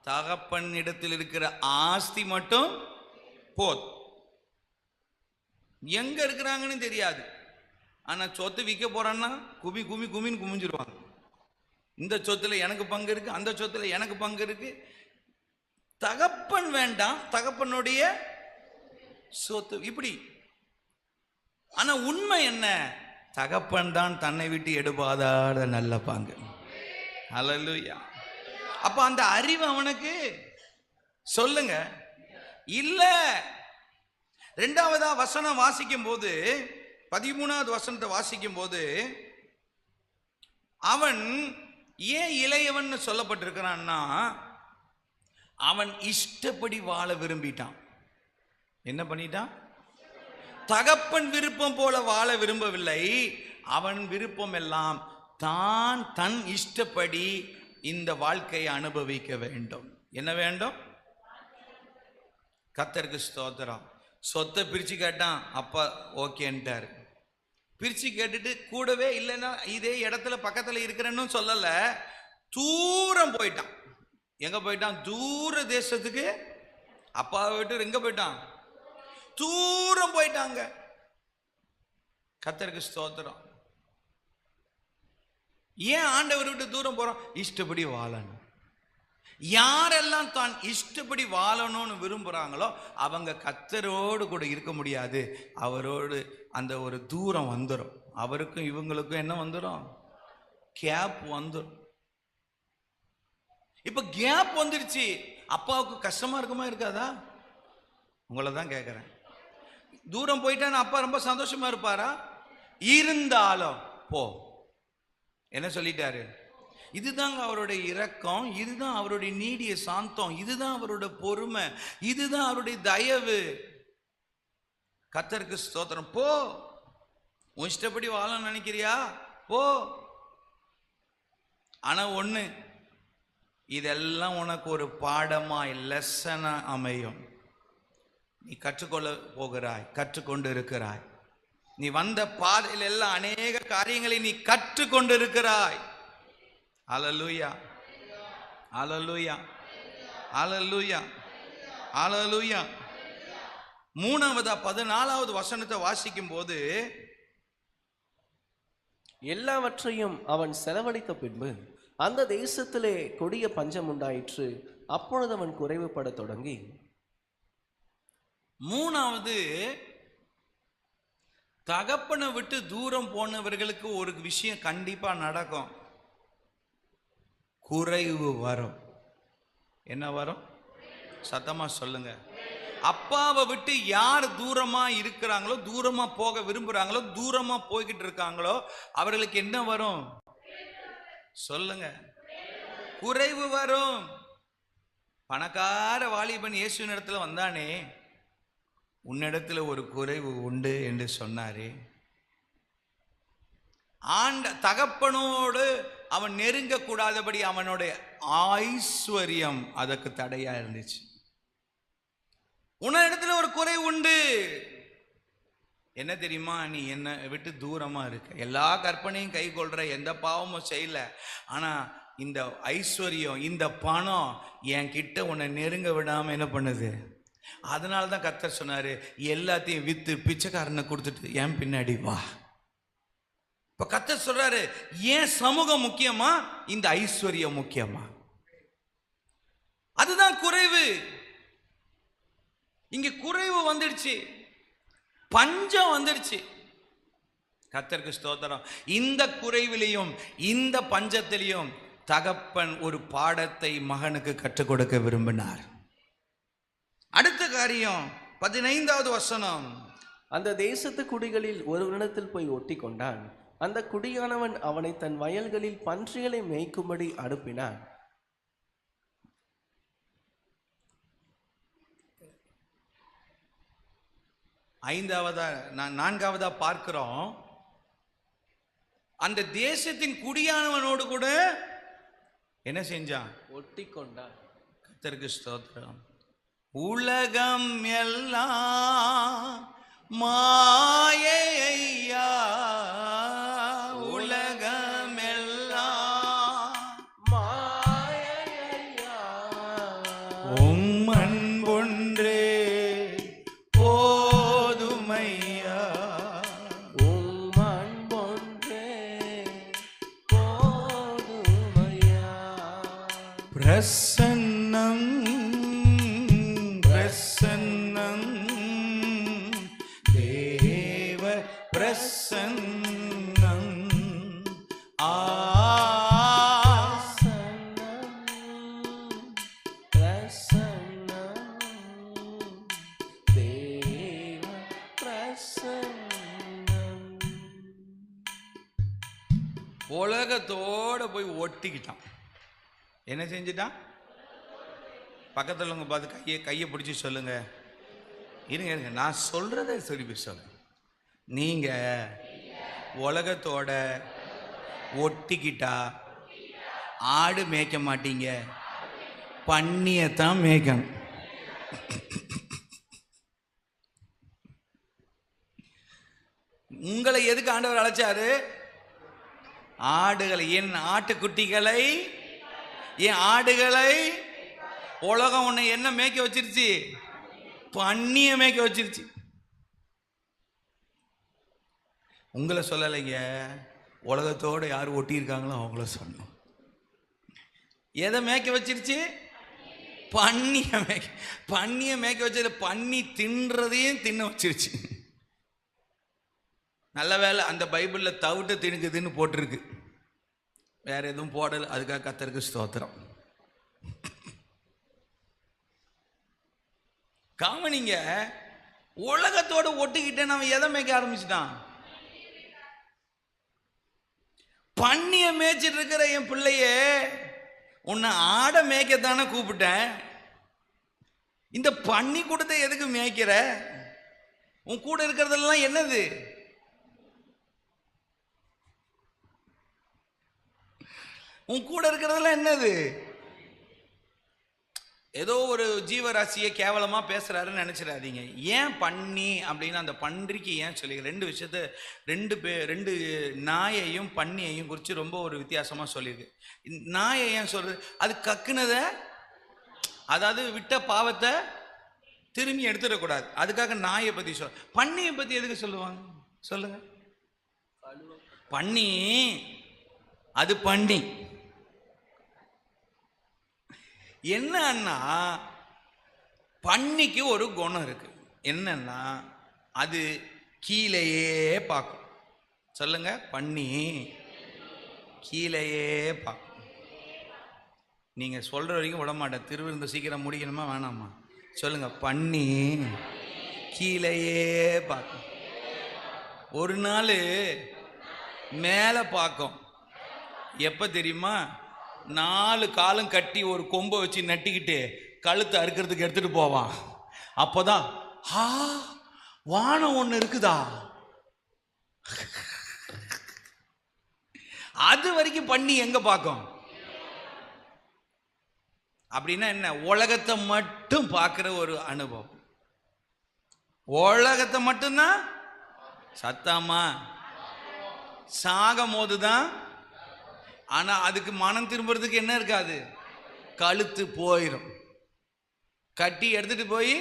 தகப்பன் இடத்தில் இருக்கிற ஆஸ்தி மட்டும் போதும். எங்க இருக்கிறாங்கன்னு தெரியாது. ஆனா சொத்து விற்க போறான்னா குமி குமி குமின்னு குமிஞ்சிருவாங்க. இந்த சொத்துல எனக்கு பங்கு இருக்கு, அந்த சொத்துல எனக்கு பங்கு இருக்கு. தகப்பன் வேண்டாம், தகப்பனுடைய சொத்து இப்படி. ஆனா உண்மை என்ன? தகப்பன் தான் தன்னை விட்டு எடுபாதாத நல்ல பாங்கு. ஹல்லேலூயா. அப்ப அந்த அறிவு அவனுக்கு சொல்லுங்க இல்ல. இரண்டாவதா வசனம் வாசிக்கும் போது, 13வது வசனத்தை வாசிக்கும் போது, அவன் ஏன் இளையவன் சொல்லப்பட்டிருக்கிறான்னா, அவன் இஷ்டப்படி வாழ விரும்பிட்டான். என்ன பண்ணிட்டான்? தகப்பன் விருப்பம் போல வாழ விரும்பவில்லை. அவன் விருப்பம் எல்லாம் தான் தன் இஷ்டப்படி இந்த வாழ்க்கையை அனுபவிக்க வேண்டும். என்ன வேண்டும்? கர்த்தருக்கு ஸ்தோத்திரம். சொத்தை பிரிச்சு கேட்டான், அப்பா ஓகேன்ட்டாரு. பிரிச்சு கேட்டுட்டு கூடவே இல்லைன்னா இதே இடத்துல பக்கத்துல இருக்கிறேன்னு சொல்லல, தூரம் போயிட்டான். எங்க போயிட்டான்? தூர தேசத்துக்கு. அப்பாவை விட்டு எங்க போயிட்டான்? தூரம் போயிட்டாங்க. கர்த்தருக்கு ஸ்தோத்திரம். ஏன் ஆண்டவர் விட்டு தூரம் போறோம்? இஷ்டப்படி வாழணும். யாரெல்லாம் தான் இஷ்டப்படி வாழணும்னு விரும்புறாங்களோ அவங்க கர்த்தரோடு கூட இருக்க முடியாது. அவரோடு அந்த ஒரு தூரம் வந்துடும். அவருக்கும் இவங்களுக்கும் என்ன வந்துடும்? கேப் வந்துடும். இப்ப கேப் வந்துருச்சு. அப்பாவுக்கு கஷ்டமா இருக்குமா இருக்காதா? உங்களை தான் கேட்கிறேன். தூரம் போயிட்டான்னு அப்பா ரொம்ப சந்தோஷமா இருப்பாரா? இருந்தாலும் போ என்ன சொல்லிட்டாரு? இதுதாங்க அவருடைய இரக்கம், இதுதான் அவருடைய நீடிய சாந்தம், இதுதான் அவருடைய பொறுமை, இதுதான் அவருடைய தயவு. கர்த்தருக்கு ஸ்தோத்திரம். போ, உன் இஷ்டப்படி வாழ நினைக்கிறியா? போ. ஆனா ஒண்ணு, இதெல்லாம் உனக்கு ஒரு பாடமா லெசனா அமையும். நீ கற்றுக்கொள்ள போகிறாய், கற்றுக்கொண்டு இருக்கிறாய். நீ வந்த பாதையில் எல்லாம் அநேக காரியங்களை நீ கற்றுக்கொண்டு இருக்கிறாய். அல்லேலூயா, அல்லேலூயா, அல்லேலூயா, அல்லேலூயா. மூணாவதா 14வது வசனத்தை வாசிக்கும் போது, எல்லாவற்றையும் அவன் செலவழித்த பின்பு அந்த தேசத்திலே கொடிய பஞ்சம் உண்டாயிற்று. அப்பொழுது அவன் குறைவுபட தொடங்கி. மூணாவது, தகப்பனை விட்டு தூரம் போனவர்களுக்கு ஒரு விஷயம் கண்டிப்பா நடக்கும். குறைவு வரும். என்ன வரும்? சத்தமா சொல்லுங்க. அப்பாவை விட்டு யார் தூரமா இருக்கிறாங்களோ, தூரமா போக விரும்புறாங்களோ, தூரமா போய்கிட்டு இருக்காங்களோ அவர்களுக்கு என்ன வரும்? சொல்லுங்க. குறைவு வரும். பணக்கார வாலிபன் இயேசுவின் இடத்துல வந்தானே, உன்னிடத்துல ஒரு குறைவு உண்டு என்று சொன்னாரே. தகப்பனோடு அவன் நெருங்க கூடாதபடி அவனுடைய ஐஸ்வர்யம் அதற்கு தடையா இருந்துச்சு. உன்னிடத்துல ஒரு குறைவு உண்டு. என்ன தெரியுமா? நீ என்ன விட்டு தூரமா இருக்க, எல்லா கற்பனையும் கை கொள்ற, எந்த பாவமும் செய்யல. ஆனா இந்த ஐஸ்வர்யம், இந்த பணம் என் கிட்ட உன்னை நெருங்க விடாம என்ன பண்ணுது? அதனாலதான் கர்த்தர் சொன்னாரு, எல்லாத்தையும் வித்து பிச்சைக்காரனை கொடுத்துட்டு என் பின்னாடி வா. இப்ப கர்த்தர் சொல்றாரு, ஏன் சமூகம் முக்கியமா, இந்த ஐஸ்வர்யம் முக்கியமா? அதுதான் குறைவு. இங்க குறைவு வந்துடுச்சு, பஞ்சம் வந்துடுச்சு. கர்த்தருக்கு ஸ்தோத்திரம். இந்த குறைவிலையும் இந்த பஞ்சத்திலையும் தகப்பன் ஒரு பாடத்தை மகனுக்கு கற்றுக் கொடுக்க விரும்பினார். அடுத்த காரியம் 15வது வசனம். அந்த தேசத்து குடிகளில் ஒருவனிடத்தில் போய் ஒட்டி கொண்டான். அந்த குடியானவன் அவனை தன் வயல்களில் பன்றிகளை மேய்க்கும்படி அனுப்பினான். நான்காவதா பார்க்கிறோம், அந்த தேசத்தின் குடியானவனோடு கூட என்ன செஞ்சான்? ஒட்டி கொண்டான். கர்த்தருக்கு ஸ்தோத்திரம். உலகம் எல்லாம் மாயை ஐயா, உலகம் எல்லாம் மாயையா, உம் அன்பொன்றே போதுமையா, உம் அன்பொன்றே போதுமையா. பிரசன்னம் பிரசன்னம் தேவ பிரசன்னம் பிரசன்னம் தேவ பிரசன்னம். உலகத்தோட போய் ஒட்டிக்கிட்டான். என்ன செஞ்சிட்டான்? பக்கத்தில் உங்க பார்த்து கையை பிடிச்சி சொல்லுங்க. இருங்க இருங்க, நான் சொல்றதை திருப்பி சொல்லுங்க. நீங்க உலகத்தோட ஒட்டிக்கிட்டா ஆடு மேய்க்க மாட்டீங்க, பன்னியத்தான் மேய்க்கணும். உங்களை எதுக்கு ஆண்டவர் அழைச்சாரு? ஆடுகளை, என் ஆட்டுக்குட்டிகளை, என் ஆடுகளை. உலகம் உன்னை என்ன மேய்க்க வச்சிருச்சு? பன்னிய மேய்க்க வச்சிருச்சு. உங்களை சொல்லலைங்க, உலகத்தோடு யார் ஒட்டியிருக்காங்களோ அவங்கள சொன்னோம். எதை மேய்க்க வச்சிருச்சு? பன்னிய மேய்க்க வச்சது. பன்னி தின்றதையும் தின்ன வச்சிருச்சு. நல்ல வேலை அந்த பைபிளில் தவிட்ட திணுக்குதுன்னு போட்டிருக்கு, வேற எதுவும் போடலை. அதுக்காக கர்த்தருக்கு ஸ்தோத்திரம். கவனிங்க, உலகத்தோட ஒட்டிக்கிட்டே நம்ம எதை மேய்க்க ஆரம்பிச்சிட்டான்? பன்னிய மேய்ச்சிட்டு இருக்கிற என் பிள்ளையே, உன்னை ஆடை மேய்க்கத்தானே கூப்பிட்டேன். இந்த பன்னி கூட்டத்தை எதுக்கு மேய்க்கிற? உன் கூட இருக்கிறதெல்லாம் என்னது? உன் கூட இருக்கிறதெல்லாம் என்னது? ஏதோ ஒரு ஜீவராசியை கேவலமாக பேசுகிறாருன்னு நினச்சிடாதீங்க. ஏன் பன்னி அப்படின்னு அந்த பன்றிக்கு ஏன் சொல்லி ரெண்டு விஷயத்த ரெண்டு நாயையும் பன்னியையும் குறித்து ரொம்ப ஒரு வித்தியாசமாக சொல்லியிருக்கு. நாயை ஏன் சொல்கிறது? அது கக்குனதை, அதாவது விட்ட பாவத்தை திரும்பி எடுத்துடக்கூடாது, அதுக்காக நாயை பற்றி பன்னியை பற்றி எதுக்கு சொல்லுவாங்க சொல்லுங்க? பன்னி அது பன்னி என்னன்னா, பன்னிக்கு ஒரு குணம் இருக்கு. என்னன்னா, அது கீழேயே பார்க்கும். சொல்லுங்க, பன்னி கீழேயே பார்க்கும். நீங்க சொல்ற வரைக்கும் விட மாட்டேன். திருவிருந்து சீக்கிரம் முடிக்கணுமா வேணாமா? சொல்லுங்க, பன்னி கீழேயே பார்க்கும். ஒரு நாள் மேலே பார்க்கும். எப்ப தெரியுமா? 4 காலும் கட்டி ஒரு கொம்பை வச்சு நட்டிக்கிட்டு கழுத்தை அறுக்கிறதுக்கு எடுத்துட்டு போவான். அப்போதான் வானம் ஒன்று இருக்குதா. அது வரைக்கும் பன்னி எங்க பார்க்கும்? அப்படின்னா என்ன? உலகத்தை மட்டும் பார்க்கிற ஒரு அனுபவம். உலகத்தை மட்டும்தான். சத்தாமா சாகும் போதுதான். ஆனா அதுக்கு மனம் திரும்புறதுக்கு என்ன இருக்காது? கழுத்து போயிடும். கட்டி எடுத்துட்டு போய்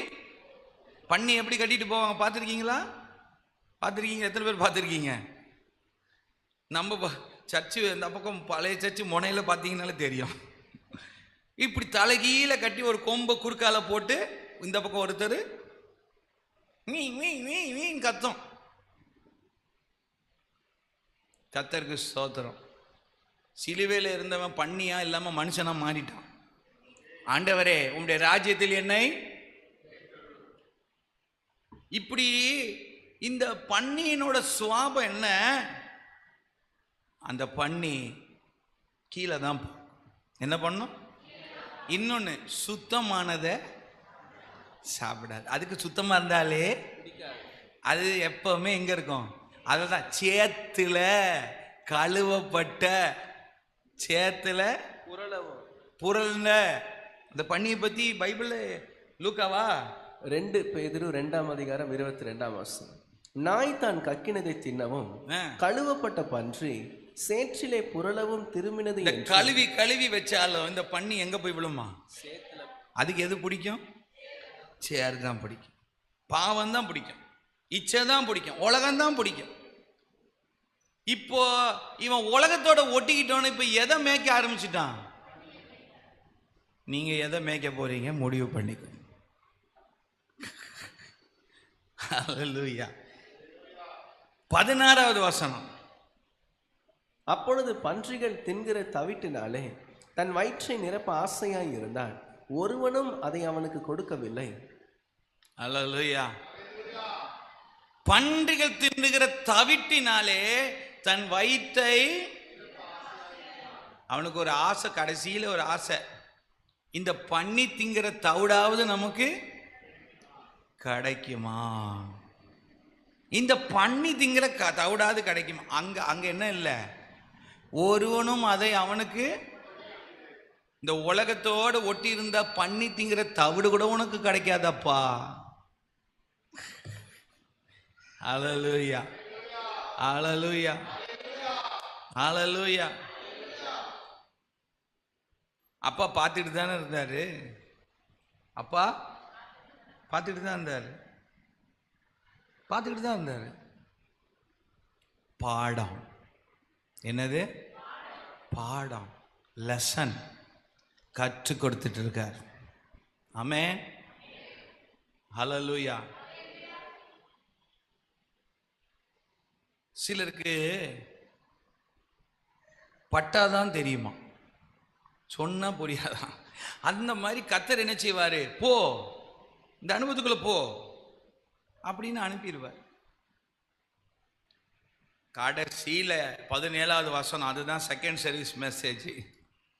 பன்னி எப்படி கட்டிட்டு போவாங்க பார்த்துருக்கீங்களா? பார்த்துருக்கீங்க? எத்தனை பேர் பார்த்துருக்கீங்க? நம்ம சர்ச்சு இந்த பக்கம் பழைய சர்ச்சு முனையில பார்த்தீங்கன்னாலே தெரியும். இப்படி தலைகீழ கட்டி ஒரு கொம்பை குறுக்கால போட்டு இந்த பக்கம் ஒருத்தர் மீ மீ மீ மீன் கத்தம். கர்த்தருக்கு ஸ்தோத்திரம். சிலுவையில் இருந்தவன் பன்னியா இல்லாம மனுஷனா மாறிட்டான். ஆண்டவரே உம்முடைய ராஜ்யத்தில் என்னை. இப்படி இந்த பன்னியினோட சுவாபம் என்ன? அந்த பன்னி கீழே தான் என்ன பண்ணும்? இன்னொன்னு, சுத்தமானதை சாப்பிடாது. அதுக்கு சுத்தமா இருந்தாலே அது எப்பவுமே எங்க இருக்கும்? அதுதான் சேத்துல கழுவப்பட்ட சேத்துல புரள்ன. இந்த பண்ணியை பத்தி பைபிள் லூக்காவா 2 பேதுரு 2:22 நாய் தான் கக்கினதை தின்னவும் கழுவப்பட்ட பன்றி சேற்றிலே புரளவும் திரும்பினது. கழுவி கழுவி வச்சாலும் இந்த பண்ணி எங்க போய் விழுமா? அதுக்கு எது பிடிக்கும்? சேர் தான் பிடிக்கும், பாவம் தான் பிடிக்கும், இச்சை தான் பிடிக்கும், உலகம் தான் பிடிக்கும். இப்போ இவன் உலகத்தோட ஒட்டிக்கிட்டோன்னு இப்ப எதை மேய்க்க ஆரம்பிச்சுட்டான்? நீங்க எதை மேய்க்க போறீங்க முடிவு பண்ணிக்கோ. ஹல்லேலூயா. 16வது வசனம். அப்பொழுது பன்றிகள் தின்கிற தவிட்டினாலே தன் வயிற்றை நிரப்ப ஆசையாய் இருந்தான், ஒருவனும் அதை அவனுக்கு கொடுக்கவில்லை. ஹல்லேலூயா. பன்றிகள் தின்னுகிற தவிட்டினாலே தன் வயிற்றை, அவனுக்கு ஒரு ஆசை, கடைசியில ஒரு ஆசை, இந்த பண்ணி திங்கிற தவிடாவது நமக்கு கிடைக்குமா? இந்த பண்ணி திங்கிற தவிடாவது கிடைக்குமா? அங்க என்ன இல்லை, ஒருவனும் அதை அவனுக்கு, இந்த உலகத்தோடு ஒட்டி இருந்த பண்ணி திங்கிற தவிடு கூட உனக்கு கிடைக்காதப்பா. ஹல்லேலூயா, ஹல்லேலூயா, ஹல்லேலூயா. அப்பா பார்த்துட்டு தானே இருந்தாரு, அப்பா பார்த்துட்டு தான் இருந்தாரு, பார்த்துக்கிட்டு தான் இருந்தாரு. பாடம் என்னது? பாடம், லெசன் கற்றுக் கொடுத்துட்டு இருக்கார். ஆமென், ஹல்லேலூயா. சிலருக்கு பட்டாதான் தெரியுமா, சொன்னா புரியாதான். அந்த மாதிரி கர்த்தர் என்ன செய்வாரு? போ, இந்த அனுபவத்துக்குள்ள போ அப்படின்னு அனுப்பிடுவார். கடைசியில 17வது வசனம், அதுதான் செகண்ட் சர்வீஸ் மெசேஜ்.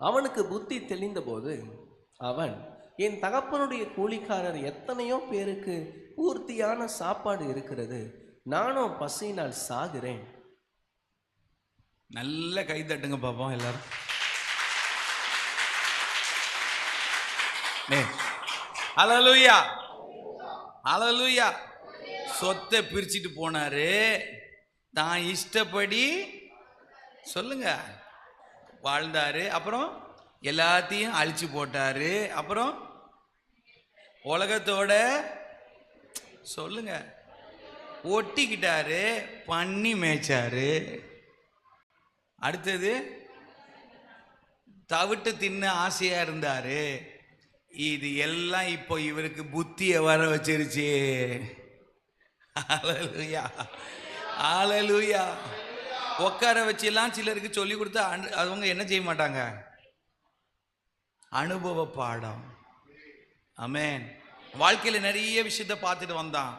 அவனுக்கு புத்தி தெளிந்த போது அவன், என் தகப்பனுடைய கூலிக்காரர் எத்தனையோ பேருக்கு பூர்த்தியான சாப்பாடு இருக்கிறது, நானும் பசியினால் சாகிறேன். நல்ல கை தட்டுங்க பாப்போம் எல்லாரும். ஹல்லேலூயா, ஹல்லேலூயா. சொத்தை பிரிச்சுட்டு போனாரு, தான் இஷ்டப்படி சொல்லுங்க வாழ்ந்தாரு, அப்புறம் எல்லாத்தையும் அழிச்சு போட்டாரு, அப்புறம் உலகத்தோட சொல்லுங்க ஒட்டிக்கிட்டாரு, பண்ணி மேய்ச்சாரு. அடுத்தது தவிட்டு தின்ன ஆசையா இருந்தாரு. இது எல்லாம் இப்போ இவருக்கு புத்தியை வர வச்சிருச்சு. ஹல்லேலூயா, ஹல்லேலூயா. உட்கார வச்செல்லாம் சிலருக்கு சொல்லி கொடுத்தா அவங்க என்ன செய்ய மாட்டாங்க? அனுபவ பாடம். ஆமென். வாழ்க்கையில் நிறைய விஷயத்த பார்த்துட்டு வந்தான்.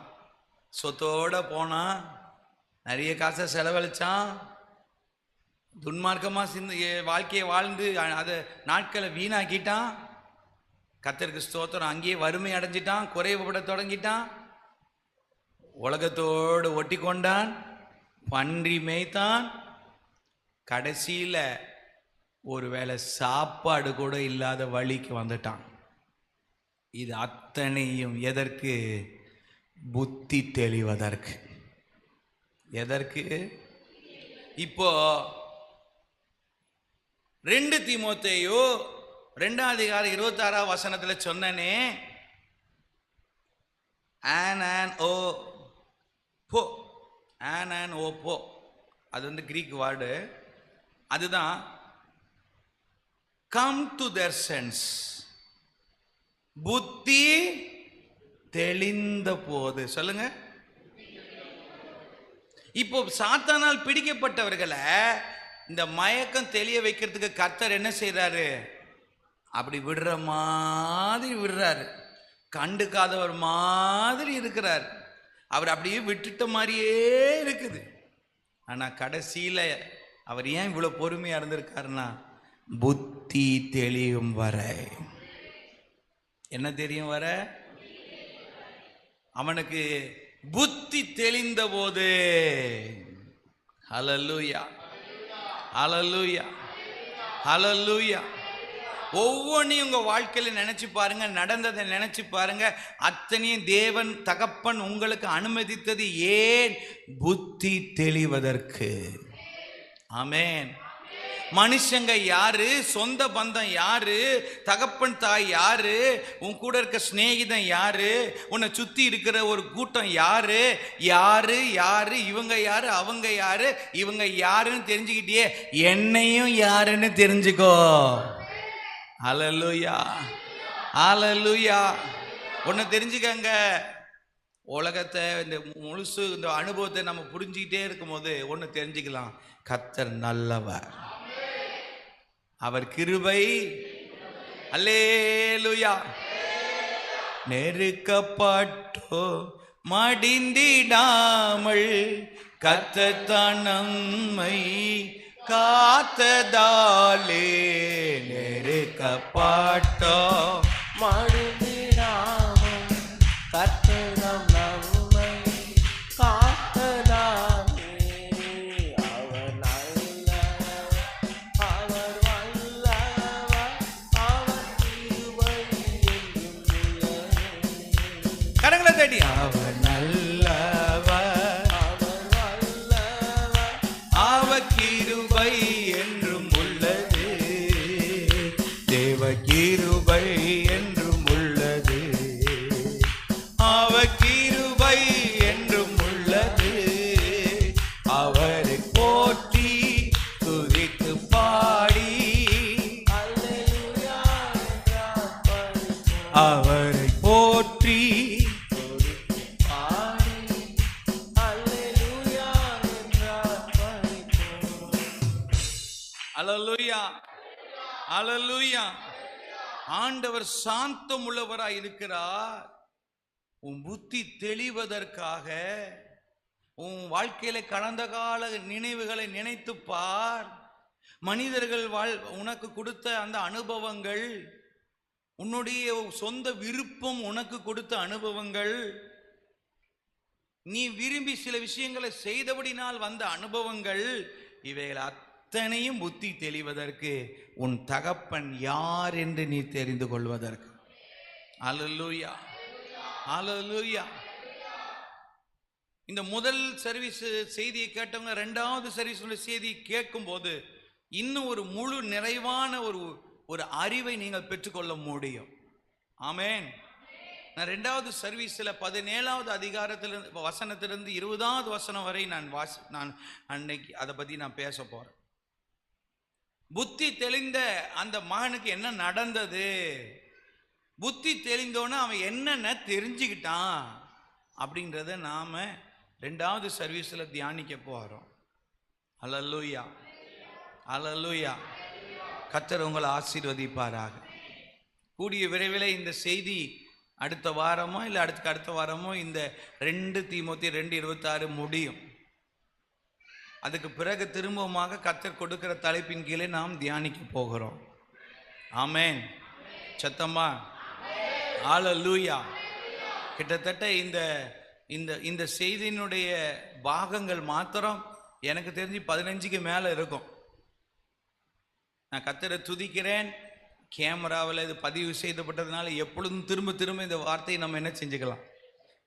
சொத்தோட போனான், நிறைய காசை செலவழிச்சான், துன்மார்க்கமாக வாழ்க்கையை வாழ்ந்து அதை நாட்களை வீணாக்கிட்டான். கர்த்தருக்கு ஸ்தோத்திரம். அங்கேயே வறுமை அடைஞ்சிட்டான், குறைவுபட தொடங்கிட்டான், உலகத்தோடு ஒட்டி கொண்டான், பன்றி மேய்த்தான். கடைசியில் ஒருவேளை சாப்பாடு கூட இல்லாத வழிக்கு வந்துட்டான். இது அத்தனையும் எதற்கு? புத்தி தெளிவதற்கு. எதற்கு? இப்போ 2 தீமோத்தேயு 2:26 சொன்னனே, ஆனோபோ, அது கிரீக் வேர்டு. அதுதான் கம் டு தேர் சென்ஸ், புத்தி தெளிந்த போது. சொல்லுங்க. இப்போ சாத்தானால் பிடிக்கப்பட்டவர்களை இந்த மயக்கம் தெளிய வைக்கிறதுக்கு கர்த்தர் என்ன செய்யறாரு? அப்படி விடுற மாதிரி விடுறாரு, கண்டுக்காதவர் மாதிரி இருக்கிறார். அவர் அப்படியே விட்டுட்ட மாதிரியே இருக்குது. ஆனா கடைசியில அவர் ஏன் இவ்வளவு பொறுமையா இருந்திருக்காருன்னா, புத்தி தெளியும் வர. என்ன தெரியும் வர? அவனுக்கு புத்தி தெளிந்த போது, ஹல்லேலூயா, ஹல்லேலூயா, ஹல்லேலூயா. ஒவ்வொன்றையும் உங்க வாழ்க்கையில நினைச்சு பாருங்க, நடந்ததை நினைச்சு பாருங்க. அத்தனையும் தேவன் தகப்பன் உங்களுக்கு அனுமதித்தது ஏன்? புத்தி தெளிவதற்கு. ஆமென். மனுஷங்க யாரு, சொந்த பந்தம் யாரு, தகப்பன் தாய் யாரு, உன் கூட இருக்க சிநேகிதன் யாரு, உன்னை சுத்தி இருக்கிற ஒரு கூட்டம் யாரு, யாரு யாரு, இவங்க யாரு, அவங்க யாரு, இவங்க யாருன்னு தெரிஞ்சுக்கிட்டியே, என்னையும் யாருன்னு தெரிஞ்சுக்கோ. ஹல்லேலூயா, ஹல்லேலூயா. ஒன்று தெரிஞ்சுக்கங்க, உலகத்தை இந்த முழுசு இந்த அனுபவத்தை நம்ம புரிஞ்சுக்கிட்டே இருக்கும்போது ஒன்று தெரிஞ்சுக்கலாம், கர்த்தர் நல்லவர், அவர் கிருபை. அல்லேலூயா. நெருக்கப்பட்டோ மடிந்திடாமல் கர்த்தர் நம்மை காத்ததாலே, நெருக்கப்பட்டோ மடிந்திடாமல் கர்த்தர் நம்மை காத்ததாலே, அவர் நல்லவர், அவர் வல்லவர், அவர் கிருபை என்றும் உள்ளது. கரங்களை தட்டி, அவர் நல்லவர், அவர் வல்லவர், அவர் கிருபை என்றும் உள்ளது, தேவ கிருபை என்றும் உள்ளது, அவர் கிருபை என்றும் உள்ளது. அவரை போற்றி துதித்து பாடி, அல்லேலூயா என்றார் பரிபூரண அவரை போற்றி பாடி, அல்லேலூயா என்றார் பரிபூரண. அல்லேலூயா, அல்லேலூயா. ஆண்டவர் சாந்தம் உள்ளவராய் இருக்கிறார். உன் புத்தி தெளிவதற்காக உன் வாழ்க்கையில கடந்த கால நினைவுகளை நினைத்து பார். மனிதர்கள் உனக்கு கொடுத்த அந்த அனுபவங்கள், உன்னுடைய சொந்த விருப்பம் உனக்கு கொடுத்த அனுபவங்கள், நீ விரும்பி சில விஷயங்களை செய்தபடினால் வந்த அனுபவங்கள், இவைகள் அத்தனையும் புத்தி தெளிவதற்கு, உன் தகப்பன் யார் என்று நீ தெரிந்து கொள்வதற்கு. அல்லேலூயா, அல்லேலூயா. இந்த முதல் சர்வீஸ் செய்தியை கேட்டவங்க ரெண்டாவது சர்வீஸ் செய்தியை கேட்கும்போது இன்னும் ஒரு முழு நிறைவான ஒரு அறிவை நீங்கள் பெற்றுக்கொள்ள முடியும். ஆமென். நான் ரெண்டாவது சர்வீஸில் 17வது அதிகாரத்திலிருந்து வசனத்திலிருந்து 20வது வசனம் வரை நான் அன்னைக்கு அதை பற்றி நான் பேச போகிறேன். புத்தி தெளிந்த அந்த மகனுக்கு என்ன நடந்தது, புத்தி தெளிந்தோன்னு அவன் என்னென்ன தெரிஞ்சுக்கிட்டான் அப்படின்றத நாம் ரெண்டாவது சர்வீஸில் தியானிக்க போகிறோம். அல்லேலூயா, அல்லேலூயா. கர்த்தர் உங்களை ஆசீர்வதிப்பாராக. கூடிய விரைவில் இந்த செய்தி அடுத்த வாரமோ இல்லை அடுத்த வாரமோ இந்த 2 தீமோத்தேயு 2:26 முடியும். அதுக்கு பிறகு திரும்பமாக கர்த்தர் கொடுக்கிற தலைப்பின் கீழே நாம் தியானிக்க போகிறோம். ஆமென். சத்தம்மா அல்லேலூயா. கிட்டத்தட்ட இந்த செய்தியினுடைய பாகங்கள் மாத்திரம் எனக்கு தெரிஞ்சு 15க்கு மேலே இருக்கும். நான் கர்த்தரை துதிக்கிறேன். கேமராவில் இது பதிவு செய்யப்பட்டதுனால எப்பொழுதும் திரும்ப திரும்ப இந்த வார்த்தையை நம்ம என்ன செஞ்சுக்கலாம்,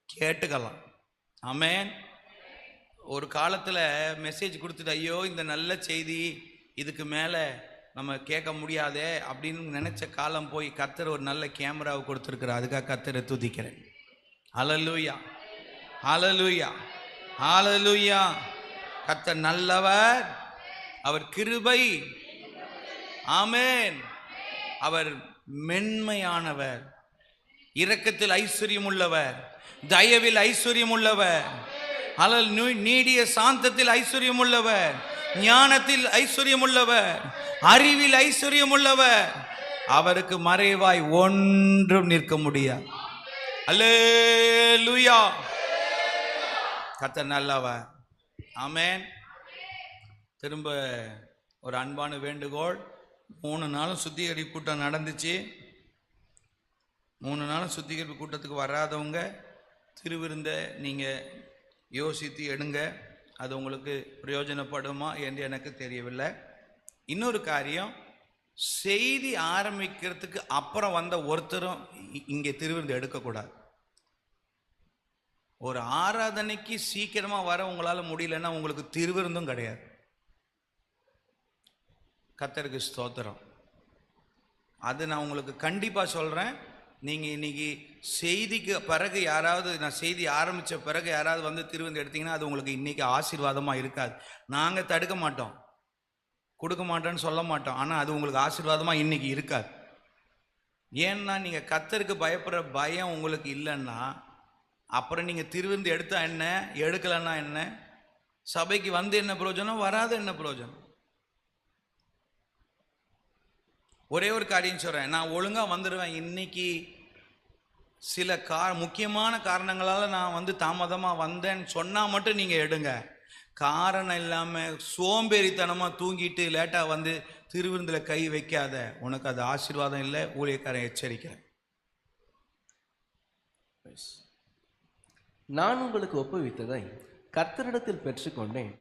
கேட்டுக்கலாம். ஆமென். ஒரு காலத்தில் மெசேஜ் கொடுத்துட்டு ஐயோ இந்த நல்ல செய்தி இதுக்கு மேலே நம்ம கேட்க முடியாதே அப்படின்னு நினச்ச காலம் போய் கர்த்தர் ஒரு நல்ல கேமராவை கொடுத்துருக்குறார். அதுக்காக கர்த்தரை துதிக்கிறேன். அல்லேலூயா, அல்லேலூயா, அல்லேலூயா. கர்த்தர் நல்லவர், அவர் கிருபை. ஆமென். அவர் மென்மையானவர், இரக்கத்தில் ஐஸ்வர்யம் உள்ளவர், தயவில் ஐஸ்வர்யம் உள்ளவர், நீடிய சாந்தத்தில் ஐஸ்வர்யம் உள்ளவர், ஞானத்தில் ஐஸ்வர்யம் உள்ளவர், அறிவில் ஐஸ்வர்யம் உள்ளவர். அவருக்கு மறைவாய் ஒன்றும் நிற்க முடியாது. அல்லேலூயா. கர்த்தர் நல்லவர். ஆமென். திரும்ப ஒரு அன்பான வேண்டுகோள். 3 நாளும் சுத்திகரிப்பு கூட்டம் நடந்துச்சு. 3 நாளும் சுத்திகரிப்பு கூட்டத்துக்கு வராதவங்க திருவிருந்தை நீங்கள் யோசித்து எடுங்க. அது உங்களுக்கு பிரயோஜனப்படுமா என்று எனக்கு தெரியவில்லை. இன்னொரு காரியம், செய்தி ஆரம்பிக்கிறதுக்கு அப்புறம் வந்த ஒருத்தரும் இங்கே திருவிருந்து எடுக்கக்கூடாது. ஒரு ஆராதனைக்கு சீக்கிரமா வர உங்களால் முடியலன்னா உங்களுக்கு திருவிருந்தும் கிடையாது. கர்த்தருக்கு ஸ்தோத்திரம். அது நான் உங்களுக்கு கண்டிப்பா சொல்றேன். நீங்க இன்னைக்கு செய்திக்கு பிறகு யாராவது, நான் செய்தி ஆரம்பிச்ச பிறகு யாராவது வந்து திருவிருந்து எடுத்தீங்கன்னா அது உங்களுக்கு இன்னைக்கு ஆசீர்வாதமா இருக்காது. நாங்க தடுக்க மாட்டோம், கொடுக்க மாட்டோன்னு சொல்ல மாட்டோம், ஆனா அது உங்களுக்கு ஆசீர்வாதமா இன்னைக்கு இருக்காது. ஏன்னா நீங்க கர்த்தருக்கு பயப்படுற பயம் உங்களுக்கு இல்லைன்னா அப்புறம் நீங்க திருவிருந்து எடுத்தா என்ன, எடுக்கலன்னா என்ன, சபைக்கு வந்து என்ன பிரயோஜனம், வராத என்ன பிரயோஜனம்? ஒரே ஒரு காரியம் சொல்றேன், நான் ஒழுங்கா வந்துடுவேன். இன்னைக்கு சில முக்கியமான காரணங்களால நான் வந்து தாமதமா வந்தேன்னு சொன்னா மட்டும் நீங்க எடுங்க. காரணம் இல்லாம சோம்பேறித்தனமா தூங்கிட்டு லேட்டா வந்து திருவிருந்துல கை வைக்காத, உனக்கு அது ஆசீர்வாதம் இல்லை. ஊழியக்காரன் எச்சரிக்கிறேன். நான் உங்களுக்கு ஒப்புவித்ததை கர்த்தரிடத்தில் பெற்றுக்கொண்டேன்,